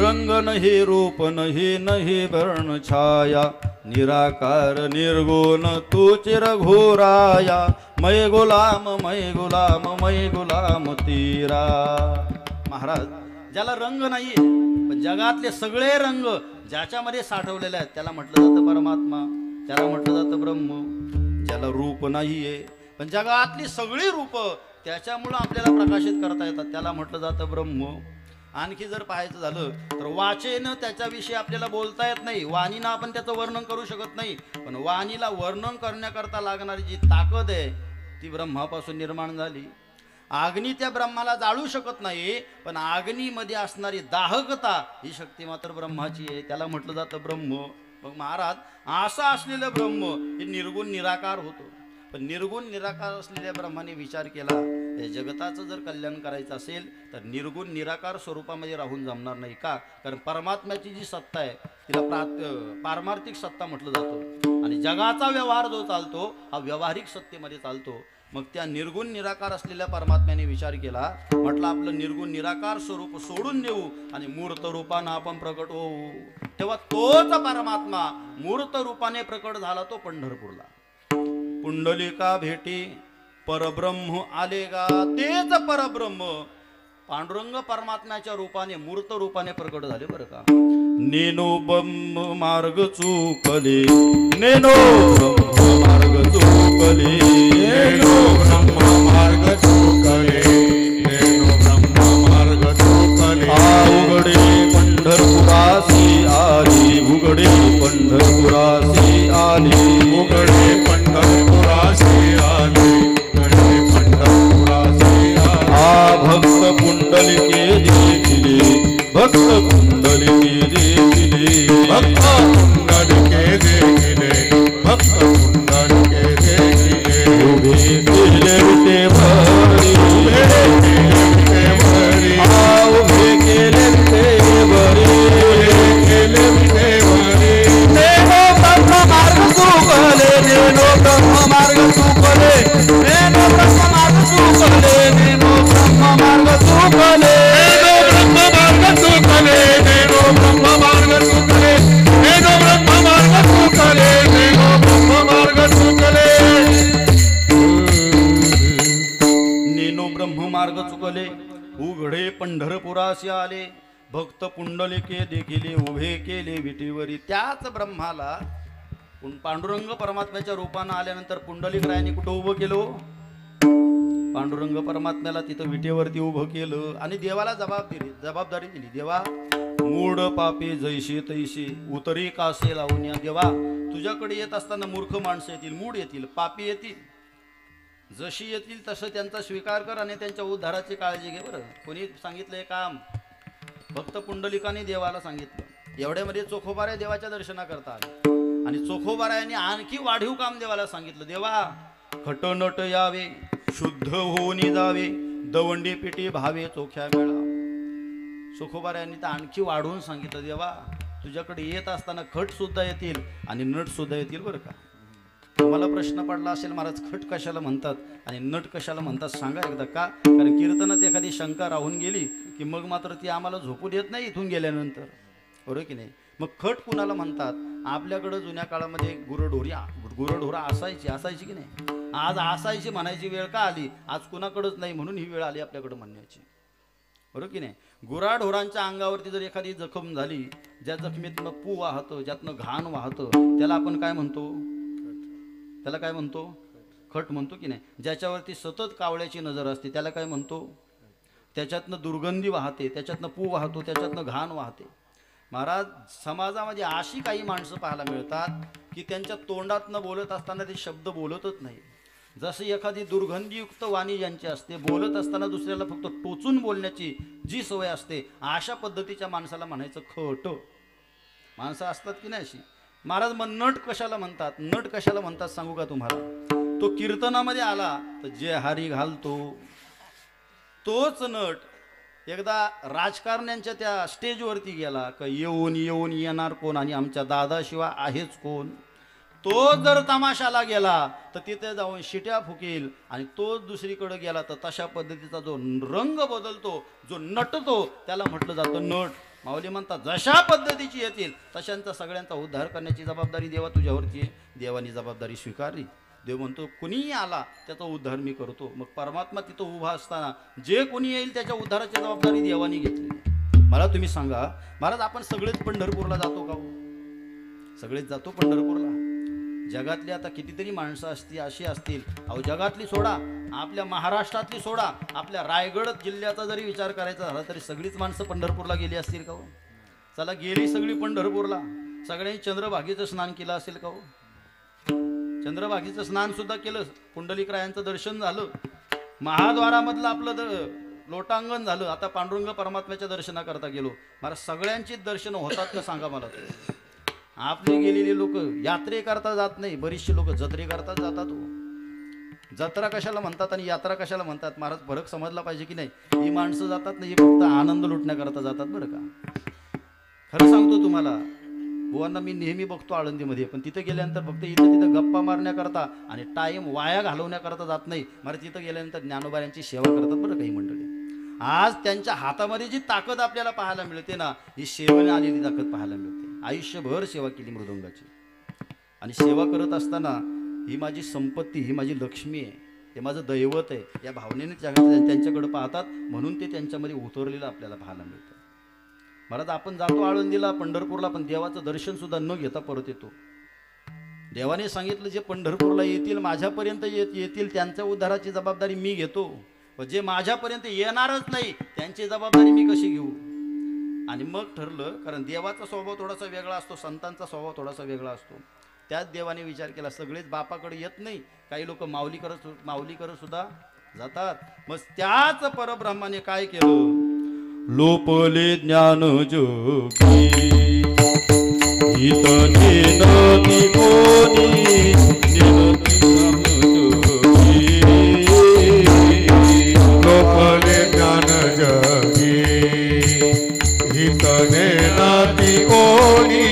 रंग नहीं रूप नहीं नहीं वर्ण छाया, निराकार निर्गुण तू चिरघोराया, मैं गुलाम मैं गुलाम मैं गुलाम तेरा. महाराज ज्याला रंग नाहीये पण जगातले सगळे रंग ज्याच्यामध्ये साठवलेले आहेत त्याला म्हटलं जातं परमात्मा, त्याला म्हटलं जातं ब्रह्म. ज्याला रूप नाहीये पण जगातली सगळी रूप त्याच्यामुळं आपल्याला प्रकाशित करता येतात त्याला म्हटलं जातं ब्रह्म. आणखी जर पाहायचं झालं तर वाचेनं त्याच्याविषयी आपल्याला बोलता येत नाही, वाणीनं आपण त्याचं वर्णन करू शकत नाही, पण वाणीला वर्णन करण्याकरता लागणारी जी ताकद आहे ती ब्रह्मापासून निर्माण झाली. अग्नी त्या ब्रह्माला जाळू शकत नाही पण अग्नीमध्ये असणारी दाहकता ही शक्ती मात्र ब्रह्माची आहे, त्याला म्हटलं जातं ब्रह्म. मग महाराज असं असलेलं ब्रह्म हे निर्गुण निराकार होतं. पण निर्गुण निराकार असलेल्या ब्रह्माने विचार केला या जगताचं जर कल्याण करायचं असेल तर निर्गुण निराकार स्वरूपामध्ये राहून जमणार नाही. का? कारण परमात्म्याची जी सत्ता आहे तिला पारमार्थिक सत्ता म्हटलं जातं आणि जगाचा व्यवहार जो चालतो हा व्यावहारिक सत्तेमध्ये चालतो. मग त्या निर्गुण निराकार असलेल्या परमात्म्याने विचार केला, म्हटलं आपलं निर्गुण निराकार स्वरूप सोडून देऊ आणि मूर्त रूपानं आपण प्रकट होऊ. तेव्हा तोच परमात्मा मूर्त रूपाने प्रकट झाला तो पंढरपूरला. पुंडलिका भेटी परब्रह्म आले गा, तेच परब्रह्म पांडुरंग परमात्म्याच्या रूपाने मूर्त रूपाने प्रकट झाले बरं का. नेनो ब्रह्म मार्ग चुकले, नेनो ब्रह्म मार्ग चुकले, नेनो ब्रह्म मार्ग चुकले, नेनो ब्रह्म मार्ग चुकले, उघडे पंढरपुरासी आली, उघडे पंढरपुरासी आली, उघडे पंढरपुरासी आली, भक्त कुंडलिके देखिले भक्त कुंडलिके देखिले भक्त कुंडलिके देखिले उभे केले विटेवरी उभे केले विटेवरी उभे केले विटेवरी केले विटेवरी नेनो ब्रह्म मार्ग चुकले नेनो ब्रह्म मार्ग चुकले नेनो ब्रह्म मार्ग चुकले नेनो ब्रह्म मार्ग चुकले नेनो ब्रह्म मार्ग चुकले नेनो ब्रह्म मार्ग चुकले नेनो ब्रह्म मार्ग चुकले नेनो ब्रह्म मार्ग चुकले उघडे पंढरपुरासी आले भक्त पुंडलिके देखिले उभे केले विटेवरी. त्याच ब्रह्माला पांडुरंग परमात्म्याच्या रूपानं आल्यानंतर पुंडलिकरायांनी कुठं उभं केलं? पांडुरंग परमात्म्याला तिथं विटेवरती उभं केलं आणि देवाला जबाबदारी दिली. देवा मूड पापी जैशी तैशी उतरी कासे लावून या. देवा तुझ्याकडे येत असताना मूर्ख माणसं येतील, मूड येतील, पापी येतील, जशी येतील तसं त्यांचा स्वीकार कर आणि त्यांच्या उद्धाराची काळजी घे. बरं कोणी सांगितलंय काम? भक्त पुंडलिकाने देवाला सांगितलं. एवढ्यामध्ये चोखोबाऱ्या देवाच्या दर्शनाकरता आले आणि चोखोबाऱ्यांनी आणखी वाढीव काम देवाला सांगितलं. देवा खटनट यावे शुद्ध होऊनी जावे दवंडी पिटी भावे चोख्या मेळा. चोखोबाऱ्यांनी तर आणखी वाढवून सांगितलं. देवा तुझ्याकडे येत असताना खट सुद्धा येतील आणि नट सुद्धा येतील. बरं का तुम्हाला प्रश्न पडला असेल महाराज खट कशाला म्हणतात आणि नट कशाला म्हणतात सांगा एकदा का? कारण कीर्तनात एखादी शंका राहून गेली की मग मात्र ती आम्हाला झोपू देत नाही इथून गेल्यानंतर, बरोबर की नाही? मग खट कुणाला म्हणतात? आपल्याकडं जुन्या काळामध्ये गुरढोरा असायची की नाही? आज असायची म्हणायची वेळ का आली? आज कुणाकडंच नाही म्हणून ही वेळ आली आपल्याकडं म्हणण्याची, बरोबर की नाही? गुराढोरांच्या अंगावरती जर एखादी जखम झाली, ज्या जखमीतनं पू वाहतं, ज्यातनं घाण वाहतं, त्याला आपण काय म्हणतो? त्याला काय म्हणतो? खट म्हणतो की नाही? ज्याच्यावरती सतत कावळ्याची नजर असते त्याला काय म्हणतो? त्याच्यातनं दुर्गंधी वाहते, त्याच्यातनं पू वाहतो, त्याच्यातनं घाण वाहते. महाराज समाजामध्ये अशी काही माणसं पाहायला मिळतात की त्यांच्या तोंडातनं बोलत असताना ते शब्द बोलतच नाही. जशी एखादी दुर्गंधीयुक्त वाणी ज्यांची असते, बोलत असताना दुसऱ्याला फक्त टोचून बोलण्याची जी सवय असते, अशा पद्धतीच्या माणसाला म्हणायचं खट. माणसं असतात की नाही अशी? महाराज मग नट कशाला म्हणतात? नट कशाला म्हणतात सांगू का तुम्हाला? तो कीर्तनामध्ये आला तर जे हारी घालतो तोच नट एकदा राजकारण्यांच्या त्या स्टेजवरती गेला का येऊन येणार कोण आणि आमच्या दादाशिवाय आहेच कोण? तो जर तमाशाला गेला तर तिथे जाऊन शिट्या फुकेल आणि तो दुसरीकडे गेला तर तशा पद्धतीचा जो रंग बदलतो, जो नटतो, त्याला म्हटलं जातं नट. माऊली म्हणतात जशा पद्धतीची येतील तशांचा सगळ्यांचा उद्धार करण्याची जबाबदारी देवा तुझ्यावरती आहे. देवानी जबाबदारी स्वीकारली. देव म्हणतो कुणीही आला त्याचा उद्धार मी करतो. मग परमात्मा तिथं उभा असताना जे कोणी येईल त्याच्या उद्धाराची जबाबदारी देवानी घेतली. मला तुम्ही सांगा महाराज आपण सगळेच पंढरपूरला जातो का? सगळेच जातो पंढरपूरला. जगातली आता कितीतरी माणसं अशी असतील, अहो जगातली सोडा, आपल्या महाराष्ट्रातली सोडा, आपल्या रायगड जिल्ह्याचा जरी विचार करायचा झाला तरी सगळीच माणसं पंढरपूरला गेली असतील का हो? चला गेली सगळी पंढरपूरला. सगळ्यांनी चंद्रभागेचं स्नान केलं असेल का हो? चंद्रभागेचं स्नान सुद्धा केलं, पुंडलिकरायांचं दर्शन झालं, महाद्वारामधलं आपलं लोटांगण झालं. आता पांडुरंग परमात्म्याच्या दर्शनाकरता गेलो. मला सगळ्यांचीच दर्शन होतात का सांगा मला? आपली गेलेली लोक यात्रे करता जात नाही, बरीचशी लोक जत्रे करता जातात. जत्रा कशाला म्हणतात आणि यात्रा कशाला म्हणतात? महाराज फरक समजला पाहिजे की नाही? ही माणसं जातात नाही, फक्त आनंद लुटण्याकरता जातात. बरं का खरं सांगतो तुम्हाला, बुवांना मी नेहमी बघतो आळंदीमध्ये, पण तिथे गेल्यानंतर फक्त तिथं गप्पा मारण्याकरता आणि टाइम वाया घालवण्याकरता जात नाही. मला तिथं गेल्यानंतर ज्ञानोबाऱ्यांची सेवा करतात. बरं काही मंडळी आज त्यांच्या हातामध्ये जी ताकद आपल्याला पाहायला मिळते ना, ही सेवेने आलेली ताकद पाहायला मिळते. आयुष्यभर सेवा केली मृदंगाची आणि सेवा करत असताना ही माझी संपत्ती, ही माझी लक्ष्मी आहे, हे माझं दैवत आहे या भावनेने त्यांच्याकडे पाहतात, म्हणून ते त्यांच्यामध्ये उतरलेलं आपल्याला पाहायला मिळतं. महाराज आपण जातो आळंदीला, पंढरपूरला, पण देवाचं दर्शन सुद्धा न घेता परत येतो. देवाने सांगितलं जे पंढरपूरला येतील, माझ्यापर्यंत येतील, त्यांच्या उद्धाराची जबाबदारी मी घेतो. जे माझ्यापर्यंत येणारच नाही त्यांची जबाबदारी मी कशी घेऊ? आणि मग ठरलं, कारण देवाचा स्वभाव थोडासा वेगळा असतो, संतांचा स्वभाव थोडासा वेगळा असतो. त्याच देवाने विचार केला, सगळेच बापाकडे येत नाही, काही लोक माऊली करत सुद्धा जातात. मग त्याच परब्रह्माने काय केलं? लोपले ज्ञान जोगी हित नेनती कोणी नेनती ज्ञान जोगी लोपले ज्ञान जगी हित नेनती कोणी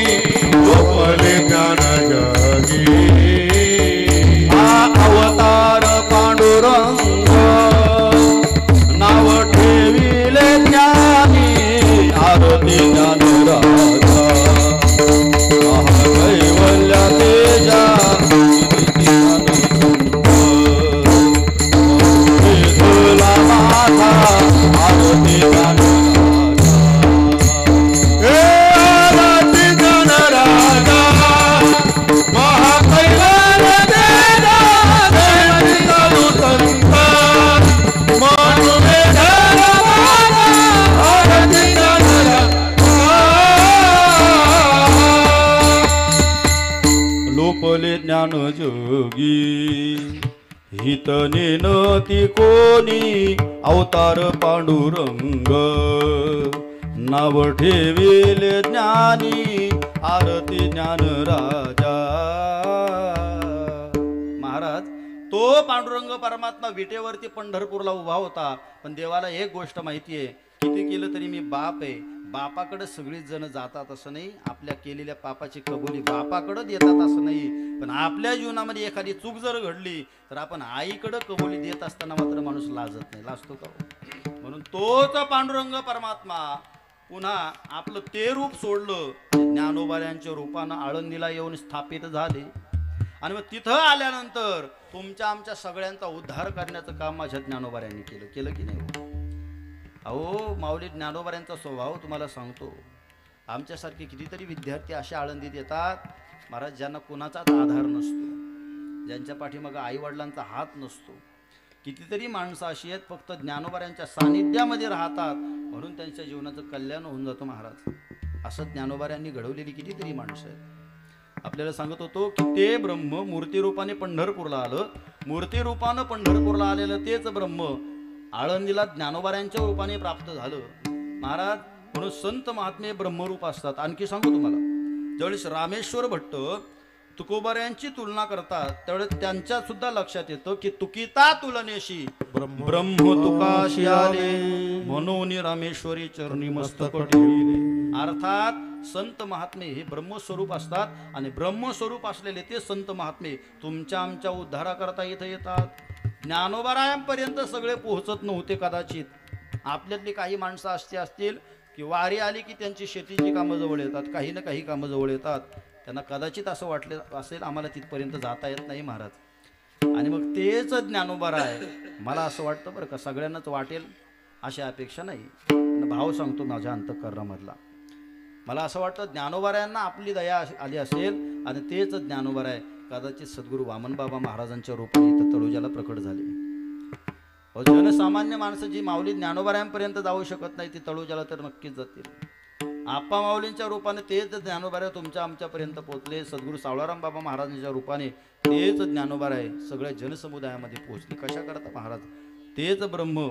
लोपले ज्ञान जगी हा अवतार पांडुरंग नाव ठेविले ज्ञानी आरती ज्ञान राजा कैवल्या तेजा तुला माझा आरती ज्ञान हे आरती ज्ञान राजा महाकैलास देवा देवरी चालू संत मानुले धर्माला आरती ज्ञान राजा लोपले ज्ञान जोगी हित नेनती कोणी अवतार पांडुरंग नाव ठेविले ज्ञानी आरती ज्ञान राजा महाराज तो पांडुरंग परमात्मा विटेवरती पंढरपूरला उभा होता पण देवाला एक गोष्ट माहिती आहे किती केलं तरी मी बाप आहे बापाकडे सगळीच जण जातात असं नाही आपल्या केलेल्या पापाची कबुली बापाकडे देतात असं नाही पण आपल्या जीवनामध्ये एखादी चूक जर घडली तर आपण आईकडे कबुली देत असताना मात्र माणूस लाजत नाही लाजतो का म्हणून तोच पांडुरंग परमात्मा पुन्हा आपलं ते रूप सोडलं ज्ञानोबाऱ्यांच्या रूपानं आळंदीला येऊन स्थापित झाले आणि मग तिथं आल्यानंतर तुमच्या आमच्या सगळ्यांचा उद्धार करण्याचं काम माझ्या ज्ञानोबाऱ्यांनी केलं की नाही अहो माऊली ज्ञानोबाऱ्यांचा स्वभाव तुम्हाला सांगतो आमच्यासारखे कितीतरी विद्यार्थी अशा आळंदीत येतात महाराज ज्यांना कुणाचाच आधार नसतो ज्यांच्या पाठीमागं आईवडिलांचा हात नसतो कितीतरी माणसं अशी आहेत फक्त ज्ञानोबाऱ्यांच्या सानिध्यामध्ये राहतात म्हणून त्यांच्या जीवनाचं कल्याण होऊन जातं महाराज असं ज्ञानोबाऱ्यांनी घडवलेली कितीतरी माणसं आहेत आपल्याला सांगत होतो की ते ब्रह्म मूर्तिरूपाने पंढरपूरला आलं मूर्तिरूपानं पंढरपूरला आलेलं तेच ब्रह्म आळंदीला ज्ञानोबाऱ्यांच्या रूपाने प्राप्त झालं महाराज म्हणून संत महात्मे ब्रह्मरूप असतात आणखी सांगू तुम्हाला ज्यावेळेस रामेश्वर भट्ट तुकोबाऱ्यांची तुलना करतात त्यावेळेस त्यांच्या सुद्धा लक्षात येतं की तुकिता तुलनेशी ब्रह्म तुकाशी आले म्हणून रामेश्वरी चरणी मस्तक ठेविले अर्थात संत महात्मे हे ब्रह्मस्वरूप असतात आणि ब्रह्मस्वरूप असलेले ते संत महात्मे तुमच्या आमच्या उद्धाराकरता इथं येतात ज्ञानोबारायांपर्यंत सगळे पोहोचत नव्हते कदाचित आपल्यातली काही माणसं अशी असतील की वारी आली की त्यांची शेतीची कामं जवळ येतात काही ना काही कामं जवळ येतात त्यांना कदाचित असं वाटलं असेल आम्हाला तिथपर्यंत जाता येत नाही महाराज आणि मग तेच ज्ञानोबारा आहे मला असं वाटतं बरं का सगळ्यांनाच वाटेल अशी अपेक्षा नाही भाव सांगतो माझ्या अंतःकरणामधला मला असं वाटतं ज्ञानोबारायांना आपली दया आली असेल आणि तेच ज्ञानोबारा आहे कदाचित सद्गुरू वामनबाबा महाराजांच्या रूपाने इथं तळोजाला प्रकट झाले जनसामान्य माणसं जी माऊली ज्ञानोबाऱ्यांपर्यंत जाऊ शकत नाही ती तळोजाला तर नक्कीच जातील आप्पा माऊलींच्या रूपाने तेच ज्ञानोबारा तुमच्या आमच्यापर्यंत पोहोचले सद्गुरू सावळाराम बाबा महाराजांच्या रूपाने तेच ज्ञानोबारा आहे सगळ्या जनसमुदायामध्ये पोहोचले कशा करता महाराज तेच ब्रह्म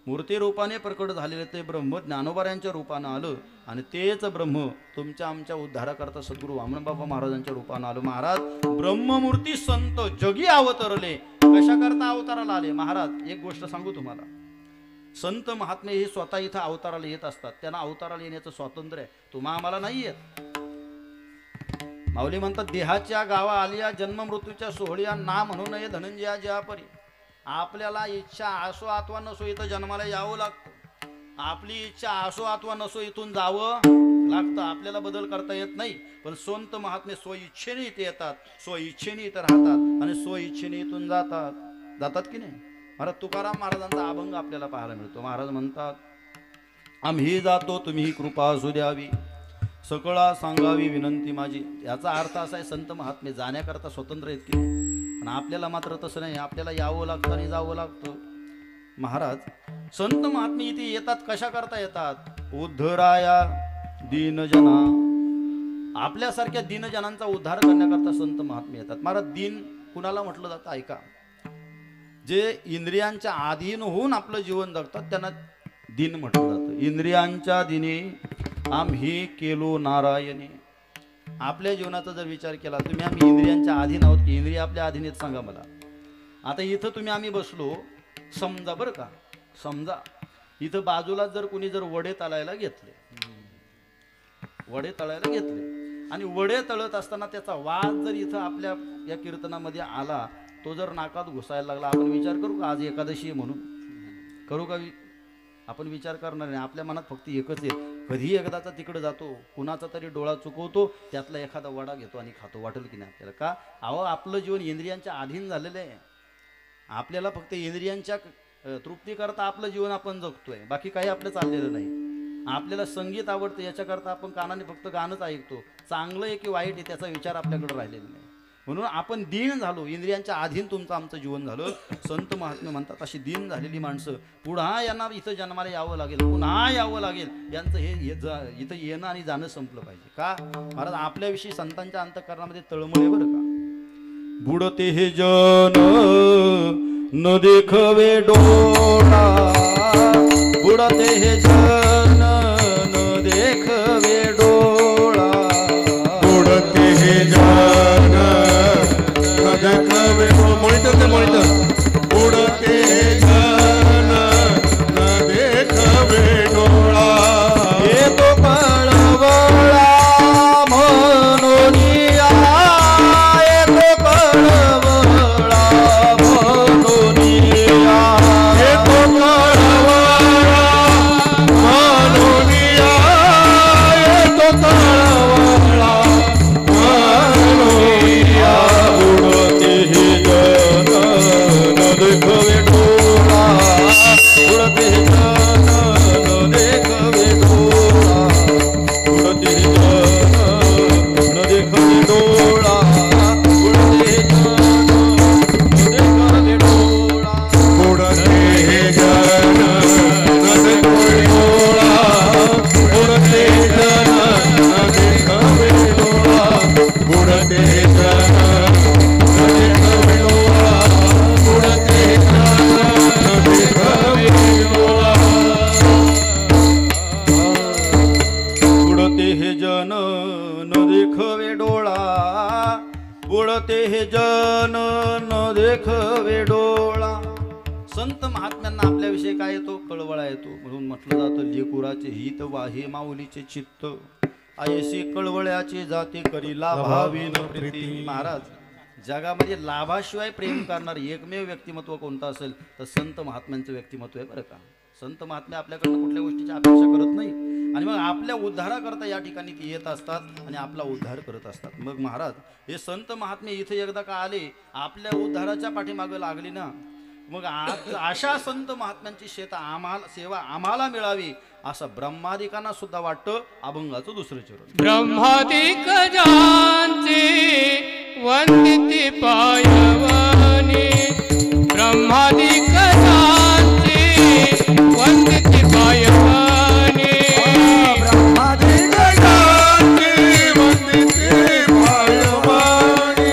मूर्ती रूपाने प्रकट झालेले ते ब्रह्म ज्ञानोबाऱ्यांच्या रूपानं आलं आणि तेच ब्रह्म तुमच्या आमच्या उद्धाराकरता सद्गुरू वामनबाबा महाराजांच्या रूपानं आलं महाराज ब्रह्ममूर्ती संत जगी अवतरले कशा करता अवताराला आले महाराज एक गोष्ट सांगू तुम्हाला संत महात्मे हे स्वतः इथं अवताराला येत असतात त्यांना अवताराला येण्याचं स्वातंत्र्य आहे तुम्हा आम्हाला नाही येत माऊली म्हणतात देहाच्या गावा आलिया जन्म मृत्यूच्या सोहळ्या ना म्हणू नये धनंजया ज्या परी आपल्याला इच्छा असो अथवा नसो इथं जन्माला यावं लागतं आपली इच्छा असो अथवा नसो इथून जावं लागतं आपल्याला बदल करता येत नाही पण संत महात्मे स्वइच्छेने इथे येतात स्वइच्छेने इथं राहतात आणि स्वइच्छेने इथून जातात की नाही महाराज तुकाराम महाराजांचा अभंग आपल्याला पाहायला मिळतो महाराज म्हणतात आम्ही जातो तुम्ही कृपा असू द्यावी सकळा सांगावी विनंती माझी याचा अर्थ असा आहे संत महात्मे जाण्याकरता स्वतंत्र आहेत की पण आपल्याला मात्र तसं नाही आपल्याला यावं लागतं आणि जावं लागतं महाराज संत महात्मे इथे येतात कशा करता येतात उद्धराया दीनजना आपल्यासारख्या दीनजनांचा उद्धार करण्याकरता संत महात्मे येतात महाराज दीन कुणाला म्हटलं जातं ऐका जे इंद्रियांच्या अधीन होऊन आपलं जीवन जगतात त्यांना दिन म्हटलं जातं. इंद्रियांच्या दिने आम्ही केलो नारायणे. आपल्या जीवनाचा जर विचार केला तुम्ही, आम्ही इंद्रियांच्या अधीन आहोत की इंद्रिय आपल्या अधीन आहेत सांगा मला. आता इथं तुम्ही आम्ही बसलो समजा बरं का, समजा इथं बाजूला जर कोणी जर वडे तळायला घेतले, वडे तळायला घेतले आणि वडे तळत असताना त्याचा वाद जर इथं आपल्या या कीर्तनामध्ये आला, तो जर नाकात घुसायला लागला, आपण विचार करू का आज एकादशी आहे म्हणून? करू का? आपण विचार करणार नाही. आपल्या मनात फक्त एकच आहे, कधी एकदाचा तिकडे जातो, कुणाचा तरी डोळा चुकवतो, त्यातला एखादा वडा घेतो आणि खातो. वाटेल की नाही आपल्याला? का? अहो आपलं जीवन इंद्रियांच्या अधीन झालेलं आहे. आपल्याला फक्त इंद्रियांच्या तृप्ती करता आपलं जीवन आपण जगतोय, बाकी काही आपलं चाललेलं नाही. आपल्याला संगीत आवडतं याच्याकरता आपण कानाने फक्त गाणंच ऐकतो. चांगलं आहे की वाईट आहे त्याचा विचार आपल्याकडे राहिलेला नाही. म्हणून आपण दीन झालो, इंद्रियांच्या अधीन तुमचं आमचं जीवन झालं. संत महात्मे म्हणतात अशी दीन झालेली माणसं पुन्हा यांना इथं जन्माला यावं लागेल, पुन्हा यावं लागेल. यांचं इथं येणं आणि जाणं संपलं पाहिजे. का महाराज? आपल्याविषयी संतांच्या अंतःकरणामध्ये तळमळ आहे बरं का. बुडते हे जन न देखवे डोळा, बुडते हे जन न देखवे डोळा, बुडते हे जन न देखवे. मॉनिटर ते मॉनिटर. बुडते हे जन न देखवे डोळा, येतो कळवळा म्हणून येतो कळवळा म्हणून येतो कळवळा म्हणून येतो कळवळा म्हणून. बुडते हे जन न देखवे डोळा, बुडते हे जन न देखवे डोळा, बुडते हे जन न देखवे डोळा, बुडते हे जन न देखवे डोळा. बुडते हे जन न देखवे डोळा, बुडते जन न देखवे डोळा, बुडते जन न देखवे डोळा, बुडते जन न देखवे डोळा. बुडते हे जन न देखवे डोळा, बुडते हे जन न देखवे डोळा. संत महात्म्यांना आपल्याविषयी काय येतो? कळवळा येतो. म्हणून म्हटलं जातं लेकुराचे हित वाहे माऊलीचे चित्त, आयसी कळवळ्याचे जाते करी लाभावी न प्रीती. महाराज जगामध्ये लाभाशिवाय प्रेम करणार एकमेव व्यक्तिमत्व कोणतं असेल तर संत महात्म्यांचं व्यक्तिमत्व आहे बरं का. संत महात्मे आपल्याकडनं कुठल्या गोष्टीची अपेक्षा करत नाही आणि मग आपल्या उद्धाराकरता या ठिकाणी ते येत असतात आणि आपला उद्धार करत असतात. मग महाराज हे संत महात्मे इथे एकदा का आले, आपल्या उद्धाराच्या पाठीमागे लागली ना, मग अशा संत महात्म्यांची सेवा आम्हाला मिळावी असं ब्रह्मादिकांना सुद्धा वाटतं. अभंगाचं दुसरं चरण. ब्रह्मादिक जानते वंदिते पायवने, ब्रह्मादिक जानते वंदिते पायवने, ब्रह्मादिक जानते वंदिते पायवानी,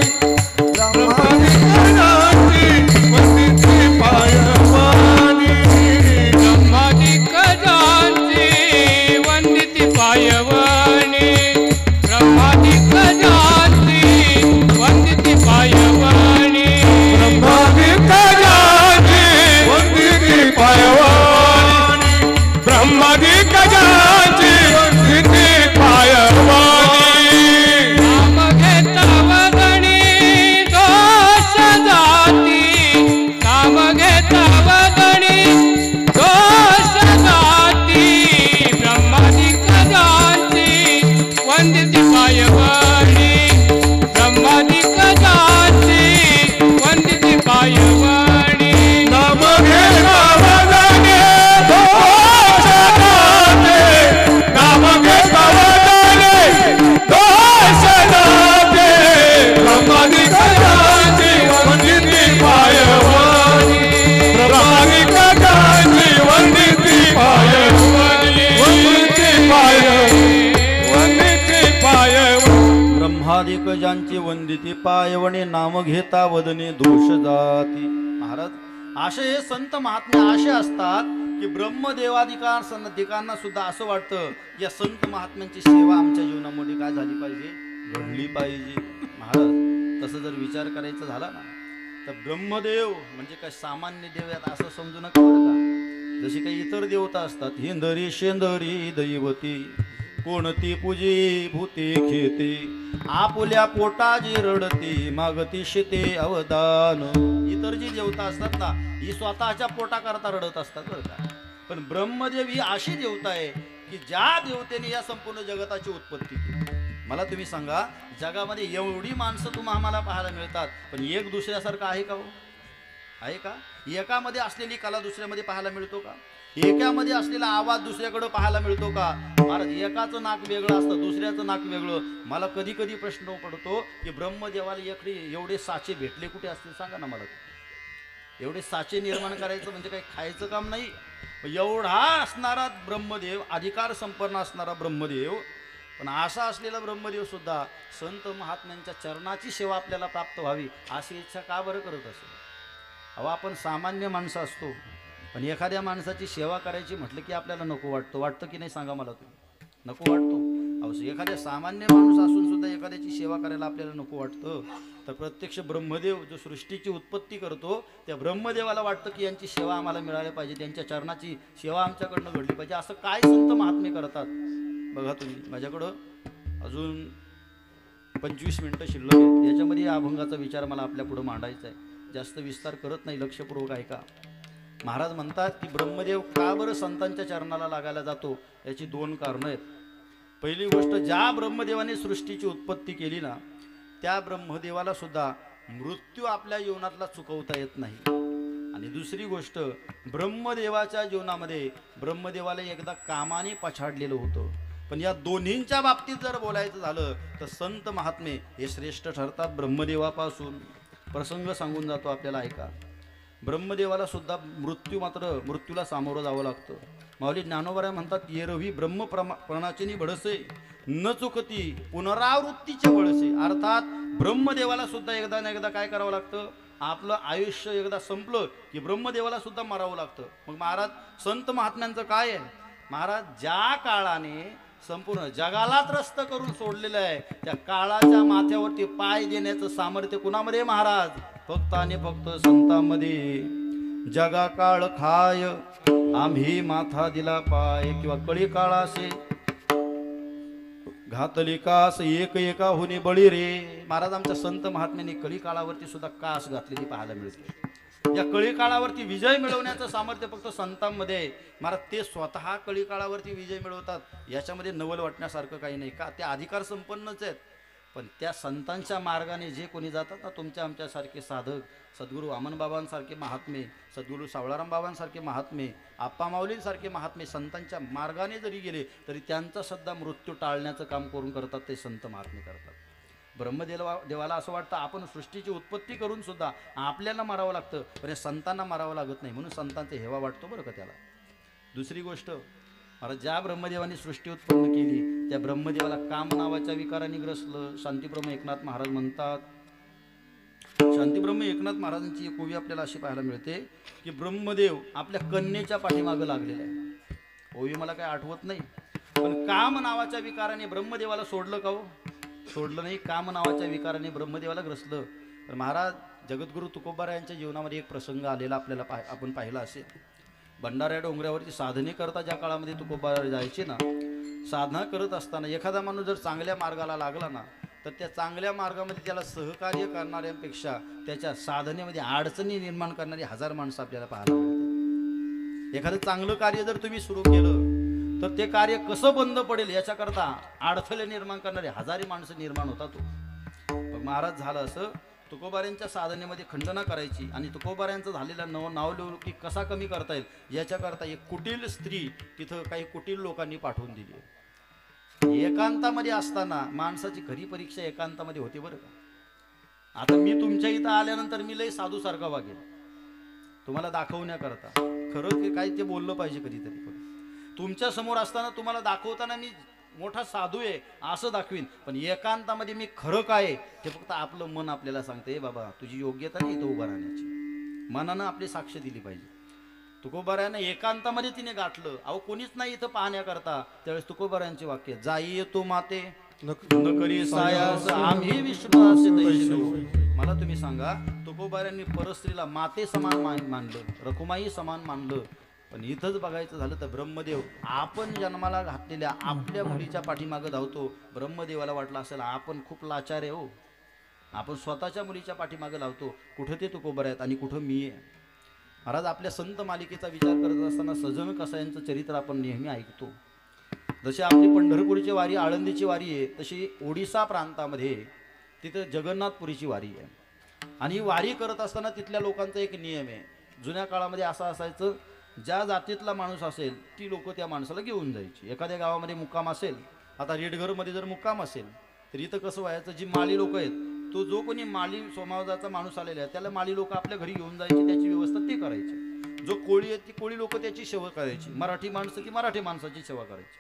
ब्रह्मादिक जानते वंदिते पायवानी, ब्रह्मादिक जानते वंदिते पायवने, ब्रह्मादिक जानते वंदिते पायवने, ब्रह्मादिक जानते वंदिते पायवानी, ब्रह्मादिक जानते वंदिते पायवानी. नाम घेता वदनी दोष जाती, नाम घेता वदनी दोष जाती, ब्रह्मादिक जानते वंदिते पायवने, ब्रह्मादिक जानते वंदिते पायवने. नाम घेता वदनी दोष जाते, नाम घेता वदनी दोष जाते, ब्रह्मादिक जानते वंदिते पायवानी, ब्रह्मादिक जानते वंदिते पायवानी, वंदिते पायवानी. ब्रह्मादिक ज्यांची वंदिती पायवणे, नाम घेता वदने दोष जाती. महाराज असे हे संत महात्मे असे असतात की ब्रह्मदेवादिकांना सुद्धा असं वाटतं की या संत महात्म्यांची सेवा आमच्या जीवनामध्ये काय झाली पाहिजे, घडली पाहिजे. महाराज तसं जर विचार करायचा झाला ना तर ब्रह्मदेव म्हणजे काय सामान्य देव आहेत असं समजू नका बरं का. जशी काही इतर देवता असतात, हिंदरी शेंदरी दैवती कोणती पूजी भूती खेते आपुल्या पोटाजी रडती मागती शेते अवदान. इतर जी देवता असतात ना ही स्वतःच्या पोटाकरता रडत असतात बरं का. पण ब्रह्मदेव ही अशी देवता आहे की ज्या देवतेने या संपूर्ण जगताची उत्पत्ती केली. मला तुम्ही सांगा, जगामध्ये एवढी माणसं आम्हाला पाहायला मिळतात, पण एक दुसऱ्यासारखं आहे का हो? आहे का? एकामध्ये असलेली कला दुसऱ्यामध्ये पाहायला मिळतो का? एकामध्ये असलेला आवाज दुसऱ्याकडे पाहायला मिळतो का? महाराज, एकाचं नाक वेगळं असतं, दुसऱ्याचं नाक वेगळं. मला कधी कधी प्रश्न पडतो की ब्रह्मदेवाला एवढे साचे भेटले कुठे असतील सांगा ना मला. एवढे साचे निर्माण करायचं म्हणजे काही खायचं काम नाही. एवढा असणारा ब्रह्मदेव, अधिकार संपन्न असणारा ब्रह्मदेव, पण असा असलेला ब्रह्मदेव सुद्धा संत महात्म्यांच्या चरणाची सेवा आपल्याला प्राप्त व्हावी अशी इच्छा का बरं करत असेल? अहो, आपण सामान्य माणसं असतो, पण एखाद्या माणसाची सेवा करायची म्हटलं की आपल्याला नको वाटतं की नाही सांगा मला तुम्ही? नको वाटतो. अहो, एखाद्या सामान्य माणूस असून सुद्धा एखाद्याची सेवा करायला आपल्याला नको वाटतं, तर प्रत्यक्ष ब्रह्मदेव जो सृष्टीची उत्पत्ती करतो त्या ब्रह्मदेवाला वाटतं की यांची सेवा आम्हाला मिळाली पाहिजे, त्यांच्या चरणाची सेवा आमच्याकडनं घडली पाहिजे. असं काय संत महात्मे करतात बघा तुम्ही. माझ्याकडं अजून 25 मिनिटं शिल्लक आहेत, याच्यामध्ये या अभंगाचा विचार मला आपल्या पुढं मांडायचा आहे. जास्त विस्तार करत नाही, लक्षपूर्वक ऐका. महाराज म्हणतात की ब्रह्मदेव का बरं संतांच्या चरणाला लागायला जातो, याची 2 कारणं आहेत. पहिली गोष्ट, ज्या ब्रह्मदेवाने सृष्टीची उत्पत्ती केली ना त्या ब्रह्मदेवाला सुद्धा मृत्यू आपल्या जीवनातला चुकवता येत नाही. आणि दुसरी गोष्ट, ब्रह्मदेवाच्या जीवनामध्ये ब्रह्मदेवाला एकदा कामाने पछाडलेलं होतं. पण या दोन्हींच्या बाबतीत जर बोलायचं झालं तर संत महात्मे हे श्रेष्ठ ठरतात. ब्रह्मदेवापासून प्रसंग सांगून जातो आपल्याला, ऐका. ब्रह्मदेवाला सुद्धा मृत्यूला सामोरं जावं लागतं. माऊली ज्ञानोबराय म्हणतात, येरवी ब्रह्मप्रणाचिनी बडसे न चुकती पुनरावृत्तीचे बळसे. अर्थात ब्रह्मदेवाला सुद्धा एकदा ना एकदा काय करावं लागतं, आपलं आयुष्य एकदा संपलं की ब्रह्मदेवाला सुद्धा मरावं लागतं. मग महाराज संत महात्म्यांचं काय आहे? महाराज, ज्या काळाने संपूर्ण जगाला त्रस्त करून सोडलेलं आहे त्या काळाच्या माथ्यावरती पाय देण्याचं सामर्थ्य कुणामध्ये महाराज? फक्त आणि फक्त संतांमध्ये. जगा काळ खाय आम्ही माथा दिला पाय, किंवा कळी काळासे घातली कास एक एका होणे बळी रे. महाराज, आमच्या संत महात्म्यांनी कळी काळावरती सुद्धा कास घातलेली पाहायला मिळते. या कळी काळावरती विजय मिळवण्याचं सामर्थ्य फक्त संतांमध्ये आहे. महाराज, ते स्वतः कळी काळावरती विजय मिळवतात, याच्यामध्ये नवल वाटण्यासारखं काही नाही का? त्या अधिकार संपन्नच आहेत. पण त्या संतांच्या मार्गाने जे कोणी जातात ना, तुमच्या आमच्यासारखे साधक, सद्गुरू वामनबाबांसारखे महात्मे, सद्गुरू सावळाराम बाबांसारखे महात्मे, आप्पा माऊलींसारखे महात्मे संतांच्या मार्गाने जरी गेले तरी त्यांचा सुद्धा मृत्यू टाळण्याचं काम करून करतात ते संत महात्मे करतात. देवाला असं वाटतं आपण सृष्टीची उत्पत्ती करून सुद्धा आपल्याला मारावं लागतं, पण या संतांना मारावं लागत नाही, म्हणून संतांचा हेवा वाटतो बरं का त्याला. दुसरी गोष्ट, महाराज, ज्या ब्रह्मदेवाने सृष्टी उत्पन्न केली त्या ब्रह्मदेवाला काम नावाच्या विकाराने ग्रसलं. शांतीब्रह्म एकनाथ महाराज म्हणतात, शांतीब्रह्म एकनाथ महाराजांची एक ओवी आपल्याला अशी पाहायला मिळते की ब्रह्मदेव आपल्या कन्येच्या पाठीमागं लागलेला आहे. ओवी मला काय आठवत नाही, पण काम नावाच्या विकाराने ब्रह्मदेवाला सोडलं का हो? सोडलं नाही. काम नावाच्या विकाराने ब्रह्मदेवाला ग्रसलं. तर महाराज, जगद्गुरु तुकोबाराय यांच्या जीवनामध्ये एक प्रसंग आलेला आपल्याला आपण पाहिला असेल. भंडारा डोंगरावरती साधने करता ज्या काळामध्ये तुकोबाराय जायचे ना, साधना करत असताना एखादा माणूस जर चांगल्या मार्गाला लागला ना तर त्या चांगल्या मार्गामध्ये त्याला सहकार्य करणाऱ्यांपेक्षा त्याच्या साधनेमध्ये अडचणी निर्माण करणारी 1000 माणसं आपल्याला पाहायला मिळतात. एखादं चांगलं कार्य जर तुम्ही सुरू केलं तर ते कार्य कसं बंद पडेल याच्याकरता अडथळे निर्माण करणारे 1000 माणसं निर्माण होतात. मग महाराज, झालं असं, तुकोबाऱ्यांच्या साधनेमध्ये खंडना करायची आणि तुकोबाऱ्यांचं झालेलं नावलौकिक कसा कमी करता येईल याच्याकरता एक कुटील स्त्री तिथं काही कुटील लोकांनी पाठवून दिली. एकांतामध्ये असताना माणसाची खरी परीक्षा एकांतामध्ये होते बरं का. आता मी तुमच्या इथं आल्यानंतर मी लय साधूसारखा वागेल तुम्हाला दाखवण्याकरता. खरं की काय ते बोललं पाहिजे कधीतरी. पण तुमच्या समोर असताना तुम्हाला दाखवताना मी मोठा साधू आहे असं दाखवीन, पण एकांतामध्ये मी खरं काय ते फक्त आपलं मन आपल्याला सांगते, बाबा तुझी योग्यता नाही इथं उभा राहण्याची. मनानं आपली साक्ष दिली पाहिजे. तुकोबारायानं एकांतामध्ये तिने गाठलं. अहो कोणीच नाही इथं पाहण्याकरता. त्यावेळेस तुकोबारायांचे वाक्य, जाई येतो माते न करी सायास आम्ही विष्णू असे तैसे. मला तुम्ही सांगा, तुकोबारायांनी परस्त्रीला माते समान मानलं, रखुमाई समान मानलं, पण इथंच बघायचं झालं तर ब्रह्मदेव आपण जन्माला घातलेल्या आपल्या मुलीच्या पाठीमागं धावतो. ब्रह्मदेवाला वाटलं असेल आपण खूप लाचार आहे हो, आपण स्वतःच्या मुलीच्या पाठीमागं लावतो. कुठं ते तुकोबार आहेत आणि कुठं मी आहे. महाराज, आपल्या संत मालिकेचा विचार करत असताना सजन कसायांचं चरित्र आपण नेहमी ऐकतो. जशी आपली पंढरपूरची वारी, आळंदीची वारी आहे, तशी ओडिसा प्रांतामध्ये तिथं जगन्नाथपुरीची वारी आहे. आणि ही वारी करत असताना तिथल्या लोकांचा एक नियम आहे. जुन्या काळामध्ये असं असायचं, ज्या जातीतला माणूस असेल ती लोक त्या माणसाला घेऊन जायची. एखाद्या गावामध्ये मुक्काम असेल, आता रेडघरमध्ये जर मुक्काम असेल तर इथं कसं व्हायचं, जी माळी लोक आहेत, तो जो कोणी माळी समाजाचा माणूस आलेला आहे त्याला माळी लोक आपल्या घरी घेऊन जायची, त्याची व्यवस्था ते करायची. जो कोळी आहे ती कोळी लोक त्याची सेवा करायची, मराठी माणसं ती मराठी माणसाची सेवा करायची.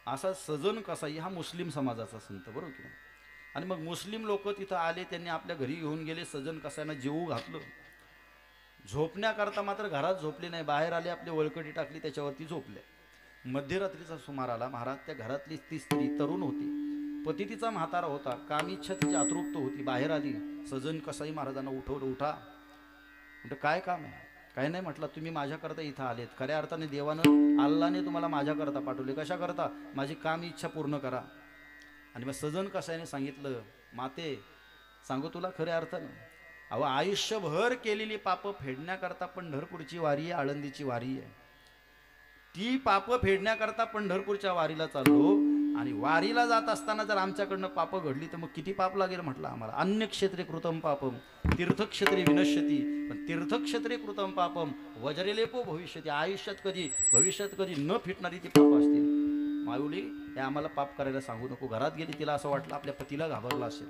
असा सजन कसाई हा मुस्लिम समाजाचा संत, बरोबर की नाही. आणि मग मुस्लिम लोक तिथं आले, त्यांनी आपल्या घरी घेऊन गेले, सजन कसायांना जेवू घातलं. झोपण्याकरता मात्र घरात झोपले नाही, बाहेर आले, आपली वळकटी टाकली, त्याच्यावरती झोपले. मध्यरात्रीचा सुमार आला. महाराज, त्या घरातली ती स्त्री तरुण होती, पती तिचा म्हातारा होता, काम इच्छा तिची अतृप्त होती, बाहेर आली. सजन कसाई महाराजांना उठवलं, उठा. म्हटलं काय काम आहे? काय नाही. म्हटलं तुम्ही माझ्याकरता इथं आलेत, खऱ्या अर्थाने देवानं अल्लाने तुम्हाला माझ्याकरता पाठवले. कशा करता? माझी काम इच्छा पूर्ण करा. आणि मग सजन कसाईने सांगितलं, माते सांगू तुला खऱ्या अर्थानं, अहो आयुष्यभर केलेली पापं फेडण्याकरता पंढरपूरची वारी आहे, आळंदीची वारी आहे. ती पापं फेडण्याकरता पंढरपूरच्या वारीला चाललो, आणि वारीला जात असताना जर आमच्याकडनं पापं घडली तर मग किती पाप लागेल म्हटलं आम्हाला. अन्यक्षेत्रे कृतम पापम तीर्थक्षेत्री विनश्यती, पण तीर्थक्षेत्री कृतम पापम वज्रलेपो भविष्यती. आयुष्यात कधी भविष्यात कधी न फिटणारी ती पाप असतील. माऊली, हे आम्हाला पाप करायला सांगू नको. घरात गेली, तिला असं वाटलं आपल्या पतीला घाबरला असेल.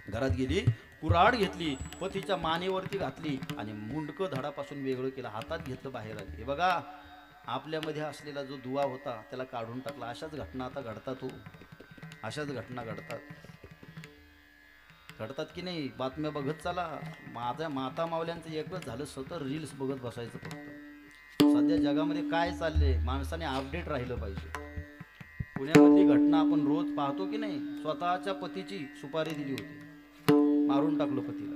घरात गेली, कुऱ्हाड घेतली, पतीच्या मानेवरती घातली आणि मुंडकं धडापासून वेगळं केलं, हातात घेतलं, बाहेर आली. हे बघा, आपल्यामध्ये असलेला जो दुवा होता त्याला काढून टाकला. अशाच घटना आता घडतात हो, अशाच घटना घडतात की नाही. बातम्या बघत चला. माझ्या माता मावल्यांचं एकच झालं, सतत रील्स बघत बसायचं फक्त. सध्या जगामध्ये काय चाललंय, माणसाने अपडेट राहिलं पाहिजे. पुण्यामधली घटना आपण रोज पाहतो की नाही. स्वतःच्या पतीची सुपारी दिली होती, मारून टाकलं पतीला.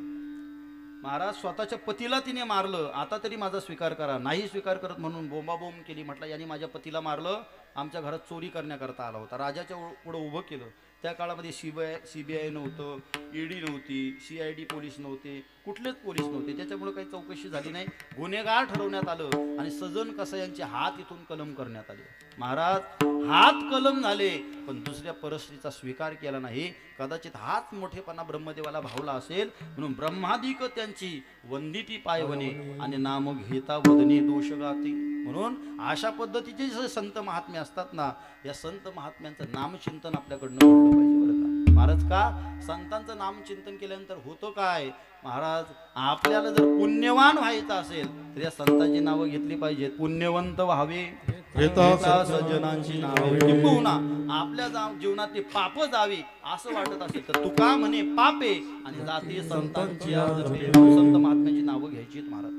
महाराज, स्वतःच्या पतीला तिने मारलं, आता तरी माझा स्वीकार करा. नाही स्वीकार करत म्हणून बोंबाबोंब केली. म्हटलं यांनी माझ्या पतीला मारलं, आमच्या घरात चोरी करण्याकरता आला होता. राजाच्या पुढं उभं केलं. त्या काळामध्ये सीबीआय नव्हतं, ईडी नव्हती, CID पोलीस नव्हते, कुठलेच पोलीस नव्हते. त्याच्यामुळे काही चौकशी झाली नाही. गुन्हेगार ठरवण्यात आलं आणि सजन कसायांचे हात इथून कलम करण्यात आले. महाराज, हात कलम झाले, पण दुसऱ्या परस्त्रीचा स्वीकार केला नाही. कदाचित हाच मोठेपणा ब्रह्मदेवाला भावला असेल, म्हणून ब्रह्मादिक त्यांची वंदिती पायवने आणि नाम घेता वदने दोष गाती. म्हणून अशा पद्धतीचे जे संत महात्मे असतात ना, या संत महात्म्यांचं नामचिंतन आपल्याकडनं घडलं पाहिजे बरं का महाराज. का संतांचं नामचिंतन केल्यानंतर होतं काय महाराज, आपल्याला जर पुण्यवान व्हायचं असेल तर या संतांची नावं घेतली पाहिजेत. पुण्यवंत व्हावे सज्जनांची नावे, किंबहुना आपल्या जीवनातली पाप जावी असं वाटत असेल तर तुका म्हणे पापे आणि जाती संतांची संत महात्म्यांची नावं घ्यायची महाराज.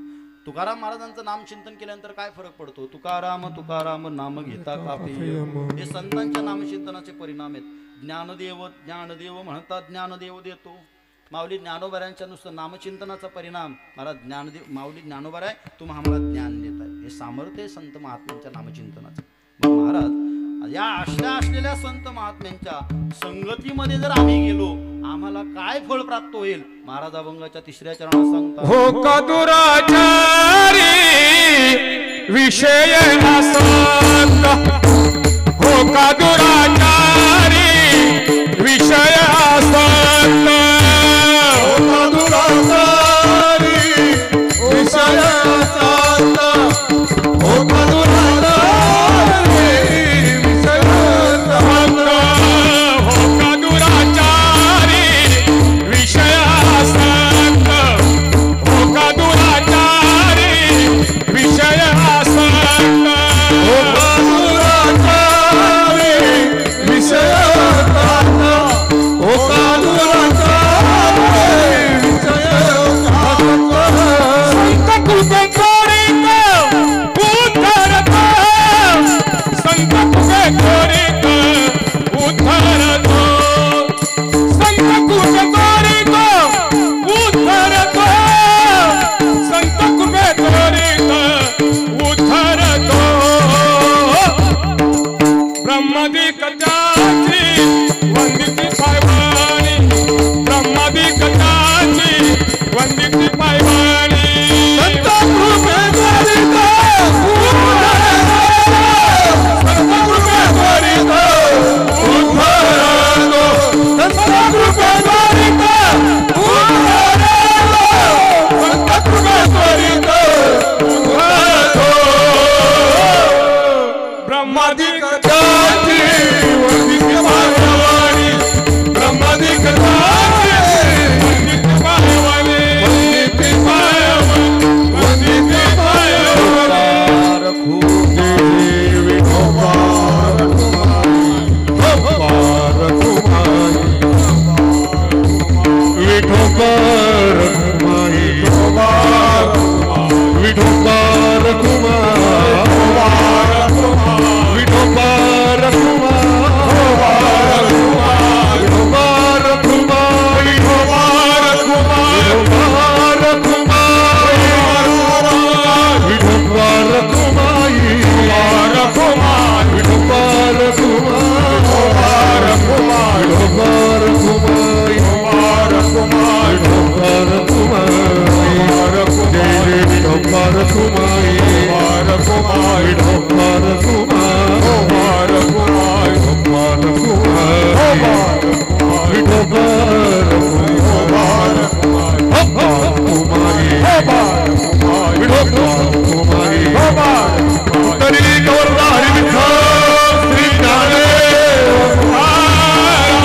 तुकाराम महाराजांचं नाम चिंतन केल्यानंतर काय फरक पडतो. तुकाराम तुकाराम नाम घेता कापे, हे संतांच्या नामचिंतनाचे परिणाम आहेत. ज्ञानदेव ज्ञानदेव म्हणतात, ज्ञानदेव देतो. माऊली ज्ञानोबाऱ्यांच्या नुसतं नामचिंतनाचा परिणाम. महाराज ज्ञानदेव, माऊली ज्ञानोबार आहे, तुम्ही आम्हाला ज्ञान देत आहे. हे सामर्थ्य संत महात्म्यांच्या नामचिंतनाचं. मग महाराज, या असलेल्या संत महात्म्यांच्या संगतीमध्ये जर आम्ही गेलो, आम्हाला काय फळ प्राप्त होईल. महाराज अभंगाच्या 3ऱ्या चरणात सांगतात, हो का दुराचारी विषय असंत, हो का दुराचारी विषय असंत, हो का दुराचारी विषय असंत, हो का दुराचारी विषय असंत, हो का दुराचारी विषय असंत, हो का दुराचारी विषय असंत, हो का दुराचारी ब्रह्मादिकटाची वंदिती पायवाणी ब्रह्मादिकटाची वंदिती पायवाणी संत कृपे त्वरित संत कृपे त्वरित उद्धरतो संत कृपे त्वरित उद्धरतो संत कृपे त्वरित उद्धरतो ब्रह्मादिकटाची वंदिती पायवाणी ब्रह्मादिकटाची वंदिती पायवाणी वंदिती पायवाणी वंदिती पायवाणी रखू देवी गोपाल गोपाल कुमारी विठोबार कुमारी विठोबार कुमार विठोबार कुमार विठोबार कुमार विठोबार कुमार विठोबार कुमारी विठोबार कुमार विठोबार कुमारी विठोबार कुमारी जय जय विठोबार कुमारी विठोबार कुमार विठोबार कुमारी विठोबार कुमारी विठोबार कुमारी तरी गौरधारी विठ्ठल श्री ज्ञानेश्वर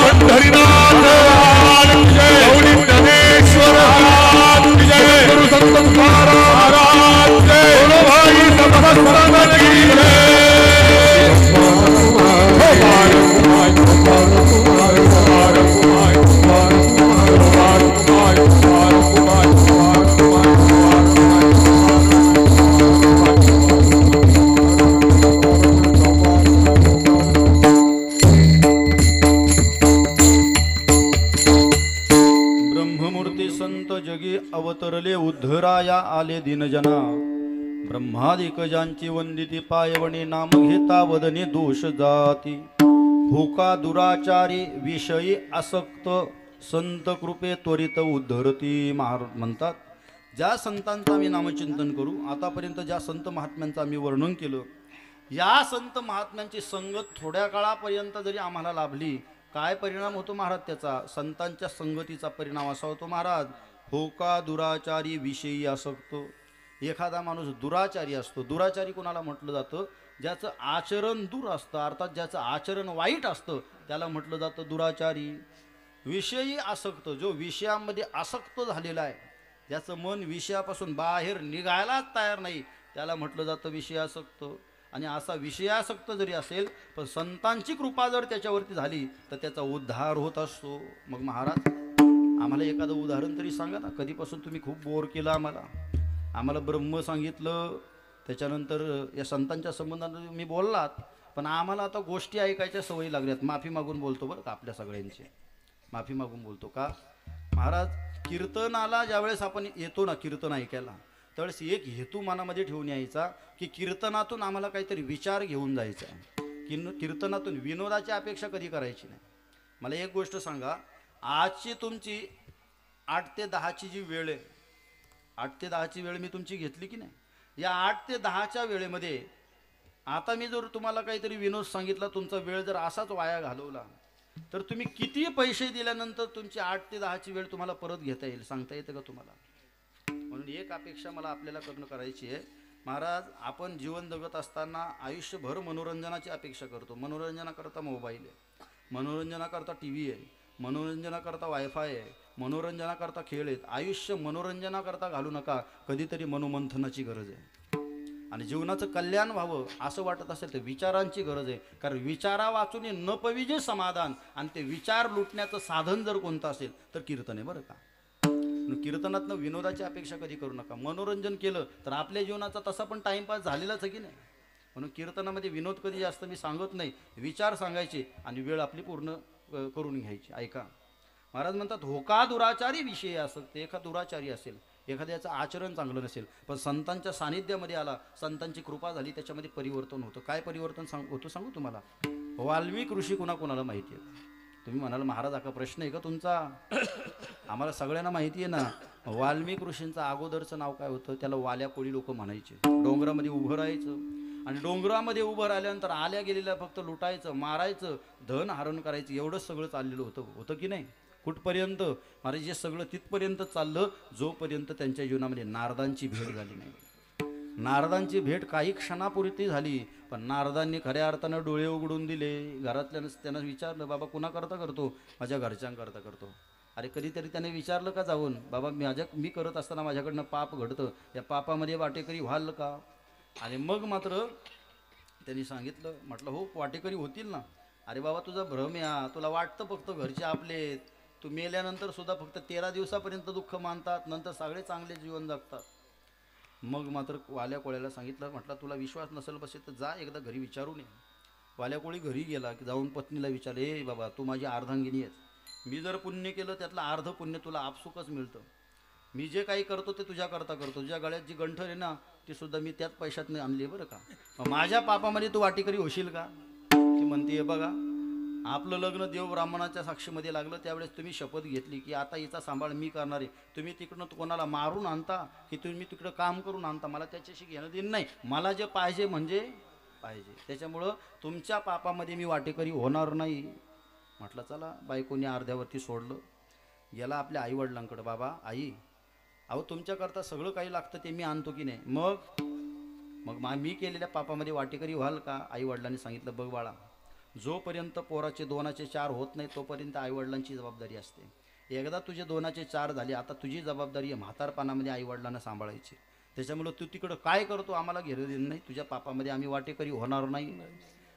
पंढरीनाथ गौरी ज्ञानेश्वर गुरु संत तुकाराम बोलो भाई समस्त की ब्रह्ममूर्ती संत जगी अवतरले उद्धराया आले दिनजना ब्रह्मादिकजांची वंदिती पायवणी नाम घेता वदने दोष जाती हुका दुराचारी विषयी आसक्त संत कृपे त्वरित उद्धरती म्हणतात ज्या संतांचं आम्ही नामचिंतन करू आतापर्यंत ज्या संत महात्म्यांचं आम्ही वर्णन केलं या संत महात्म्यांची संगत थोड्या काळापर्यंत जरी आम्हाला लाभली काय परिणाम होतो महाराज त्याचा संतांच्या संगतीचा परिणाम असा होतो महाराज होका दुराचारी विषयी आसक्त एखादा माणूस दुराचारी असतो दुराचारी कोणाला म्हटलं जातं ज्याचं आचरण दूर असतं अर्थात ज्याचं आचरण वाईट असतं त्याला म्हटलं जातं दुराचारी विषयी आसक्त जो विषयामध्ये आसक्त झालेला आहे ज्याचं मन विषयापासून बाहेर निघायलाच तयार नाही त्याला म्हटलं जातं विषयासक्त आणि असा विषयासक्त जरी असेल पण संतांची कृपा जर त्याच्यावरती झाली तर त्याचा उद्धार होत असतो मग महाराज आम्हाला एखादं उदाहरण तरी सांगा ना कधीपासून तुम्ही खूप बोर केलं आम्हाला ब्रह्म सांगितलं त्याच्यानंतर या संतांच्या संबंधात मी बोललात पण आम्हाला आता गोष्टी ऐकायच्या सवयी लागल्यात माफी मागून बोलतो बरं का आपल्या सगळ्यांची माफी मागून बोलतो का महाराज कीर्तनाला ज्यावेळेस आपण येतो ना कीर्तन ऐकायला त्यावेळेस एक हेतू मनामध्ये ठेवून यायचा की कीर्तनातून आम्हाला काहीतरी विचार घेऊन जायचा आहे कीर्तनातून विनोदाची अपेक्षा कधी करायची नाही मला एक गोष्ट सांगा आजची तुमची 8 ते 10ची जी वेळ आहे 8 ते 10ची वेळ मी तुमची घेतली की नाही या 8 ते 10च्या वेळेमध्ये आता मी जर तुम्हाला काहीतरी विनोद सांगितला तुमचा वेळ जर असाच वाया घालवला तर तुम्ही किती पैसे दिल्यानंतर तुमची 8 ते 10ची वेळ तुम्हाला परत घेता येईल सांगता येतं का तुम्हाला म्हणून एक अपेक्षा मला आपल्याला करायची आहे महाराज आपण जीवन जगत असताना आयुष्यभर मनोरंजनाची अपेक्षा करतो मनोरंजनाकरता मोबाईल आहे मनोरंजनाकरता टी व्ही आहे मनोरंजनाकरता वायफाय आहे मनोरंजनाकरता खेळ आहेत आयुष्य मनोरंजनाकरता घालू नका कधीतरी मनोमंथनाची गरज आहे आणि जीवनाचं कल्याण व्हावं असं वाटत असेल तर विचारांची गरज आहे कारण विचारा वाचून न पविजे समाधान आणि ते विचार लुटण्याचं साधन जर कोणतं असेल तर कीर्तन आहे बरं का कीर्तनातनं विनोदाची अपेक्षा कधी करू नका मनोरंजन केलं तर आपल्या जीवनाचा तसा पण टाइमपास झालेलाच आहे की नाही म्हणून कीर्तनामध्ये विनोद कधी जास्त मी सांगत नाही विचार सांगायचे आणि वेळ आपली पूर्ण करून घ्यायची ऐका महाराज म्हणतात होका दुराचारी विषय असं ते एका दुराचारी असेल एखाद्याचं आचरण चांगलं नसेल पण संतांच्या सानिध्यामध्ये आला संतांची कृपा झाली त्याच्यामध्ये परिवर्तन होतं काय परिवर्तन होतं सांगू तुम्हाला वाल्मिक ऋषी कोणाकोणाला माहिती आहे? तुम्ही म्हणाल महाराज हा का प्रश्न आहे का तुमचा? आम्हाला सगळ्यांना माहिती आहे ना. वाल्मिक ऋषींचं अगोदरचं नाव काय होतं? त्याला वाल्या कोळी लोक म्हणायचे. डोंगरामध्ये उभं राहायचं आणि डोंगरामध्ये उभं राहिल्यानंतर आल्या गेलेल्या फक्त लुटायचं, मारायचं, धन हरण करायचं, एवढंच सगळं चाललेलं होतं की नाही? कुठपर्यंत? महाराज हे सगळं तिथपर्यंत चाललं जोपर्यंत त्यांच्या जीवनामध्ये नारदांची भेट झाली नाही. नारदांची भेट काही क्षणापुरती झाली, पण नारदांनी खऱ्या अर्थानं डोळे उघडून दिले. घरातल्यानं त्यांना विचारलं, बाबा कुणाकरता करतो? माझ्या घरच्यांकरता करतो. अरे कधीतरी त्याने विचारलं का जाऊन, बाबा मी करत असताना माझ्याकडनं पाप घडतं, या पापामध्ये वाटेकरी व्हाल का? आणि मग मात्र त्यांनी सांगितलं, म्हटलं हो वाटेकरी होतील ना. अरे बाबा तुझा भ्रम या, तुला वाटतं फक्त घरचे आपले, तू मेल्यानंतर सुद्धा फक्त 13 दिवसापर्यंत दुःख मानतात, नंतर सगळे चांगले जीवन जगतात. मग मात्र वाल्या कोळ्याला सांगितलं, म्हटलं तुला विश्वास नसेल बसे तर जा एकदा घरी विचारून ये. वाल्या कोळी घरी गेला की जाऊन पत्नीला विचारले, ए बाबा तू माझी अर्धांगिनी आहेस, मी जर पुण्य केलं त्यातलं अर्ध पुण्य तुला आपसुकच मिळतं. मी जे काही करतो ते तुझ्याकरता करतो. तुझ्या गळ्यात जी गंठण आहे ना ती सुद्धा मी त्याच पैशातनं आणली बरं का. मग माझ्या पापामध्ये तू वाटेकरी होशील का? ती म्हणते, बघा आपलं लग्न देव ब्राह्मणाच्या साक्षीमध्ये लागलं त्यावेळेस तुम्ही शपथ घेतली की आता हिचा सांभाळ मी करणार आहे. तुम्ही तिकडनं कोणाला मारून आणता की तुम्ही तिकडं काम करून आणता, मला त्याच्याशी घेणं देणं नाही. मला जे पाहिजे म्हणजे पाहिजे. त्याच्यामुळं तुमच्या पापामध्ये मी वाटेकरी होणार नाही. म्हटलं चला. बायकोनी अर्ध्यावरती सोडलं. गेला आपल्या आईवडिलांकडं, बाबा आई अहो तुमच्याकरता सगळं काही लागतं ते मी आणतो की नाही. मग मी केलेल्या पापामध्ये वाटेकरी व्हाल का? आईवडिलांनी सांगितलं, बघ बाळा जोपर्यंत पोराचे 2चे 4 होत नाही तोपर्यंत आईवडिलांची जबाबदारी असते. एकदा तुझे 2चे 4 झाले, आता तुझी जबाबदारी आहे म्हातारपणामध्ये आईवडिलांना सांभाळायची. त्याच्यामुळं तू तिकडं काय करतो आम्हाला घेणं देणं नाही, तुझ्या पापामध्ये आम्ही वाटेकरी होणार नाही.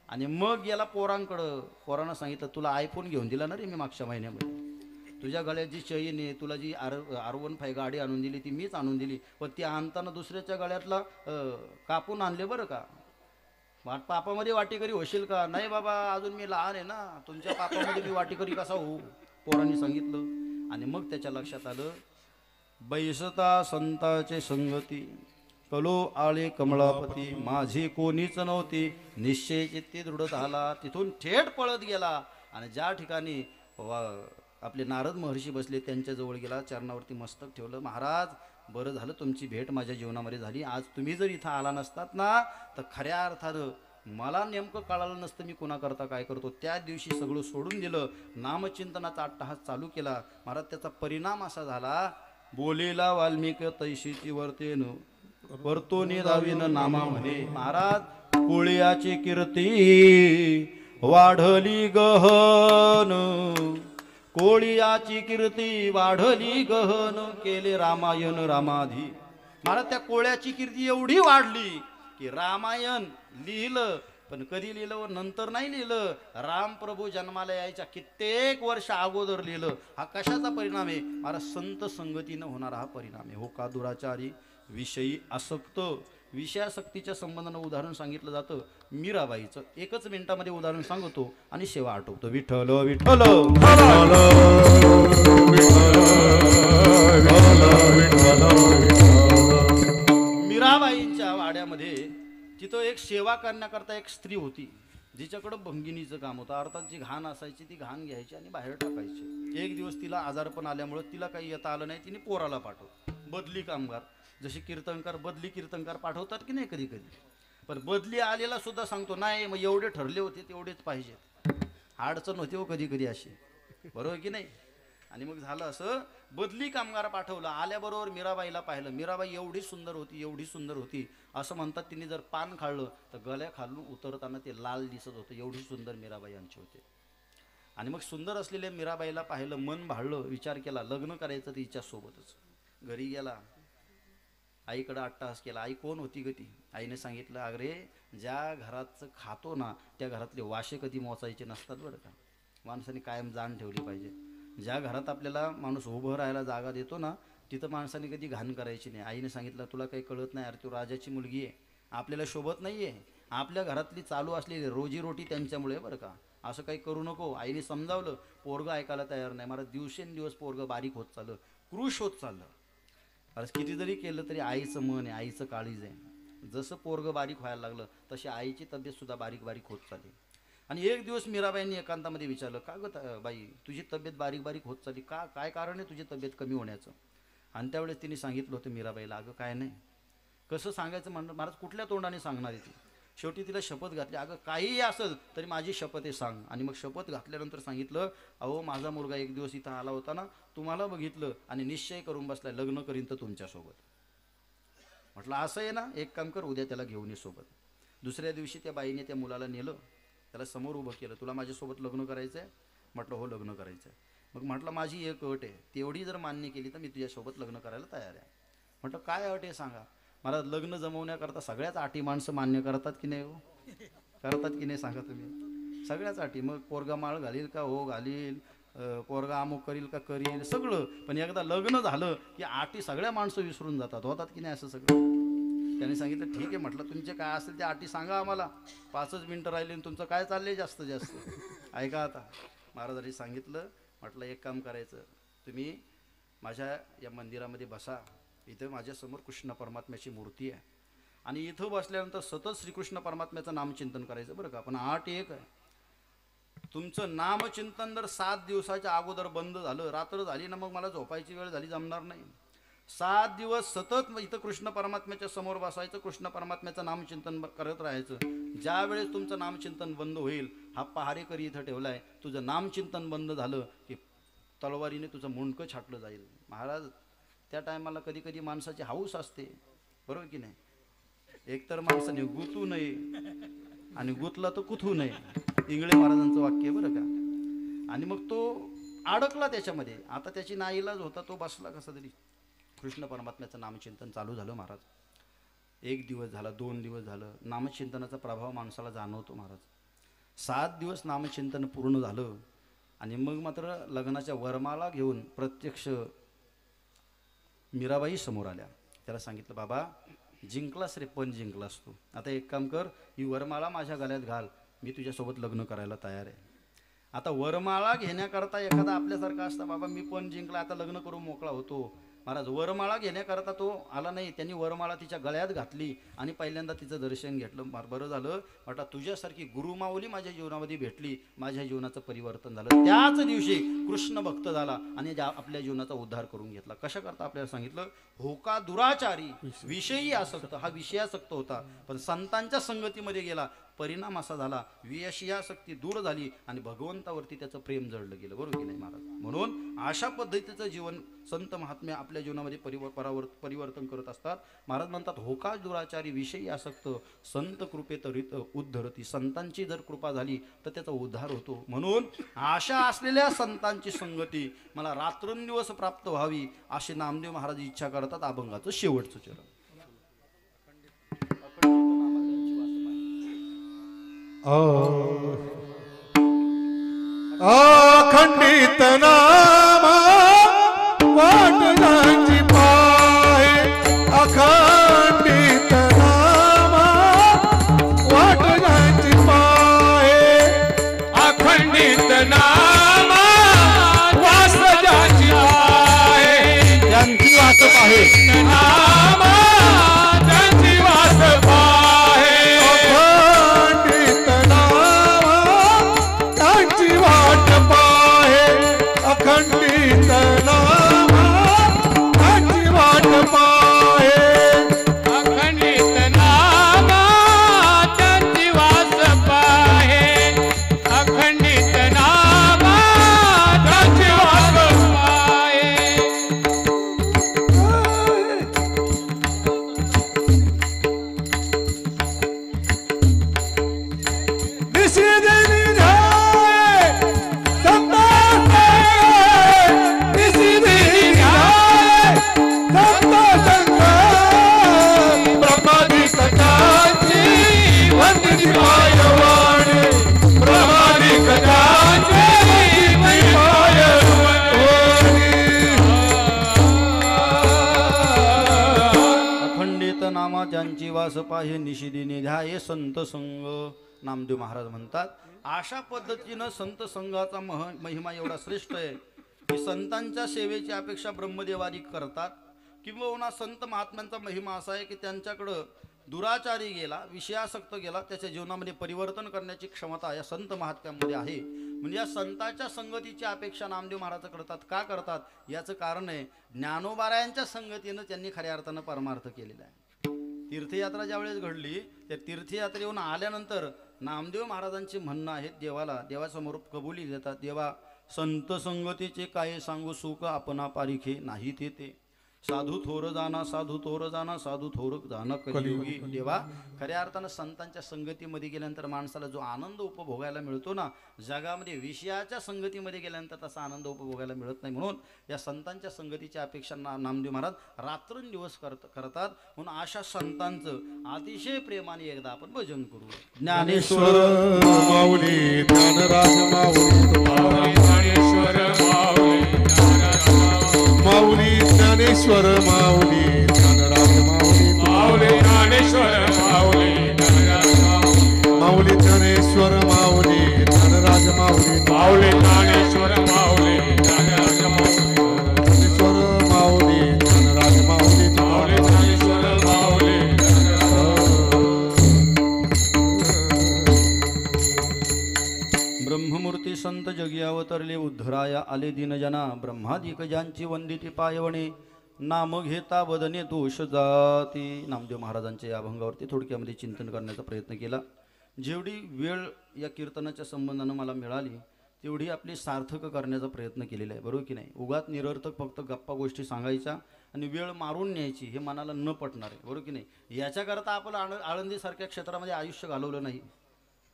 आणि मग गेला पोरांकडं. पोरांना सांगितलं, तुला आयफोन घेऊन दिला ना रे मी मागच्या महिन्यामध्ये, तुझ्या गळ्यात जी चैन आहे, तुला जी R15 गाडी आणून दिली ती मीच आणून दिली, पण ती आणताना दुसऱ्याच्या गळ्यातला कापून आणले बरं का. पापामध्ये वाटेकरी होशील का? नाही बाबा अजून मी लहान आहे ना, तुमच्या पापामध्ये मी वाटेकरी कसा होऊ? पोरांनी सांगितलं. आणि मग त्याच्या लक्षात आलं, बैसता संताचे संगती कलो आळे कमळापती, माझी कोणीच नव्हती निश्चय चित्ती दृढ झाला. तिथून थेट पळत गेला आणि ज्या ठिकाणी आपले नारद महर्षी बसले त्यांच्याजवळ गेला, चरणावरती मस्तक ठेवलं. महाराज बरं झालं तुमची भेट माझ्या जीवनामध्ये झाली. आज तुम्ही जर इथं आला नसतात ना तर खऱ्या अर्थानं मला नेमकं कळालं नसतं मी कोणाकरता काय करतो. त्या दिवशी सगळं सोडून दिलं, नामचिंतनाचा अट्टहास चालू केला. महाराज त्याचा परिणाम असा झाला, बोलेला वाल्मिक तैशीची वर्तेन वर्तोने दावीन नामा म्हणे. महाराज कोळ्याची कीर्ती वाढली गहन, कोळियाची कीर्ती वाढली गहन, केले रामायण रामाधी. महाराज त्या कोळ्याची कीर्ती एवढी वाढली की रामायण लिहिलं, पण कधी लिहिलं व नंतर नाही लिहिलं, रामप्रभू जन्माला यायच्या कित्येक वर्ष अगोदर लिहिलं. हा कशाचा परिणाम आहे? महाराज संत संगतीनं होणारा हा परिणाम आहे. हो का दुराचारी विषयी आसक्त. विषयासक्तीच्या संबंधानं उदाहरण सांगितलं जातं मीराबाईचं. एकच मिनिटामध्ये उदाहरण सांगतो आणि सेवा आठवतो. विठ्ठल विठ्ठल मीराबाईंच्या वाड्यामध्ये तिथं एक सेवा करण्याकरता एक स्त्री होती, जिच्याकडं भंगिनीचं काम होतं. अर्थात जी घाण असायची ती घाण घ्यायची आणि बाहेर टाकायची. एक दिवस तिला आजारपण आल्यामुळं तिला काही येता आलं नाही. तिने पोराला पाठवलं, बदली कामगार. जसे कीर्तनकार बदली कीर्तनकार पाठवतात की नाही कधी कधी, पण बदली आलेला सुद्धा सांगतो नाही मग एवढे ठरले होते तेवढेच पाहिजेत. अडचण होते हो कधी कधी अशी, बरोबर की नाही. आणि मग झालं असं, बदली कामगार पाठवलं. आल्याबरोबर मीराबाईला पाहिलं. मीराबाई एवढी सुंदर होती, एवढी सुंदर होती, असं म्हणतात तिने जर पान खाल्लं तर गळ्या खालून उतरताना ते लाल दिसत होतं. एवढी सुंदर मीराबाई यांची होते. आणि मग सुंदर असलेल्या मीराबाईला पाहिलं, मन भाळलं, विचार केला लग्न करायचं तिच्यासोबतच. घरी गेला, आईकडं अट्टहास केला. आई कोण होती ग ती? आईने सांगितलं, अरे ज्या घराचं खातो ना त्या घरातले वाशे कधी मोचायचे नसतात बरं का. माणसाने कायम जाण ठेवली पाहिजे. ज्या घरात आपल्याला माणूस उभं राहायला जागा देतो ना तिथं माणसाने कधी घाण करायची नाही. आईने सांगितलं, तुला काही कळत नाही, अरे तू राजाची मुलगी आहे, आपल्याला शोभत नाही आहे. आपल्या घरातली चालू असलेली रोजीरोटी त्यांच्यामुळे बरं का, असं काही करू नको. आईने समजावलं, पोरगं ऐकायला तयार नाही. मला दिवसेंदिवस पोरगं बारीक होत चाललं, क्रूश होत चाललं. अरे किती जरी केलं तरी आईचं मन आहे, आईचं काळीज आहे. जसं पोरगं बारीक व्हायला लागलं तशी आईची तब्येत सुद्धा बारीक बारीक होत चालली. आणि एक दिवस मीराबाईंनी एकांतामध्ये विचारलं, का गं बाई तुझी तब्येत बारीक बारीक होत चालली, काय कारण आहे तुझी तब्येत कमी होण्याचं? आणि त्यावेळेस तिने सांगितलं होतं मीराबाईला, अगं काय नाही, कसं सांगायचं म्हणलं महाराज, कुठल्या तोंडाने सांगणार आहे ती? शेवटी तिला शपथ घातली, अगं काहीही असेल तरी माझी शपथ आहे सांग. आणि मग शपथ घातल्यानंतर सांगितलं, अहो माझा मुलगा एक दिवस इथं आला होता ना, तुम्हाला बघितलं आणि निश्चय करून बसलाय लग्न करीन तर तुमच्यासोबत. म्हटलं असं आहे ना, एक काम कर, उद्या त्याला घेऊन ये सोबत. दुसऱ्या दिवशी त्या बाईने त्या मुलाला नेलं, त्याला समोर उभं केलं, तुला माझ्यासोबत लग्न करायचं आहे? म्हटलं हो लग्न करायचं आहे. मग म्हटलं माझी एक अट आहे, तेवढी जर मान्य केली तर मी तुझ्यासोबत लग्न करायला तयार आहे. म्हटलं काय अट आहे सांगा. मला लग्न जमवण्याकरता सगळ्याच अटी माणसं मान्य करतात की नाही हो? करतात की नाही सांगा तुम्ही? सगळ्याच अटी. मग पोरगा माळ घालील का? हो घालील. पोरगा अमुक करील का? करील सगळं. पण एकदा लग्न झालं की अटी सगळ्या माणसं विसरून जातात. होतात की नाही असं सगळं? त्याने सांगितलं ठीक आहे, म्हटलं तुमचे काय असेल त्या अटी सांगा आम्हाला, 5च मिनटं राहिली आणि तुमचं काय चाललंय जास्त जास्त. ऐका आता, महाराजांनी सांगितलं, म्हटलं एक काम करायचं, तुम्ही माझ्या या मंदिरामध्ये बसा, इथं माझ्यासमोर कृष्ण परमात्म्याची मूर्ती आहे आणि इथं बसल्यानंतर सतत श्रीकृष्ण परमात्म्याचं नामचिंतन करायचं बरं का. पण अट एक आहे, तुमचं नामचिंतन जर 7 दिवसाच्या अगोदर बंद झालं, रात्र झाली ना, मग मला झोपायची वेळ झाली, जमणार नाही. 7 दिवस सतत इथं कृष्ण परमात्म्याच्या समोर बसायचं, कृष्ण परमात्म्याचं नामचिंतन करत राहायचं. ज्या वेळेस तुमचं नामचिंतन बंद होईल, हा पहारेकरी इथं ठेवलाय, तुझं नामचिंतन बंद झालं की तलवारीने तुझं मुंडकं छाटलं जाईल. महाराज त्या टायमाला कधी कधी माणसाची हाऊस असते, बरोबर की नाही? एकतर माणसाने गुतू नये आणि गुतला तर कुथू नये, इंगळे महाराजांचं वाक्य आहे बरं का. आणि मग तो अडकला त्याच्यामध्ये. आता त्याची नाईलाज होता, तो बसला कसा तरी, कृष्ण परमात्म्याचं नामचिंतन चालू झालं. महाराज 1 दिवस झाला, 2 दिवस झालं, नामचिंतनाचा प्रभाव माणसाला जाणवतो महाराज. 7 दिवस नामचिंतन पूर्ण झालं आणि मग मात्र लग्नाच्या वरमाला घेऊन प्रत्यक्ष मीराबाई समोर आल्या. त्याला सांगितलं, बाबा जिंकलास रे, पण जिंकलास तू. आता एक काम कर, ही वरमाला माझ्या गळ्यात घाल, मी तुझ्यासोबत लग्न करायला तयार आहे. आता वरमाळा घेण्याकरता एखादा आपल्यासारखा असता, बाबा मी पण जिंकला आता लग्न करून मोकळा होतो. महाराज वरमाळा घेण्याकरता तो आला नाही, त्यांनी वरमाळा तिच्या गळ्यात घातली आणि पहिल्यांदा तिचं दर्शन घेतलं. बरं झालं म्हटलं, तुझ्यासारखी गुरुमाऊली माझ्या जीवनामध्ये भेटली, माझ्या जीवनाचं परिवर्तन झालं. त्याच दिवशी कृष्ण भक्त झाला आणि आपल्या जीवनाचा उद्धार करून घेतला. कशा करता आपल्याला सांगितलं, होका दुराचारी विषयी आसक्त. हा विषयासक्त होता, पण संतांच्या संगतीमध्ये गेला, परिणाम असा झाला, विषयासक्ती दूर झाली आणि भगवंतावरती त्याचं प्रेम जळलं गेलं, बरोबर की नाही महाराज? म्हणून अशा पद्धतीचं जीवन संत महात्म्य आपल्या जीवनामध्ये परिवर्तन करत असतात. महाराज म्हणतात, होका दुराचारी विषयी आसक्त संत कृपेत उद्धरती. संतांची जर कृपा झाली तर त्याचा उद्धार होतो. म्हणून अशा असलेल्या संतांची संगती मला रात्रंदिवस प्राप्त व्हावी अशी नामदेव महाराज इच्छा करतात. अभंगाचं शेवटचं चरण. अखंडित नामा वाटण्याची पाय, अखंडित नामा वाटण्याची पाय, अखंडित नामा वासजाची पाय, त्यांची वाट पाहे, नामा त्यांची वास पाहे, अखंडित नामा त्यांची वाट पाहे, अखंडित नामा त्यांची वाट पाहे, अखंडित नामा त्यांची वास पाहे, अखंडित नामा त्यांची वास पाहे. अखंडित नामा ज्यांची वास पाहे, निशिदिनी ध्याये संत संग. नामदेव महाराज म्हणतात, अशा पद्धतीनं संत संघाचा महिमा एवढा श्रेष्ठ आहे की संतांच्या सेवेची अपेक्षा ब्रह्मदेवादी करतात. किंबहुना संत महात्म्यांचा महिमा असा आहे की त्यांच्याकडं दुराचारी गेला, विषयासक्त गेला, त्याच्या जीवनामध्ये परिवर्तन करण्याची क्षमता या संत महात्म्यामध्ये आहे. म्हणजे या संतांच्या संगतीची अपेक्षा नामदेव महाराज करतात. का करतात याचं कारण आहे, ज्ञानोबारायांच्या संगतीनं त्यांनी खऱ्या अर्थानं परमार्थ केलेला आहे. तीर्थयात्रा ज्यावेळेस घडली, त्या तीर्थयात्रेहून आल्यानंतर नामदेव महाराजांचे म्हणणं आहे, देवासमोर कबुली देतात, देवा संत संगतीचे काय सांगू सुख आपणा पारिखे नाही ते साधू थोर जाना, साधू थोर जाना, साधू थोर जाना कलियुगी. देवा खऱ्या अर्थानं संतांच्या संगतीमध्ये गेल्यानंतर माणसाला जो आनंद उपभोगायला मिळतो ना, जगामध्ये विषयाच्या संगतीमध्ये गेल्यानंतर तसा आनंद उपभोगायला मिळत नाही. म्हणून या संतांच्या संगतीच्या अपेक्षा नामदेव महाराज रात्रंदिवस करतात. म्हणून अशा संतांचं अतिशय प्रेमाने एकदा आपण भजन करू. ज्ञानेश्वर माऊली ज्ञानराज माऊली ज्ञानेश्वर माऊली ज्ञानराज माऊली ज्ञानेश्वर माऊली माऊली ज्ञानेश्वर माऊली ज्ञानराज माऊली ज्ञानेश्वर माऊली ज्ञानराज ज्ञानेश्वर माऊली ज्ञानराज माऊली ज्ञानेश्वर माऊली. ब्रह्ममूर्ती संत जगी अवतरले, उद्धराया आले दीनजना, ब्रह्मादिक ज्यांची वंदिती पायवणे, नाम घेता वदने दोष जाती. नामदेव महाराजांच्या या अभंगावरती थोडक्यामध्ये चिंतन करण्याचा प्रयत्न केला. जेवढी वेळ या कीर्तनाच्या संबंधानं मला मिळाली तेवढी आपली सार्थक करण्याचा प्रयत्न केलेला आहे, बरोबर की नाही. उगाच निरर्थक फक्त गप्पा गोष्टी सांगायच्या आणि वेळ मारून न्यायची हे मनाला न पटणार आहे, बरोबर की नाही. याच्याकरता आपण आळंदीसारख्या क्षेत्रामध्ये आयुष्य घालवलं नाही,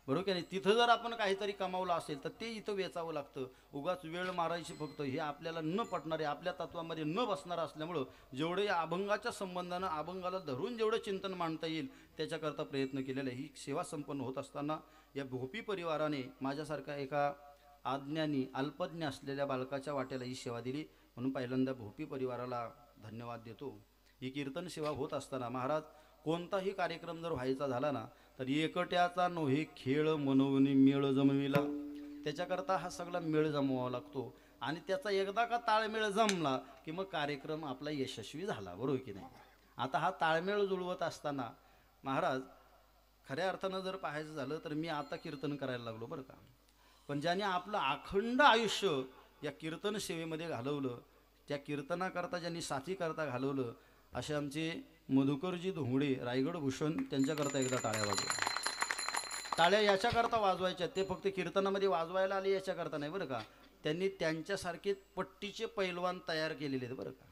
बरोबर की नाही. तिथं जर आपण काहीतरी कमावलं असेल तर ते इथं वेचावं लागतं. उगाच वेळ मारायची फक्त हे आपल्याला न पटणारे, आपल्या तत्वामध्ये न बसणारं असल्यामुळं जेवढं या अभंगाच्या संबंधानं अभंगाला धरून जेवढं चिंतन मांडता येईल त्याच्याकरता प्रयत्न केलेला आहे. ही सेवा संपन्न होत असताना या भोपी परिवाराने माझ्यासारखा एका अज्ञानी अल्पज्ञ असलेल्या बालकाच्या वाट्याला ही सेवा दिली, म्हणून पहिल्यांदा भोपी परिवाराला धन्यवाद देतो. ही कीर्तन सेवा होत असताना महाराज कोणताही कार्यक्रम जर व्हायचा झाला ना तर एकट्याचा नोहे खेळ मनवणी मेळ जमविला. त्याच्याकरता हा सगळा मेळ जमवावा लागतो आणि त्याचा एकदा का ताळमेळ जमला की मग कार्यक्रम आपला यशस्वी झाला, बरोबर की नाही. आता हा ताळमेळ जुळवत असताना महाराज खऱ्या अर्थानं जर पाहायचं झालं तर मी आता कीर्तन करायला लागलो बरं का, पण ज्याने आपलं अखंड आयुष्य या कीर्तन सेवेमध्ये घालवलं, त्या कीर्तनाकरता ज्यांनी साथीकरता घालवलं असे आमचे मधुकरजी धोंगडे रायगड भूषण, त्यांच्याकरता एकदा टाळ्या वाजवा. टाळ्या याच्याकरता वाजवायच्या, ते फक्त कीर्तनामध्ये वाजवायला आले याच्याकरता नाही बरं का, त्यांनी त्यांच्यासारखे पट्टीचे पैलवान तयार केलेले आहेत बरं का.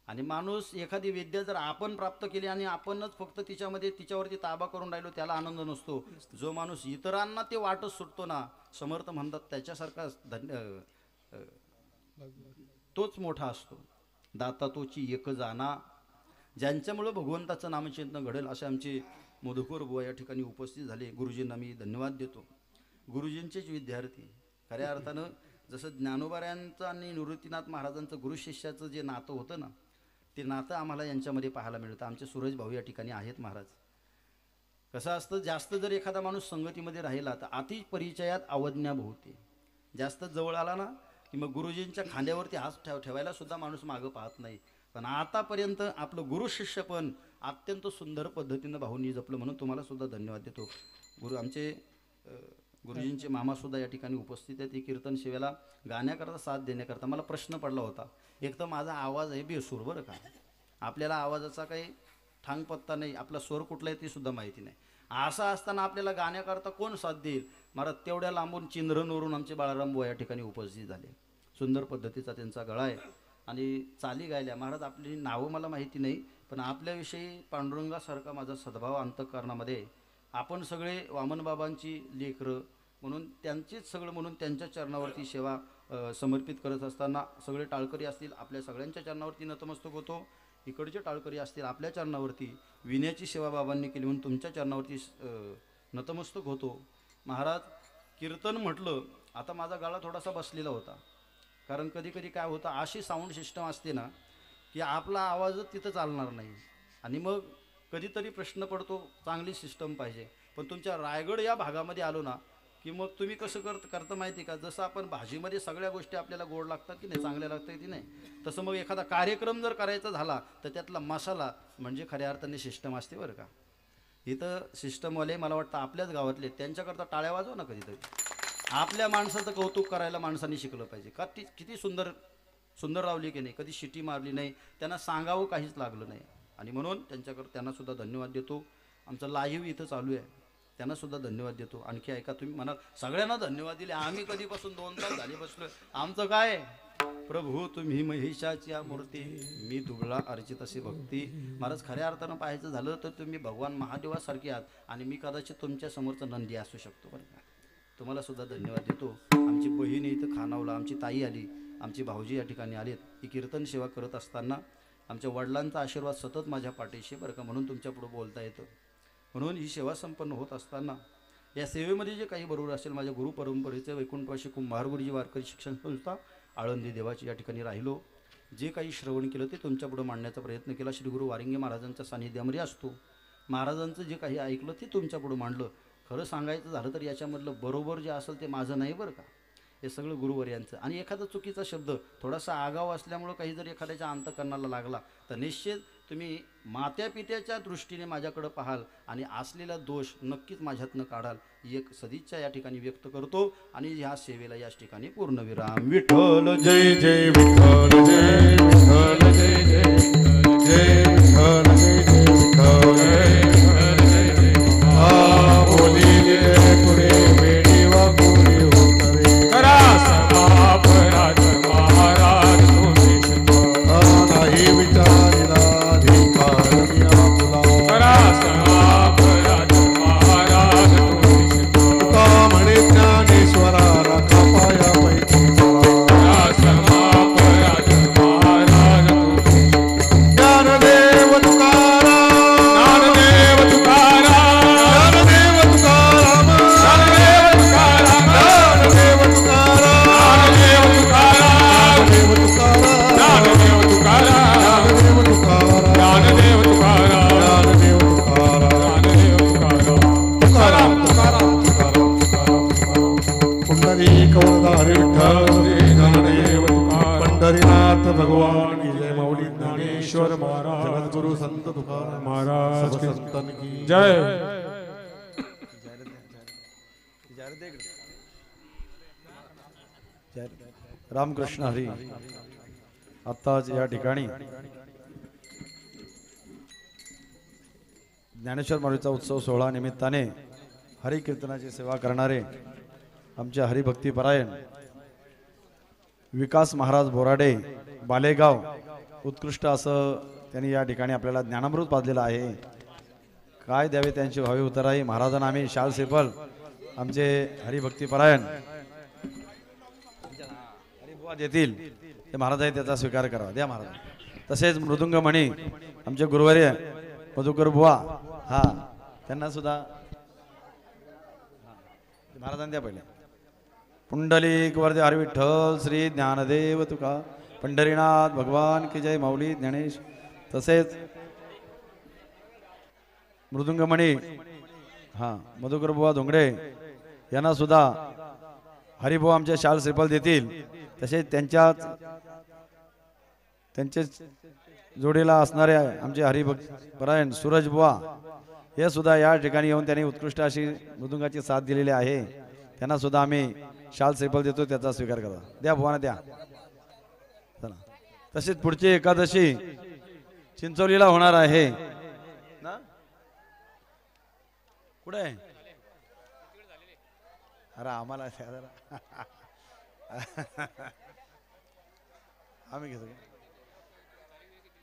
आणि माणूस एखादी विद्या जर आपण प्राप्त केली आणि आपणच फक्त तिच्यावरती ताबा करून राहिलो त्याला आनंद नसतो. जो माणूस इतरांना ते वाटच सुटतो ना, समर्थ म्हणतात त्याच्यासारखा तोच मोठा असतो. दाता तोची एक जाना, ज्यांच्यामुळं भगवंताचं नामचिंतन घडेल असे आमचे मधुकर बुवा या ठिकाणी उपस्थित झाले. गुरुजींना मी धन्यवाद देतो. गुरुजींचेच विद्यार्थी खऱ्या अर्थानं जसं ज्ञानोबारायांचं आणि निवृत्तीनाथ महाराजांचं गुरुशिष्याचं जे नातं होतं ना, ते नातं आम्हाला यांच्यामध्ये पाहायला मिळतं. आमचे सूरज भाऊ या ठिकाणी आहेत महाराज. कसं असतं, जास्त जर एखादा माणूस संगतीमध्ये राहिला तर अति परिचयात अवज्ञा भोवते. जास्त जवळ आला ना की मग गुरुजींच्या खांद्यावरती हात ठेवायला सुद्धा माणूस मागं पाहत नाही. पण आतापर्यंत आपलं गुरुशिष्य पण अत्यंत सुंदर पद्धतीनं भाऊंनी जपलं, म्हणून तुम्हाला सुद्धा धन्यवाद देतो. आमचे गुरुजींचे मामासुद्धा या ठिकाणी उपस्थित आहेत. ही कीर्तन सेवेला गाण्याकरता साथ देण्याकरता मला प्रश्न पडला होता. एक तर माझा आवाज आहे बेसूर बरं का, आपल्याला आवाजाचा काही ठांग पत्ता नाही, आपला स्वर कुठला आहे ती सुद्धा माहिती नाही. असं असताना आपल्याला गाण्याकरता कोण साथ देईल. महाराज तेवढ्या लांबून चिंधरणवरून आमचे बाळाराम बुवा या ठिकाणी उपस्थित झाले. सुंदर पद्धतीचा त्यांचा गळा आहे आणि चाली गायल्या. महाराज आपली नावं मला माहिती नाही, पण आपल्याविषयी पांडुरंगासारखा माझा सद्भाव अंतःकरणामध्ये. आपण सगळे वामनबाबांची लेकरं म्हणून त्यांचीच सगळं म्हणून त्यांच्या चरणावरती सेवा समर्पित करत असताना सगळे टाळकरी असतील आपल्या सगळ्यांच्या चरणावरती नतमस्तक होतो. इकडचे टाळकरी असतील आपल्या चरणावरती विण्याची सेवा बाबांनी केली म्हणून तुमच्या चरणावरती नतमस्तक होतो. महाराज कीर्तन म्हटलं, आता माझा गळा थोडासा बसलेला होता, कारण कधी कधी काय होतं अशी साऊंड सिस्टम असते ना की आपला आवाजच तिथं चालणार नाही आणि मग कधीतरी प्रश्न पडतो चांगली सिस्टम पाहिजे. पण तुमच्या रायगड या भागामध्ये आलो ना की मग तुम्ही कसं करता माहिती का, जसं आपण भाजीमध्ये सगळ्या गोष्टी आपल्याला गोड लागतात की नाही, चांगल्या लागतात की नाही, तसं मग एखादा कार्यक्रम जर करायचा झाला तर त्यातला मसाला म्हणजे खऱ्या अर्थाने सिस्टम असते बरं का. इथं सिस्टमवाले मला वाटतं आपल्याच गावातले, त्यांच्याकरता टाळ्या वाजव ना कधीतरी. आपल्या माणसाचं कौतुक करायला माणसांनी शिकलं पाहिजे. का ती किती सुंदर सुंदर रावली की नाही, कधी शिटी मारली नाही, त्यांना सांगावं काहीच लागलं नाही. आणि म्हणून त्यांनासुद्धा धन्यवाद देतो. आमचं लाईव्ह इथं चालू आहे, त्यांनासुद्धा धन्यवाद देतो. आणखी ऐका, तुम्ही म्हणाल सगळ्यांना धन्यवाद दिले, आम्ही कधीपासून 2 तास झाले बसलो. आमचं काय, प्रभू तुम्ही महिषाची मूर्ती, मी दुबळा अर्चित अशी भक्ती. महाराज खऱ्या अर्थानं पाहायचं झालं तर तुम्ही भगवान महादेवासारखे आहात आणि मी कदाचित तुमच्या समोरचा नंदी असू शकतो. बरं का, तुम्हाला सुद्धा धन्यवाद देतो. आमची बहीण इथं खानावला, आमची ताई आली, आमची भाऊजी या ठिकाणी आलेत. ही कीर्तन सेवा करत असताना आमच्या वडिलांचा आशीर्वाद सतत माझ्या पाठीशी, बरं का, म्हणून तुमच्यापुढं बोलता येतं. म्हणून ही सेवा संपन्न होत असताना या सेवेमध्ये जे काही बरोबर असेल, माझ्या गुरु परंपरेचे वैकुंठवासी कुंभार गुरुजी वारकरी शिक्षण संस्था आळंदी देवाची या ठिकाणी राहिलो. जे काही श्रवण केलं ते तुमच्यापुढं मांडण्याचा प्रयत्न केला. श्री गुरु वारिंगे महाराजांच्या सानिध्यामध्ये असतो. महाराजांचं जे काही ऐकलं ते तुमच्यापुढं मांडलं. खरं सांगायचं झालं तर याच्यामधलं बरोबर जे असेल ते माझं नाही, बरं का, हे सगळं गुरुवर्यांचं. आणि एखादा चुकीचा शब्द थोडासा आगाव असल्यामुळं काही जर एखाद्याच्या अंतकरणाला लागला तर निश्चित तुम्ही मात्यापित्याच्या दृष्टीने माझ्याकडं पाहाल आणि असलेला दोष नक्कीच माझ्यातनं काढाल. एक सदिच्छा या ठिकाणी व्यक्त करतो आणि ह्या सेवेला याच ठिकाणी पूर्णविराम. विठ्ठल जय जय विठ्ठल, जय विठ्ठल, जय जय विठ्ठल, जय विठ्ठल, जय जय विठ्ठल, जय विठ्ठल, जय जय. आ बोली गे पुढे वेडी वा पुढे होतरे, करा समाप राज महाराज तुम्ही शिकवा, नाही विचारिला धिकार आपला, करा समाप राज महाराज तुम्ही शिकवा, तुका म्हणे ज्ञानेश्वरा राखा पाया पैकी चला, करा समाप राज महाराज तुम्ही शिकवा. ज्ञानदेव तुकाराम, ज्ञानदेव तुकाराम, ज्ञानदेव तुकाराम, ज्ञानदेव तुकाराम, ज्ञानदेव तुकाराम, ज्ञानदेव तुकाराम, ज्ञानदेव तुकाराम, ज्ञानदेव तुकाराम, ज्ञानदेव तुकाराम, ज्ञानदेव तुकाराम, ज्ञानदेव तुकाराम, तुकाराम, तुकाराम, तुकाराम, तुकाराम. पुंडलिक वरदारी विठ्ठल श्री ज्ञानदेव तुकाराम. पंढरीनाथ भगवान की जय. माऊली ज्ञानेश्वर महाराज, जगद्गुरु संत तुकाराम महाराज की संतन की जय. रामकृष्ण हरी. आत्ताच या ठिकाणी ज्ञानेश्वर माऊलीचा उत्सव सोहळा निमित्ताने हरिकीर्तनाची सेवा करणारे आमचे हरिभक्तीपरायण विकास महाराज बोराडे बालेगाव, उत्कृष्ट असं त्यांनी या ठिकाणी आपल्याला ज्ञानामृत पाजलेलं आहे. काय द्यावे त्यांची भावी उतराई. महाराजांना आम्ही शाल सिपल आमचे हरिभक्तीपरायण हरिबुवा देतील, ते महाराजांनी त्याचा स्वीकार करावा. द्या महाराज. तसेच मृदुंगमणी आमचे गुरुवर्य मधुकर बुवा, हा, त्यांना सुद्धा महाराजांनी द्या पहिले. पुंडलिक वरदे हरी विठ्ठल श्री ज्ञानदेव तुका पंढरीनाथ भगवान की जय. माऊली ज्ञानेश. तसेच मृदुंगमणी, हा, मधुकर बुवा धोंगडे यांना सुद्धा हरिबुवा आमच्या शाल श्रीफल देतील. तसेच त्यांचे जोडीला असणारे आमचे हरिभक्तपरायण सूरज बुवा हे सुद्धा या ठिकाणी येऊन त्यांनी उत्कृष्ट अशी मृदुंगाची साथ दिलेली आहे. त्यांना सुद्धा आम्ही शाल श्रीफल देतो, त्याचा स्वीकार करा. द्या बुवाना द्या. चला. तसेच पुढची एकादशी चिंचोलीला होणार आहे ना, कुठे आहे? अरे आम्हाला आम्ही घेतो.